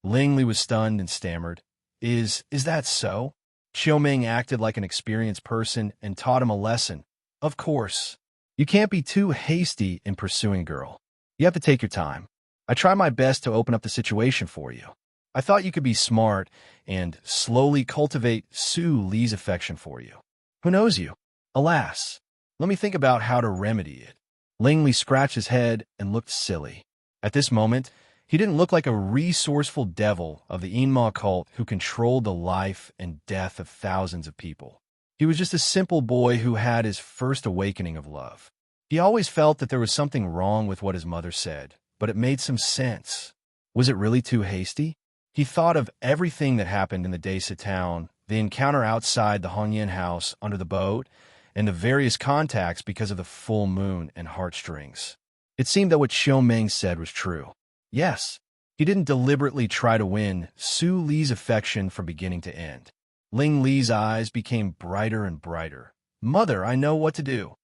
Ling Li was stunned and stammered. Is that so? Xiao Ming acted like an experienced person and taught him a lesson. Of course. You can't be too hasty in pursuing a girl. You have to take your time. I try my best to open up the situation for you. I thought you could be smart and slowly cultivate Su Li's affection for you. Who knows you? Alas. Let me think about how to remedy it. Ling Li scratched his head and looked silly. At this moment, he didn't look like a resourceful devil of the Yinma cult who controlled the life and death of thousands of people. He was just a simple boy who had his first awakening of love. He always felt that there was something wrong with what his mother said, but it made some sense. Was it really too hasty? He thought of everything that happened in the Desa town, the encounter outside the Hongyan house under the boat, and the various contacts because of the full moon and heartstrings. It seemed that what Xiao Ming said was true. Yes, he didn't deliberately try to win Su Li's affection from beginning to end. Ling Li's eyes became brighter and brighter. Mother, I know what to do.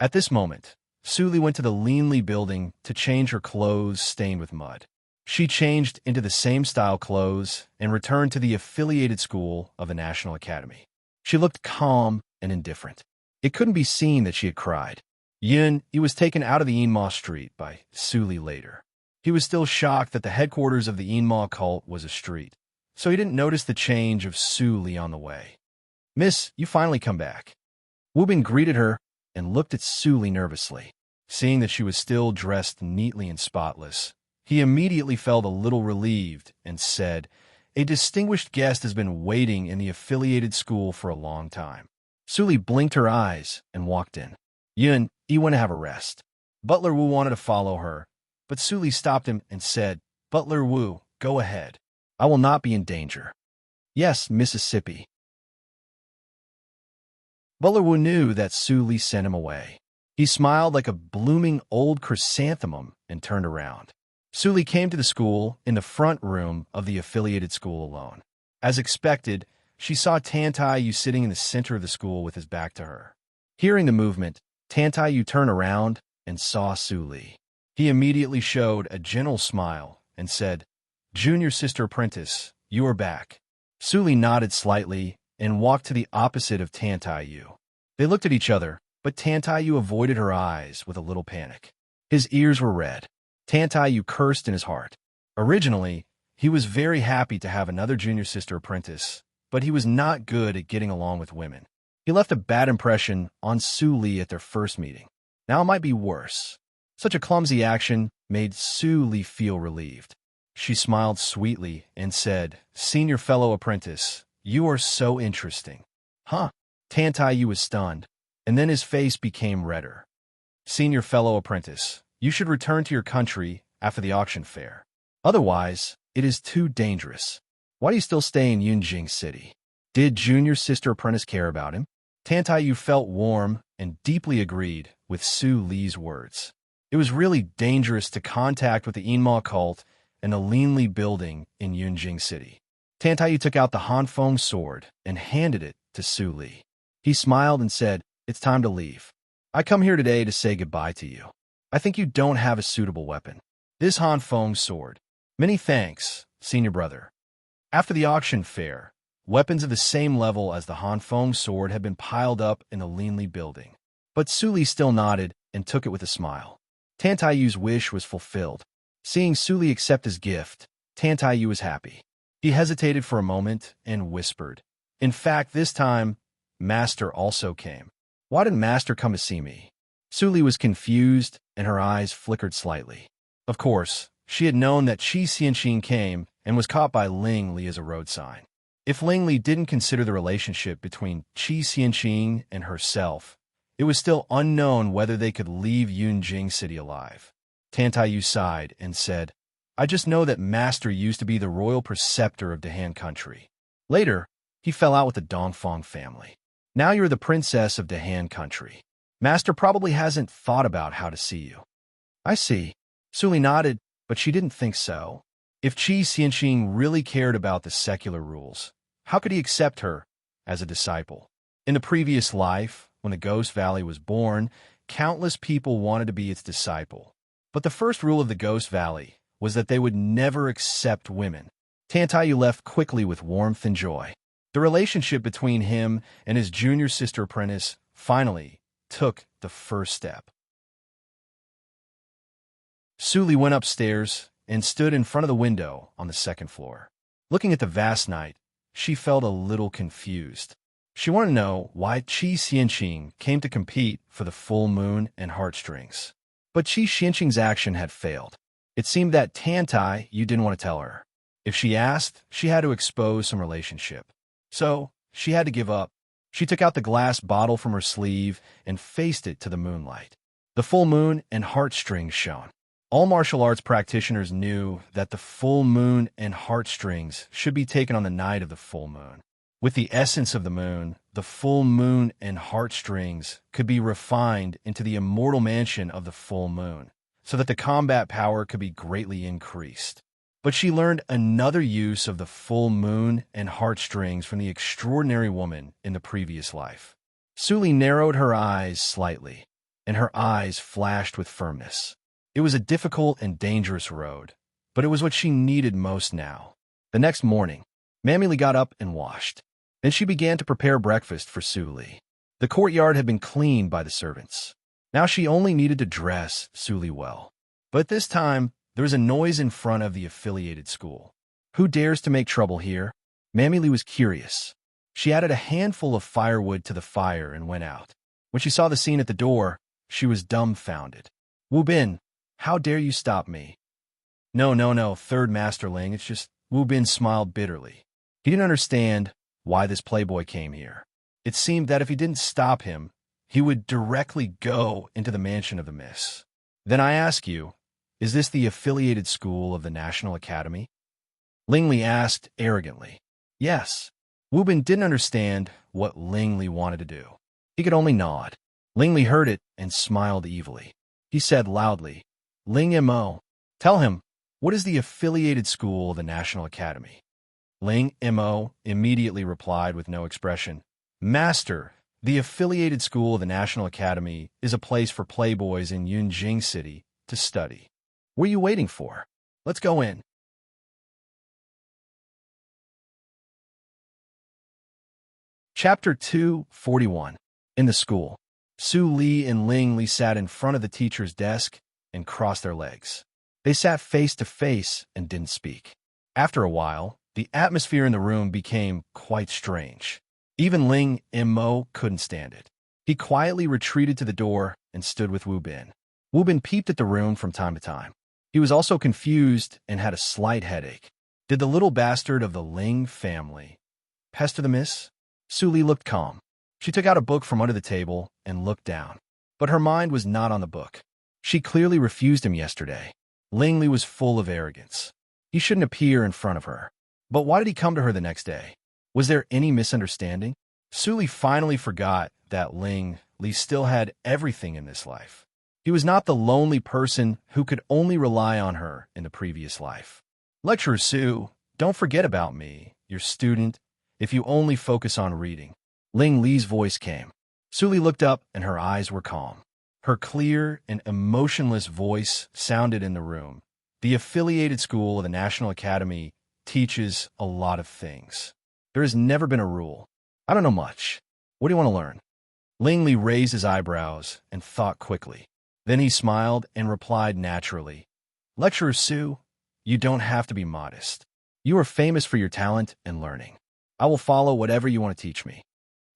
At this moment, Su Li went to the Lin Li building to change her clothes stained with mud. She changed into the same style clothes and returned to the affiliated school of the National Academy. She looked calm and indifferent. It couldn't be seen that she had cried. He was taken out of the Yinma street by Su Li later. He was still shocked that the headquarters of the Yinma cult was a street, so he didn't notice the change of Su Li on the way. Miss, you finally come back. Wu Bin greeted her and looked at Su Li nervously. Seeing that she was still dressed neatly and spotless, he immediately felt a little relieved and said, a distinguished guest has been waiting in the affiliated school for a long time. Su Li blinked her eyes and walked in. You want to have a rest. Butler Wu wanted to follow her, but Su Li stopped him and said, Butler Wu, go ahead. I will not be in danger. Yes, Mississippi. Butler Wu knew that Su Li sent him away. He smiled like a blooming old chrysanthemum and turned around. Su Li came to the school in the front room of the affiliated school alone. As expected, she saw Tantai sitting in the center of the school with his back to her. Hearing the movement, Tantai turned around and saw Su Li. He immediately showed a gentle smile and said, Junior Sister Apprentice, you are back. Su Li nodded slightly and walked to the opposite of Tantai. They looked at each other, but Tantai avoided her eyes with a little panic. His ears were red. Tantai cursed in his heart. Originally, he was very happy to have another junior sister apprentice, but he was not good at getting along with women. He left a bad impression on Su Li at their first meeting. Now it might be worse. Such a clumsy action made Su Li feel relieved. She smiled sweetly and said, Senior fellow apprentice, you are so interesting. Huh? Tantai was stunned, and then his face became redder. Senior fellow apprentice, you should return to your country after the auction fair. Otherwise, it is too dangerous. Why do you still stay in Yunjing City? Did junior sister apprentice care about him? Tantai felt warm and deeply agreed with Su Li's words. It was really dangerous to contact with the Yinma cult and the Lin Li building in Yunjing City. Tantai took out the Hanfeng sword and handed it to Su Li. He smiled and said, It's time to leave. I come here today to say goodbye to you. I think you don't have a suitable weapon. This Hanfeng sword. Many thanks, senior brother. After the auction fair, weapons of the same level as the Hanfeng sword had been piled up in the Lin Li building. But Su Li still nodded and took it with a smile. Tantai's wish was fulfilled. Seeing Su Li accept his gift, Tantai was happy. He hesitated for a moment and whispered. In fact, this time, Master also came. Why didn't Master come to see me? Su Li was confused and her eyes flickered slightly. Of course, she had known that Qi Xianqing came and was caught by Ling Li as a road sign. If Ling Li didn't consider the relationship between Qi Xianqing and herself, it was still unknown whether they could leave Yunjing City alive. Tantai sighed and said, I just know that Master used to be the royal preceptor of Dahan country. Later, he fell out with the Dongfang family. Now you're the princess of Dahan country. Master probably hasn't thought about how to see you. I see. Su Li nodded, but she didn't think so. If Qi Xianqing really cared about the secular rules, how could he accept her as a disciple? In the previous life, when the Ghost Valley was born, countless people wanted to be its disciple. But the first rule of the Ghost Valley was that they would never accept women. Tantai left quickly with warmth and joy. The relationship between him and his junior sister apprentice finally took the first step. Suli went upstairs and stood in front of the window on the second floor. Looking at the vast night, she felt a little confused. She wanted to know why Qi Xianqing came to compete for the full moon and heartstrings. But Qi Xianqing's action had failed. It seemed that Tantai you didn't want to tell her. If she asked, she had to expose some relationship. So, she had to give up. She took out the glass bottle from her sleeve and faced it to the moonlight. The full moon and heartstrings shone. All martial arts practitioners knew that the full moon and heartstrings should be taken on the night of the full moon. With the essence of the moon, the full moon and heartstrings could be refined into the immortal mansion of the full moon, so that the combat power could be greatly increased. But she learned another use of the full moon and heartstrings from the extraordinary woman in the previous life. Suli narrowed her eyes slightly, and her eyes flashed with firmness. It was a difficult and dangerous road, but it was what she needed most now. The next morning, Mamily got up and washed. Then she began to prepare breakfast for Suli. The courtyard had been cleaned by the servants. Now she only needed to dress Suli well. But at this time, there was a noise in front of the affiliated school. Who dares to make trouble here? Mamily was curious. She added a handful of firewood to the fire and went out. When she saw the scene at the door, she was dumbfounded. Wu Bin, how dare you stop me? No, third Master Ling, it's just... Wu Bin smiled bitterly. He didn't understand why this playboy came here. It seemed that if he didn't stop him, he would directly go into the mansion of the Miss. Then I ask you, is this the affiliated school of the National Academy? Ling Li asked arrogantly. Yes. Wu Bin didn't understand what Ling Li wanted to do. He could only nod. Ling Li heard it and smiled evilly. He said loudly, Ling Mo, tell him, what is the affiliated school of the National Academy? Ling Mo immediately replied with no expression, Master, the affiliated school of the National Academy is a place for playboys in Yunjing City to study. What are you waiting for? Let's go in. Chapter 241. In the school. Su Li and Ling Li sat in front of the teacher's desk and crossed their legs. They sat face to face and didn't speak. After a while, the atmosphere in the room became quite strange. Even Ling Mo couldn't stand it. He quietly retreated to the door and stood with Wu Bin. Wu Bin peeped at the room from time to time. He was also confused and had a slight headache. Did the little bastard of the Ling family pester the Miss? Su Li looked calm. She took out a book from under the table and looked down. But her mind was not on the book. She clearly refused him yesterday. Ling Li was full of arrogance. He shouldn't appear in front of her. But why did he come to her the next day? Was there any misunderstanding? Su Li finally forgot that Ling Li still had everything in this life. He was not the lonely person who could only rely on her in the previous life. Lecturer Su, don't forget about me, your student, if you only focus on reading. Ling Li's voice came. Su Li looked up and her eyes were calm. Her clear and emotionless voice sounded in the room. The affiliated school of the National Academy teaches a lot of things. There has never been a rule. I don't know much. What do you want to learn? Ling Li raised his eyebrows and thought quickly. Then he smiled and replied naturally. Lecturer Su, you don't have to be modest. You are famous for your talent and learning. I will follow whatever you want to teach me.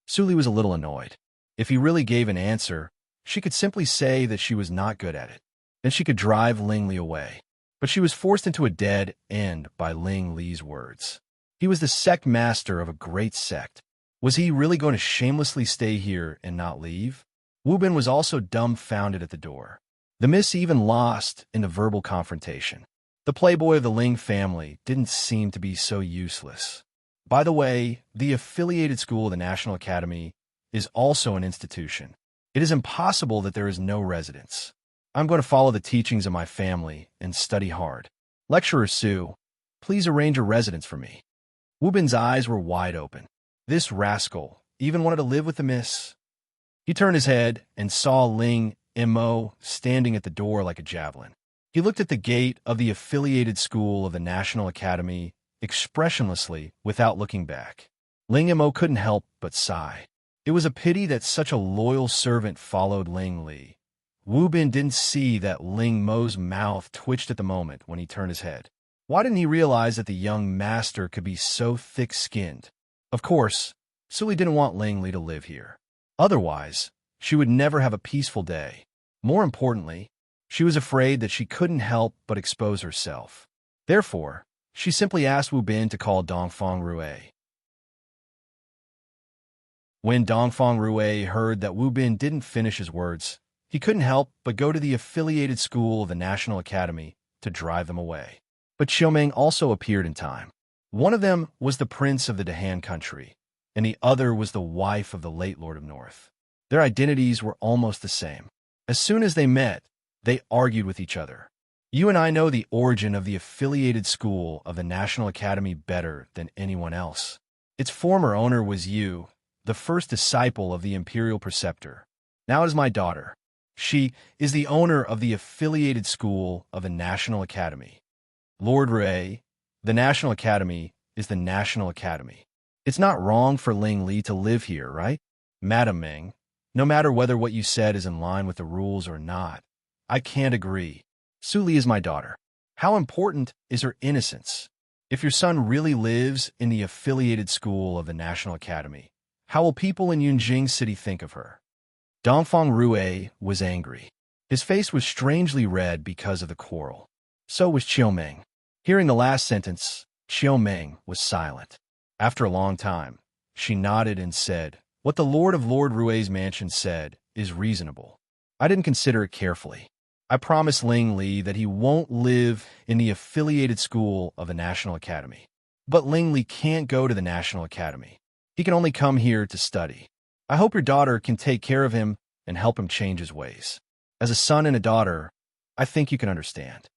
Su Li was a little annoyed. If he really gave an answer, she could simply say that she was not good at it. Then she could drive Ling Li away. But she was forced into a dead end by Ling Li's words. He was the sect master of a great sect. Was he really going to shamelessly stay here and not leave? Wu Bin was also dumbfounded at the door. The Miss even lost in the verbal confrontation. The playboy of the Ling family didn't seem to be so useless. By the way, the affiliated school of the National Academy is also an institution. It is impossible that there is no residence. I'm going to follow the teachings of my family and study hard. Lecturer Su, please arrange a residence for me. Wu Bin's eyes were wide open. This rascal even wanted to live with the Miss. He turned his head and saw Ling Mo standing at the door like a javelin. He looked at the gate of the affiliated school of the National Academy expressionlessly without looking back. Ling Mo couldn't help but sigh. It was a pity that such a loyal servant followed Ling Li. Wu Bin didn't see that Ling Mo's mouth twitched at the moment when he turned his head. Why didn't he realize that the young master could be so thick-skinned? Of course, Suli didn't want Ling Li to live here. Otherwise, she would never have a peaceful day. More importantly, she was afraid that she couldn't help but expose herself. Therefore, she simply asked Wu Bin to call Dongfang Rue. When Dongfang Rue heard that Wu Bin didn't finish his words, he couldn't help but go to the affiliated school of the National Academy to drive them away. But Xiaomeng also appeared in time. One of them was the prince of the Dahan country, and the other was the wife of the late Lord of North. Their identities were almost the same. As soon as they met, they argued with each other. You and I know the origin of the affiliated school of the National Academy better than anyone else. Its former owner was you, the first disciple of the imperial preceptor. Now it is my daughter. She is the owner of the affiliated school of the National Academy. Lord Rue, the National Academy is the National Academy. It's not wrong for Ling Li to live here, right? Madam Ming, no matter whether what you said is in line with the rules or not, I can't agree. Suli is my daughter. How important is her innocence? If your son really lives in the affiliated school of the National Academy, how will people in Yunjing City think of her? Dongfang Rue was angry. His face was strangely red because of the quarrel. So was Xiaomeng. Hearing the last sentence, Xiaomeng was silent. After a long time, she nodded and said, "What the Lord of Lord Rue's mansion said is reasonable. I didn't consider it carefully. I promised Ling Li that he won't live in the affiliated school of the National Academy. But Ling Li can't go to the National Academy. He can only come here to study. I hope your daughter can take care of him and help him change his ways. As a son and a daughter, I think you can understand."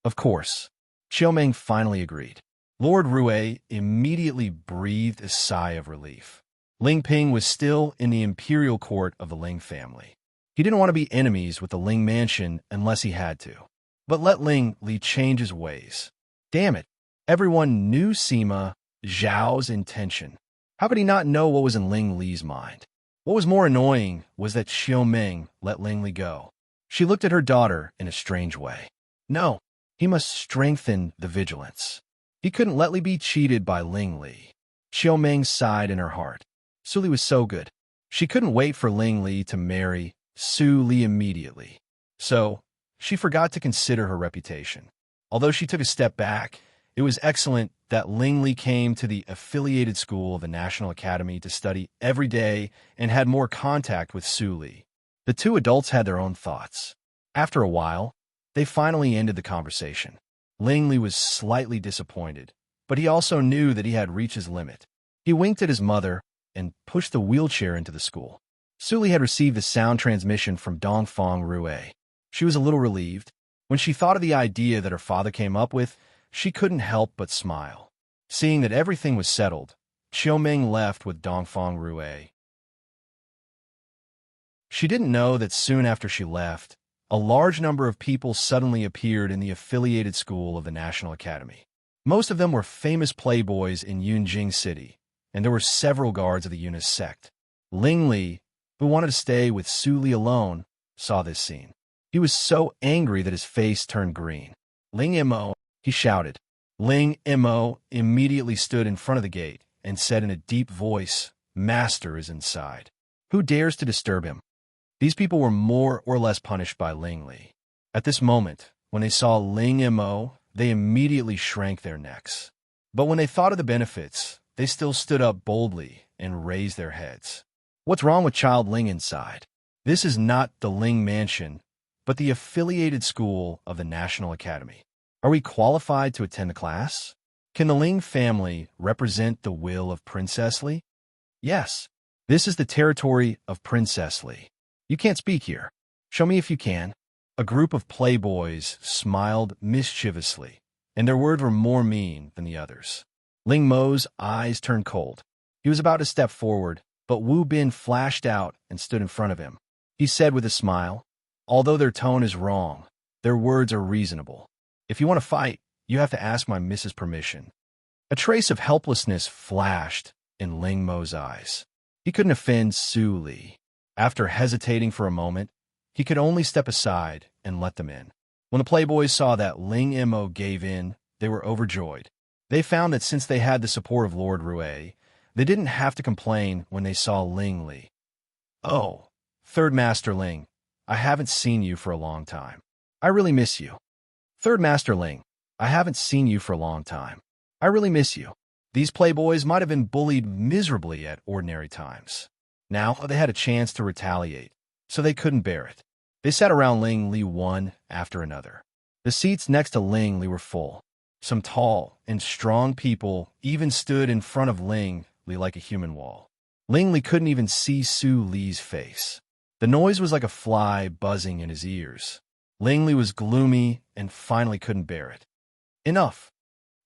Of course, Xiaomeng finally agreed. Lord Rue immediately breathed a sigh of relief. Ling Ping was still in the imperial court of the Ling family. He didn't want to be enemies with the Ling mansion unless he had to. But let Ling Li change his ways. Damn it, everyone knew Sima Zhao's intention. How could he not know what was in Ling Li's mind? What was more annoying was that Xiaomeng let Ling Li go. She looked at her daughter in a strange way. No, he must strengthen the vigilance. He couldn't let Li be cheated by Ling Li. Xiaomeng sighed in her heart. Su Li was so good. She couldn't wait for Ling Li to marry Su Li immediately. So, she forgot to consider her reputation. Although she took a step back, it was excellent that Ling Li came to the affiliated school of the National Academy to study every day and had more contact with Su Li. The two adults had their own thoughts. After a while, they finally ended the conversation. Ling Li was slightly disappointed, but he also knew that he had reached his limit. He winked at his mother and pushed the wheelchair into the school. Su Li had received a sound transmission from Dongfang Rue. She was a little relieved. When she thought of the idea that her father came up with, she couldn't help but smile. Seeing that everything was settled, Xiaomeng left with Dongfang Rue. She didn't know that soon after she left, a large number of people suddenly appeared in the affiliated school of the National Academy. Most of them were famous playboys in Yunjing City, and there were several guards of the Yunus sect. Ling Li, who wanted to stay with Su Li alone, saw this scene. He was so angry that his face turned green. "Ling Mo," he shouted. Ling Mo immediately stood in front of the gate and said in a deep voice, "Master is inside. Who dares to disturb him?" These people were more or less punished by Ling Li. At this moment, when they saw Ling Mo, they immediately shrank their necks. But when they thought of the benefits, they still stood up boldly and raised their heads. What's wrong with Child Ling inside? This is not the Ling Mansion, but the affiliated school of the National Academy. Are we qualified to attend the class? Can the Ling family represent the will of Princess Li? Yes, this is the territory of Princess Li. You can't speak here. Show me if you can. A group of playboys smiled mischievously, and their words were more mean than the others. Ling Mo's eyes turned cold. He was about to step forward, but Wu Bin flashed out and stood in front of him. He said with a smile, "Although their tone is wrong, Their words are reasonable. If you want to fight, you have to ask my missus permission. A trace of helplessness flashed in Ling Mo's eyes. He couldn't offend Su Li. After hesitating for a moment, he could only step aside and let them in. When the playboys saw that Ling Mo gave in, they were overjoyed. They found that since they had the support of Lord Rui, they didn't have to complain when they saw Ling Li. "Oh, Third Master Ling, I haven't seen you for a long time. I really miss you. Third Master Ling, I haven't seen you for a long time. I really miss you." These playboys might have been bullied miserably at ordinary times. Now they had a chance to retaliate, so they couldn't bear it. They sat around Ling Li one after another. The seats next to Ling Li were full. Some tall and strong people even stood in front of Ling Li like a human wall. Ling Li couldn't even see Su Li's face. The noise was like a fly buzzing in his ears. Ling Li was gloomy and finally couldn't bear it. Enough.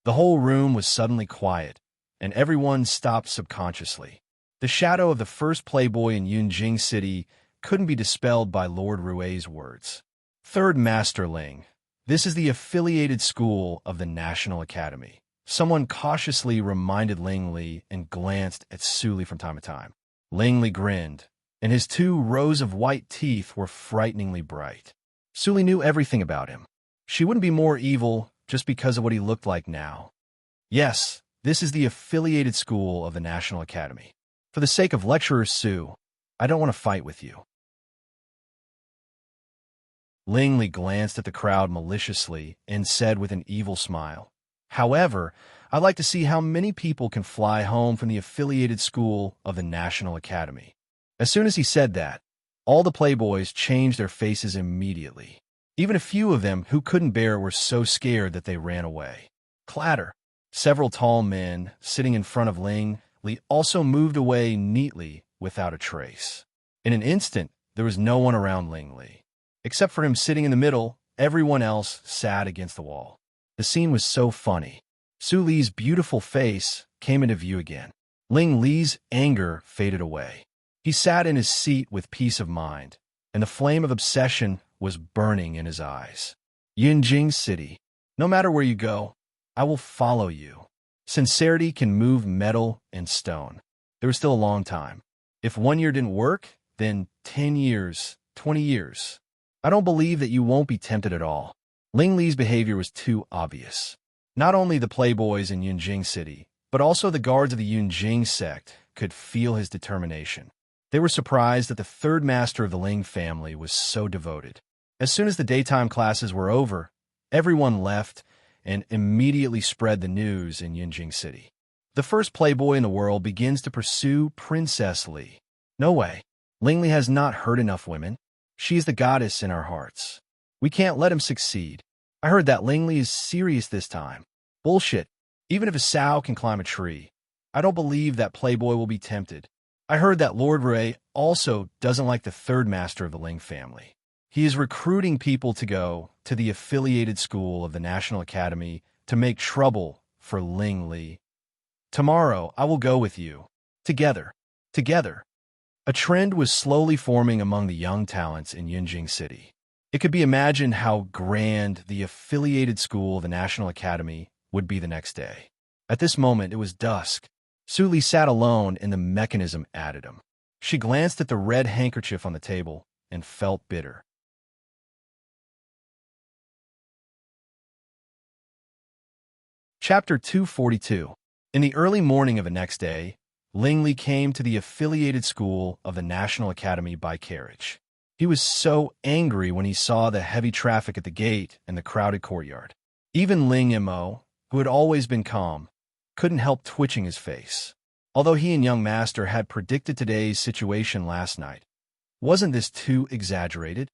The whole room was suddenly quiet, and everyone stopped subconsciously. The shadow of the first playboy in Yunjing City couldn't be dispelled by Lord Rui's words. "Third Master Ling, this is the affiliated school of the National Academy." Someone cautiously reminded Ling Li and glanced at Su Li from time to time. Ling Li grinned, and his 2 rows of white teeth were frighteningly bright. Su Li knew everything about him. She wouldn't be more evil just because of what he looked like now. "Yes, this is the affiliated school of the National Academy. For the sake of Lecturer Su, I don't want to fight with you." Ling Li glanced at the crowd maliciously and said with an evil smile, "However, I'd like to see how many people can fly home from the affiliated school of the National Academy." As soon as he said that, all the playboys changed their faces immediately. Even a few of them who couldn't bear it were so scared that they ran away. Clatter. Several tall men sitting in front of Ling Li also moved away neatly without a trace. In an instant, there was no one around Ling Li. Except for him sitting in the middle, everyone else sat against the wall. The scene was so funny. Su Li's beautiful face came into view again. Ling Li's anger faded away. He sat in his seat with peace of mind, and the flame of obsession was burning in his eyes. "Yunjing City, no matter where you go, I will follow you. Sincerity can move metal and stone." There was still a long time. If 1 year didn't work, then 10 years, 20 years. I don't believe that you won't be tempted at all. Ling Li's behavior was too obvious. Not only the playboys in Yunjing City, but also the guards of the Yunjing sect could feel his determination. They were surprised that the third master of the Ling family was so devoted. As soon as the daytime classes were over, everyone left and immediately spread the news in Yunjing City. The first playboy in the world begins to pursue Princess Li. No way. Ling Li has not hurt enough women. She is the goddess in our hearts. We can't let him succeed. I heard that Ling Li is serious this time. Bullshit. Even if a sow can climb a tree, I don't believe that playboy will be tempted. I heard that Lord Rui also doesn't like the third master of the Ling family. He is recruiting people to go to the affiliated school of the National Academy to make trouble for Ling Li. Tomorrow, I will go with you. Together. Together. A trend was slowly forming among the young talents in Yunjing City. It could be imagined how grand the affiliated school of the National Academy would be the next day. At this moment, it was dusk. Su Li sat alone in the mechanism addendum. She glanced at the red handkerchief on the table and felt bitter. Chapter 242. In the early morning of the next day, Ling Li came to the affiliated school of the National Academy by carriage. He was so angry when he saw the heavy traffic at the gate and the crowded courtyard. Even Ling Mo, who had always been calm, couldn't help twitching his face. Although he and young master had predicted today's situation last night, wasn't this too exaggerated?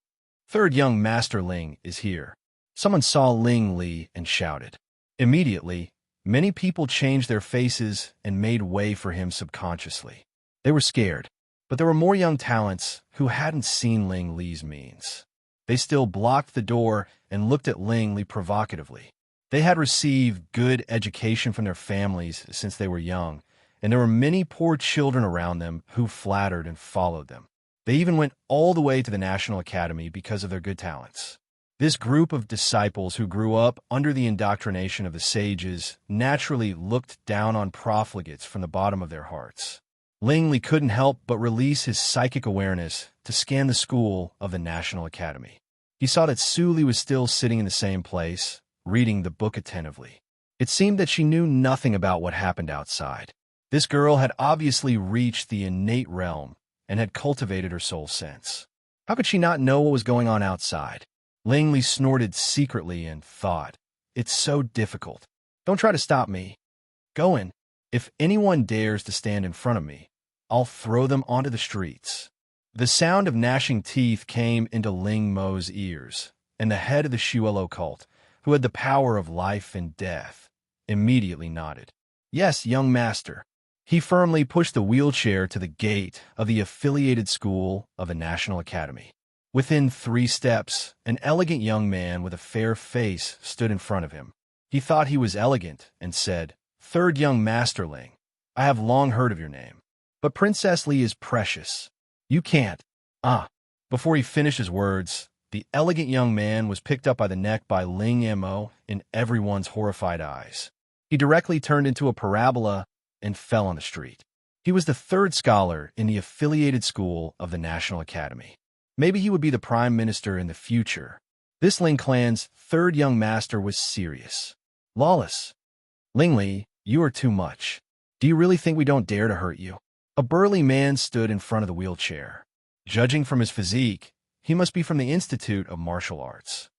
Third young master Ling is here. Someone saw Ling Li and shouted. Immediately, many people changed their faces and made way for him subconsciously. They were scared, but there were more young talents who hadn't seen Ling Li's means. They still blocked the door and looked at Ling Li provocatively. They had received good education from their families since they were young, and there were many poor children around them who flattered and followed them. They even went all the way to the National Academy because of their good talents. This group of disciples who grew up under the indoctrination of the sages naturally looked down on profligates from the bottom of their hearts. Ling couldn't help but release his psychic awareness to scan the school of the National Academy. He saw that Su Li was still sitting in the same place, reading the book attentively. It seemed that she knew nothing about what happened outside. This girl had obviously reached the innate realm and had cultivated her soul sense. How could she not know what was going on outside? Ling Li snorted secretly and thought, "It's so difficult. Don't try to stop me. Go in. If anyone dares to stand in front of me, I'll throw them onto the streets." The sound of gnashing teeth came into Ling Mo's ears, and the head of the Shuelo cult, who had the power of life and death, immediately nodded. "Yes, young master." He firmly pushed the wheelchair to the gate of the affiliated school of the National Academy. Within 3 steps, an elegant young man with a fair face stood in front of him. He thought he was elegant and said, "Third young master Ling, I have long heard of your name. But Princess Li is precious. You can't." Before he finished his words, the elegant young man was picked up by the neck by Ling Mo in everyone's horrified eyes. He directly turned into a parabola and fell on the street. He was the 3rd scholar in the affiliated school of the National Academy. Maybe he would be the prime minister in the future. This Ling clan's 3rd young master was serious. Lawless. "Ling Li, you are too much. Do you really think we don't dare to hurt you?" A burly man stood in front of the wheelchair. Judging from his physique, he must be from the Institute of Martial Arts.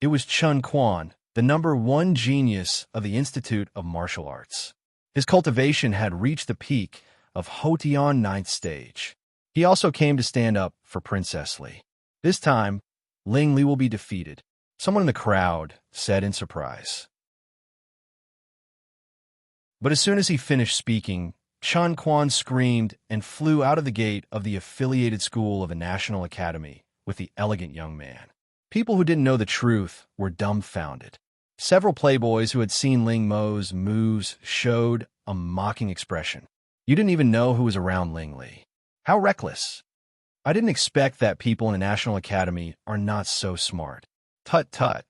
It was Chun Quan, the #1 genius of the Institute of Martial Arts. His cultivation had reached the peak of Hotian 9th stage. He also came to stand up for Princess Li. This time, Ling Li will be defeated, someone in the crowd said in surprise. But as soon as he finished speaking, Chun Quan screamed and flew out of the gate of the affiliated school of the National Academy with the elegant young man. People who didn't know the truth were dumbfounded. Several playboys who had seen Ling Mo's moves showed a mocking expression. You didn't even know who was around Ling Li. How reckless. I didn't expect that people in the National Academy are not so smart. Tut tut.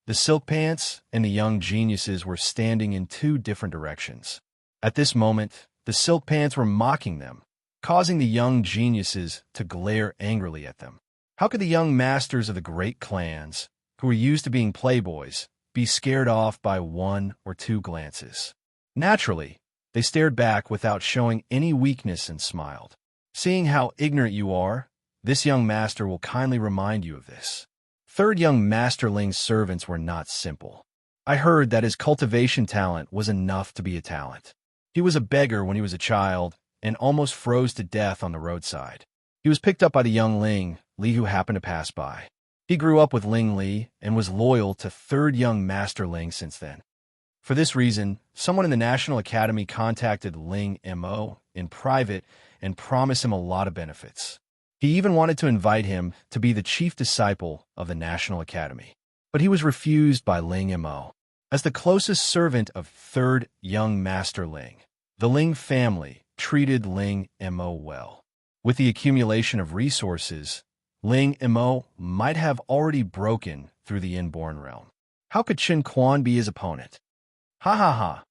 The Silk Pants and the young geniuses were standing in 2 different directions. At this moment, the Silk Pants were mocking them, causing the young geniuses to glare angrily at them. How could the young masters of the great clans, who were used to being playboys, be scared off by 1 or 2 glances? Naturally, they stared back without showing any weakness and smiled. Seeing how ignorant you are, this young master will kindly remind you of this. 3rd young master Ling's servants were not simple. I heard that his cultivation talent was enough to be a talent. He was a beggar when he was a child and almost froze to death on the roadside. He was picked up by the young Ling Li who happened to pass by. He grew up with Ling Li and was loyal to 3rd young master Ling since then. For this reason, someone in the National Academy contacted Ling Mo in private and promised him a lot of benefits. He even wanted to invite him to be the chief disciple of the National Academy. But he was refused by Ling Mo. As the closest servant of 3rd young master Ling, the Ling family treated Ling Mo well. With the accumulation of resources, Ling Mo might have already broken through the inborn realm. How could Chun Quan be his opponent? Ha ha ha.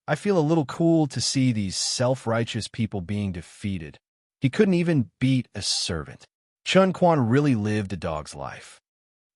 I feel a little cool to see these self-righteous people being defeated. He couldn't even beat a servant. Chun Quan really lived a dog's life.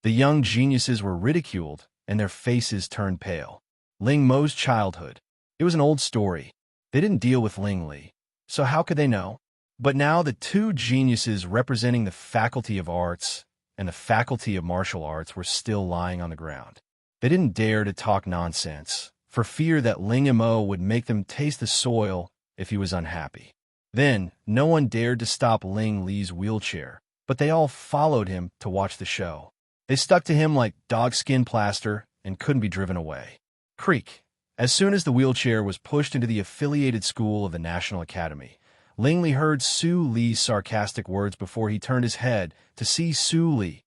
The young geniuses were ridiculed, and their faces turned pale. Ling Mo's childhood. It was an old story. They didn't deal with Ling Li, so how could they know? But now the 2 geniuses representing the Faculty of Arts and the Faculty of Martial Arts were still lying on the ground. They didn't dare to talk nonsense, for fear that Ling Mo would make them taste the soil if he was unhappy. Then, no one dared to stop Ling Li's wheelchair, but they all followed him to watch the show. They stuck to him like dog skin plaster and couldn't be driven away. Creak. As soon as the wheelchair was pushed into the affiliated school of the National Academy, Ling Li heard Su Li's sarcastic words before he turned his head to see Su Li.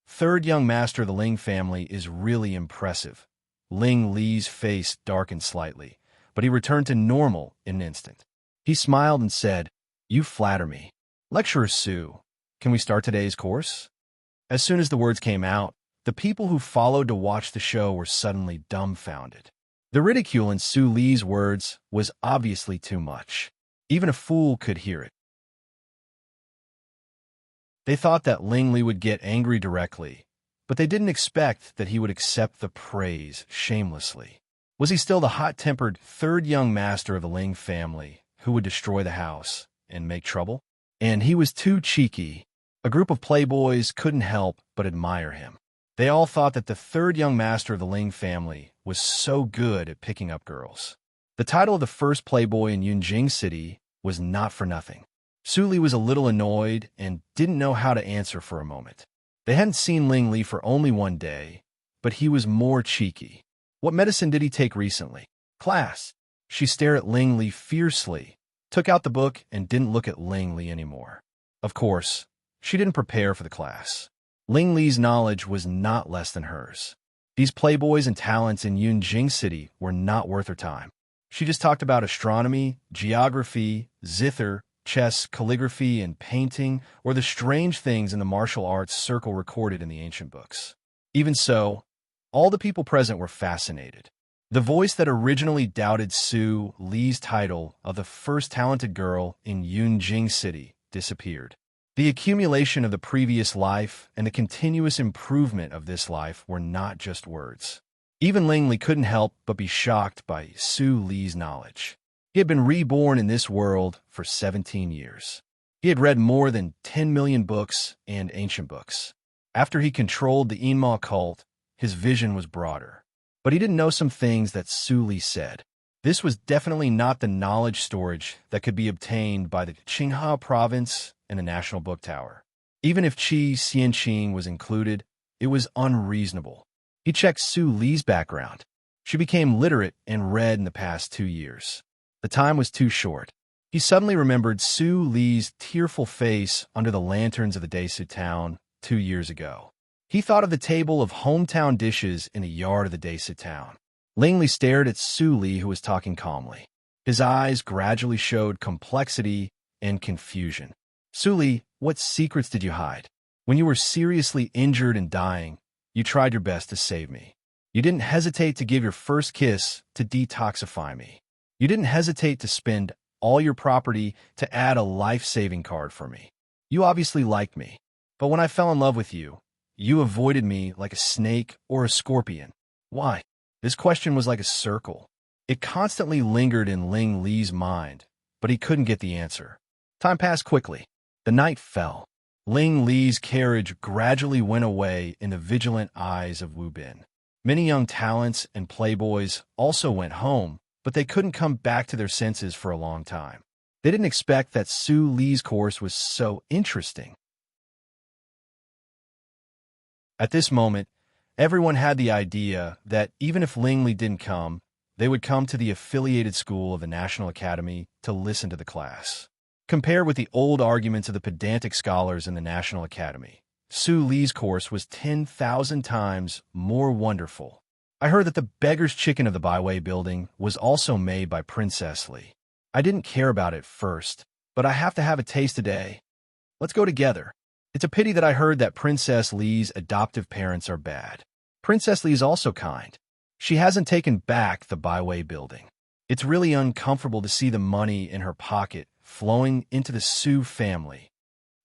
3rd young master of the Ling family is really impressive. Ling Li's face darkened slightly, but he returned to normal in an instant. He smiled and said, "You flatter me. Lecturer Su, can we start today's course?" As soon as the words came out, The people who followed to watch the show were suddenly dumbfounded. The ridicule in Su Li's words was obviously too much. Even a fool could hear it. They thought that Ling Li would get angry directly, but they didn't expect that he would accept the praise shamelessly. Was he still the hot-tempered third young master of the Ling family who would destroy the house and make trouble? And he was too cheeky. A group of playboys couldn't help but admire him. They all thought that the third young master of the Ling family was so good at picking up girls. The title of the first playboy in Yunjing City was not for nothing. Su Li was a little annoyed and didn't know how to answer for a moment. They hadn't seen Ling Li for only one day, but he was more cheeky. What medicine did he take recently? Class. She stared at Ling Li fiercely, took out the book, and didn't look at Ling Li anymore. Of course, she didn't prepare for the class. Ling Li's knowledge was not less than hers. These playboys and talents in Yunjing City were not worth her time. She just talked about astronomy, geography, zither, chess, calligraphy, and painting, or the strange things in the martial arts circle recorded in the ancient books. Even so, all the people present were fascinated. The voice that originally doubted Su Li's title of the first talented girl in Yunjing City disappeared. The accumulation of the previous life and the continuous improvement of this life were not just words. Even Ling Li couldn't help but be shocked by Su Li's knowledge. He had been reborn in this world for 17 years. He had read more than 10 million books and ancient books. After he controlled the Inma cult, his vision was broader. But he didn't know some things that Su Li said. This was definitely not the knowledge storage that could be obtained by the Qinghai province and the National Book Tower. Even if Qi Xianqing was included, it was unreasonable. He checked Su Li's background. She became literate and read in the past 2 years. The time was too short. He suddenly remembered Su Li's tearful face under the lanterns of the Desu town 2 years ago. He thought of the table of hometown dishes in the yard of the Desu town. Ling Li stared at Su Li, who was talking calmly. His eyes gradually showed complexity and confusion. Su Li, what secrets did you hide? When you were seriously injured and dying, you tried your best to save me. You didn't hesitate to give your first kiss to detoxify me. You didn't hesitate to spend all your property to add a life-saving card for me. You obviously liked me. But when I fell in love with you, you avoided me like a snake or a scorpion. Why? This question was like a circle. It constantly lingered in Ling Li's mind, but he couldn't get the answer. Time passed quickly. The night fell. Ling Li's carriage gradually went away in the vigilant eyes of Wu Bin. Many young talents and playboys also went home, but they couldn't come back to their senses for a long time. They didn't expect that Su Li's course was so interesting. At this moment, everyone had the idea that even if Ling Li didn't come, they would come to the affiliated school of the National Academy to listen to the class. Compared with the old arguments of the pedantic scholars in the National Academy, Su Li's course was 10,000 times more wonderful. I heard that the beggar's chicken of the Byway building was also made by Princess Li. I didn't care about it first, but I have to have a taste today. Let's go together. It's a pity that I heard that Princess Li's adoptive parents are bad. Princess Li is also kind. She hasn't taken back the Byway building. It's really uncomfortable to see the money in her pocket flowing into the Su family.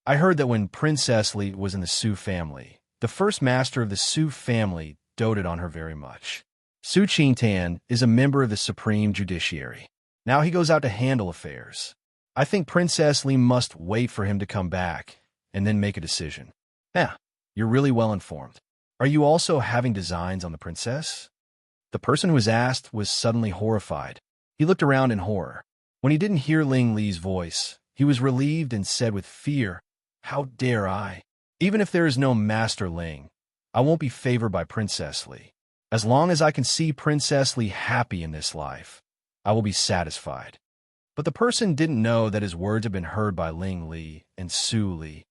I heard that when Princess Li was in the Su family, the first master of the Su family doted on her very much. Su Qingtan is a member of the Supreme Judiciary. Now he goes out to handle affairs. I think Princess Li must wait for him to come back and then make a decision. Yeah, you're really well informed. Are you also having designs on the princess? The person who was asked was suddenly horrified. He looked around in horror. When he didn't hear Ling Li's voice, he was relieved and said with fear, "How dare I? Even if there is no Master Ling, I won't be favored by Princess Li. As long as I can see Princess Li happy in this life, I will be satisfied." But the person didn't know that his words had been heard by Ling Li and Su Li.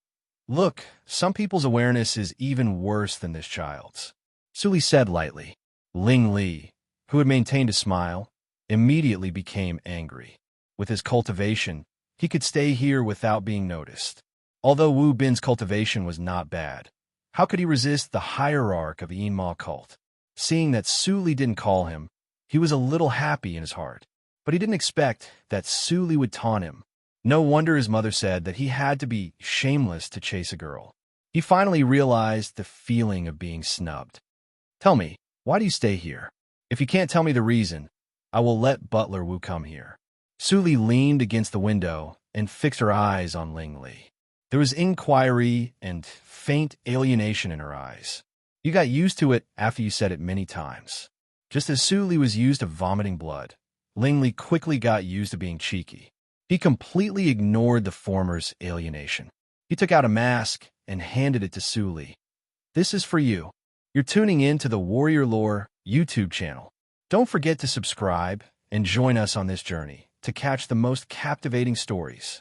Look, some people's awareness is even worse than this child's, Su Li said lightly. Ling Li, who had maintained a smile, immediately became angry. With his cultivation, he could stay here without being noticed. Although Wu Bin's cultivation was not bad, How could he resist the hierarch of the Enma cult? Seeing that Suli didn't call him, he was a little happy in his heart. But he didn't expect that Suli would taunt him. No wonder his mother said that he had to be shameless to chase a girl. He finally realized the feeling of being snubbed. Tell me, why do you stay here? If you can't tell me the reason, I will let Butler Wu come here. Suli leaned against the window and fixed her eyes on Ling Li. There was inquiry and faint alienation in her eyes. You got used to it after you said it many times. Just as Suli was used to vomiting blood, Ling Li quickly got used to being cheeky. He completely ignored the former's alienation. He took out a mask and handed it to Suli. This is for you. You're tuning in to the Warrior Lore YouTube channel. Don't forget to subscribe and join us on this journey to catch the most captivating stories.